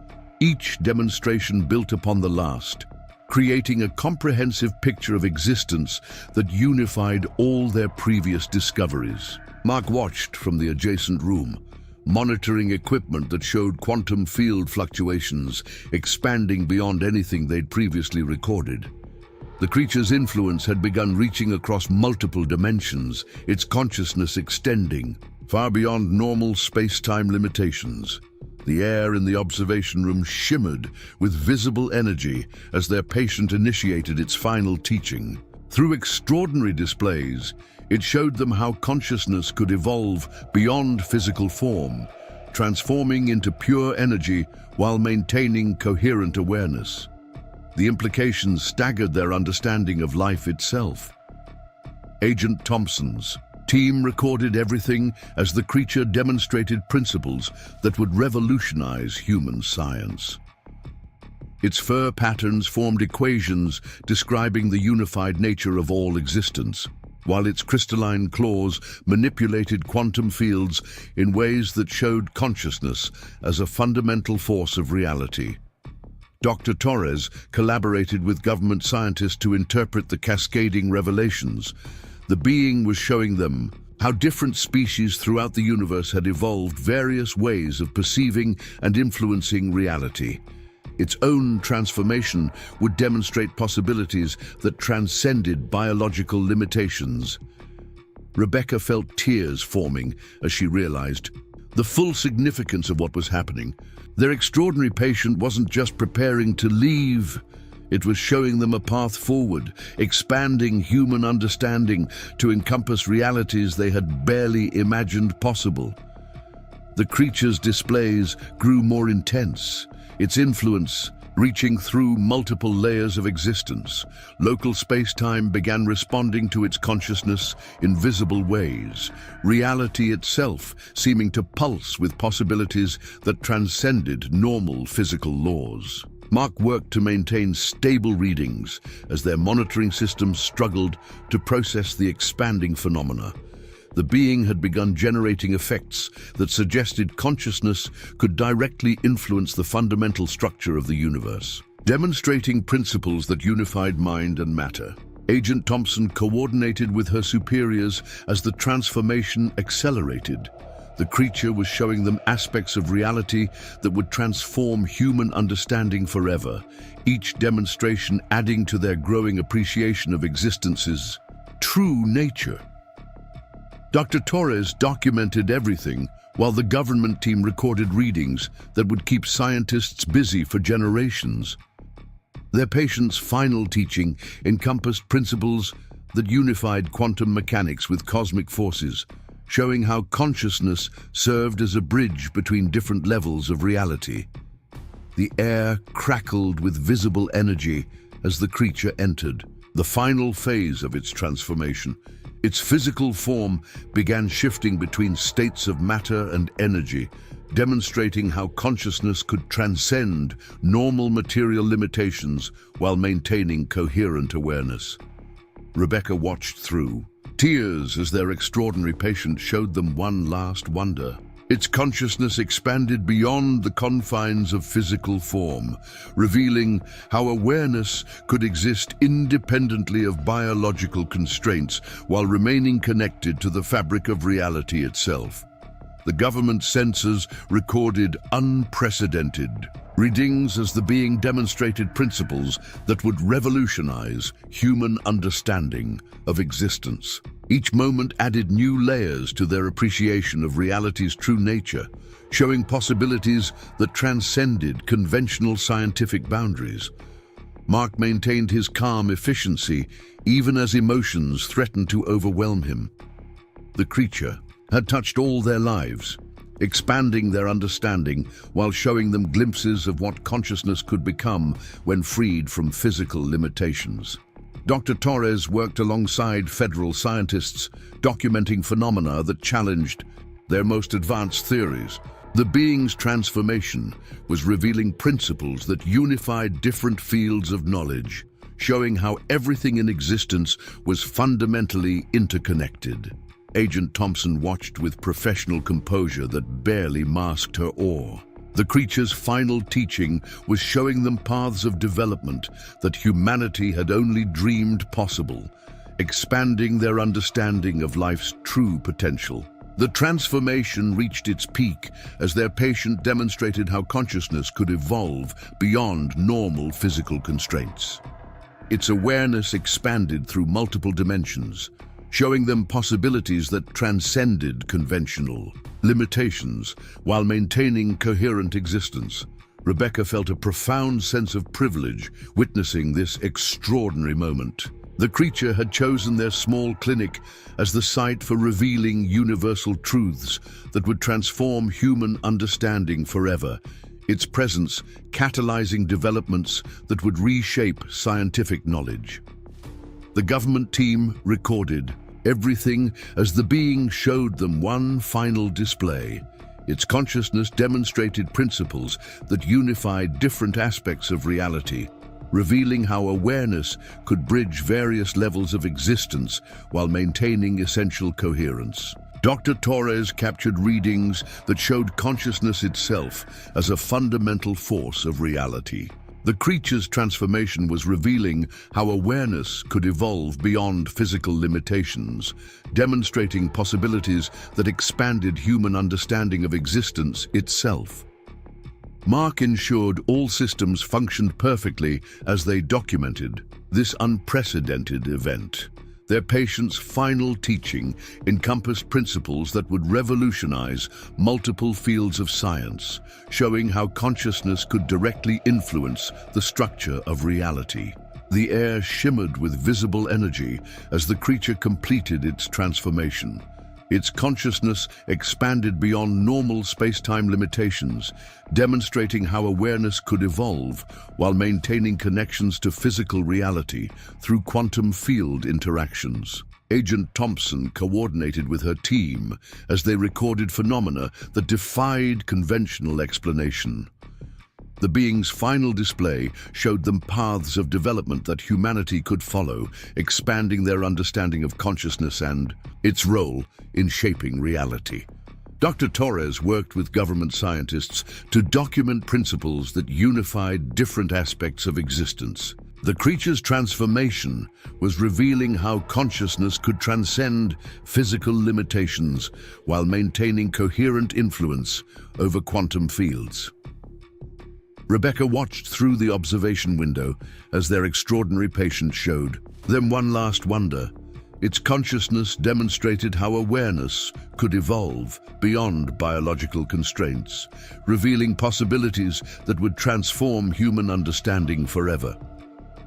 Speaker 1: Each demonstration built upon the last, creating a comprehensive picture of existence that unified all their previous discoveries. Mark watched from the adjacent room, monitoring equipment that showed quantum field fluctuations expanding beyond anything they'd previously recorded. The creature's influence had begun reaching across multiple dimensions, its consciousness extending far beyond normal space-time limitations. The air in the observation room shimmered with visible energy as their patient initiated its final teaching. Through extraordinary displays, it showed them how consciousness could evolve beyond physical form, transforming into pure energy while maintaining coherent awareness. The implications staggered their understanding of life itself. Agent Thompson's team recorded everything as the creature demonstrated principles that would revolutionize human science. Its fur patterns formed equations describing the unified nature of all existence, while its crystalline claws manipulated quantum fields in ways that showed consciousness as a fundamental force of reality. Dr. Torres collaborated with government scientists to interpret the cascading revelations. The being was showing them how different species throughout the universe had evolved various ways of perceiving and influencing reality. Its own transformation would demonstrate possibilities that transcended biological limitations. Rebecca felt tears forming as she realized the full significance of what was happening. Their extraordinary patient wasn't just preparing to leave, it was showing them a path forward, expanding human understanding to encompass realities they had barely imagined possible. The creature's displays grew more intense, its influence reaching through multiple layers of existence. Local space-time began responding to its consciousness in visible ways, reality itself seeming to pulse with possibilities that transcended normal physical laws. Mark worked to maintain stable readings as their monitoring systems struggled to process the expanding phenomena. The being had begun generating effects that suggested consciousness could directly influence the fundamental structure of the universe, demonstrating principles that unified mind and matter. Agent Thompson coordinated with her superiors as the transformation accelerated. The creature was showing them aspects of reality that would transform human understanding forever, each demonstration adding to their growing appreciation of existence's true nature. Dr. Torres documented everything while the government team recorded readings that would keep scientists busy for generations. Their patient's final teaching encompassed principles that unified quantum mechanics with cosmic forces, showing how consciousness served as a bridge between different levels of reality. The air crackled with visible energy as the creature entered the final phase of its transformation. Its physical form began shifting between states of matter and energy, demonstrating how consciousness could transcend normal material limitations while maintaining coherent awareness. Rebecca watched through tears as their extraordinary patient showed them one last wonder. Its consciousness expanded beyond the confines of physical form, revealing how awareness could exist independently of biological constraints while remaining connected to the fabric of reality itself. The government sensors recorded unprecedented readings as the being demonstrated principles that would revolutionize human understanding of existence. Each moment added new layers to their appreciation of reality's true nature, showing possibilities that transcended conventional scientific boundaries. Mark maintained his calm efficiency even as emotions threatened to overwhelm him. The creature had touched all their lives, expanding their understanding while showing them glimpses of what consciousness could become when freed from physical limitations. Dr. Torres worked alongside federal scientists, documenting phenomena that challenged their most advanced theories. The being's transformation was revealing principles that unified different fields of knowledge, showing how everything in existence was fundamentally interconnected. Agent Thompson watched with professional composure that barely masked her awe. The creature's final teaching was showing them paths of development that humanity had only dreamed possible, expanding their understanding of life's true potential. The transformation reached its peak as their patient demonstrated how consciousness could evolve beyond normal physical constraints. Its awareness expanded through multiple dimensions, showing them possibilities that transcended conventional limitations while maintaining coherent existence. Rebecca felt a profound sense of privilege witnessing this extraordinary moment. The creature had chosen their small clinic as the site for revealing universal truths that would transform human understanding forever, its presence catalyzing developments that would reshape scientific knowledge. The government team recorded everything as the being showed them one final display. Its consciousness demonstrated principles that unified different aspects of reality, revealing how awareness could bridge various levels of existence while maintaining essential coherence. Dr. Torres captured readings that showed consciousness itself as a fundamental force of reality. The creature's transformation was revealing how awareness could evolve beyond physical limitations, demonstrating possibilities that expanded human understanding of existence itself. Mark ensured all systems functioned perfectly as they documented this unprecedented event. Their patient's final teaching encompassed principles that would revolutionize multiple fields of science, showing how consciousness could directly influence the structure of reality. The air shimmered with visible energy as the creature completed its transformation. Its consciousness expanded beyond normal space-time limitations, demonstrating how awareness could evolve while maintaining connections to physical reality through quantum field interactions. Agent Thompson coordinated with her team as they recorded phenomena that defied conventional explanation. The being's final display showed them paths of development that humanity could follow, expanding their understanding of consciousness and its role in shaping reality. Dr. Torres worked with government scientists to document principles that unified different aspects of existence. The creature's transformation was revealing how consciousness could transcend physical limitations while maintaining coherent influence over quantum fields. Rebecca watched through the observation window as their extraordinary patient showed them one last wonder. Its consciousness demonstrated how awareness could evolve beyond biological constraints, revealing possibilities that would transform human understanding forever.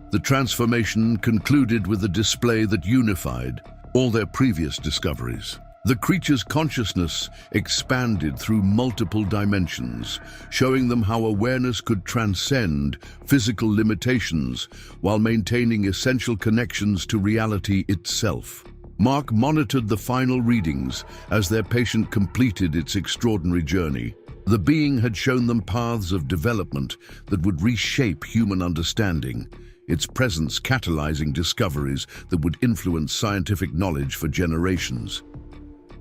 Speaker 1: The transformation concluded with a display that unified all their previous discoveries. The creature's consciousness expanded through multiple dimensions, showing them how awareness could transcend physical limitations while maintaining essential connections to reality itself. Mark monitored the final readings as their patient completed its extraordinary journey. The being had shown them paths of development that would reshape human understanding, its presence catalyzing discoveries that would influence scientific knowledge for generations.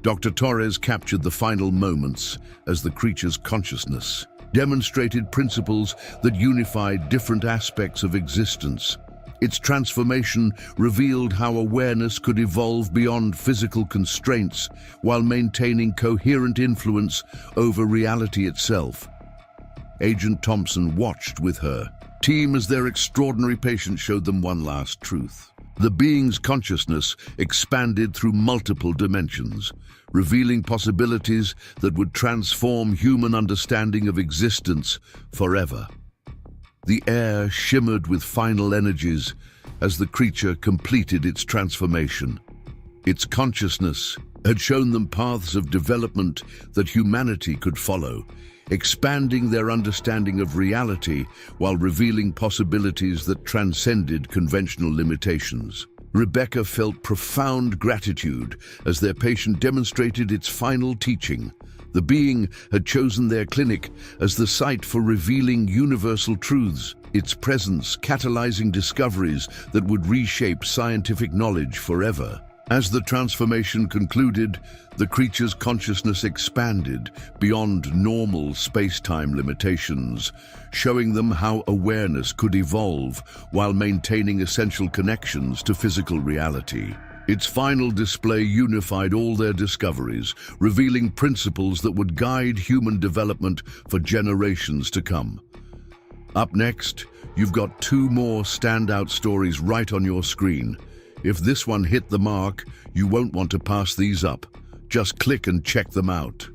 Speaker 1: Dr. Torres captured the final moments as the creature's consciousness demonstrated principles that unified different aspects of existence. Its transformation revealed how awareness could evolve beyond physical constraints while maintaining coherent influence over reality itself. Agent Thompson watched with her team as their extraordinary patient showed them one last truth. The being's consciousness expanded through multiple dimensions, revealing possibilities that would transform human understanding of existence forever. The air shimmered with final energies as the creature completed its transformation. Its consciousness had shown them paths of development that humanity could follow, expanding their understanding of reality while revealing possibilities that transcended conventional limitations. Rebecca felt profound gratitude as their patient demonstrated its final teaching. The being had chosen their clinic as the site for revealing universal truths, its presence catalyzing discoveries that would reshape scientific knowledge forever. As the transformation concluded, the creature's consciousness expanded beyond normal space-time limitations, showing them how awareness could evolve while maintaining essential connections to physical reality. Its final display unified all their discoveries, revealing principles that would guide human development for generations to come. Up next, you've got two more standout stories right on your screen. If this one hit the mark, you won't want to pass these up. Just click and check them out.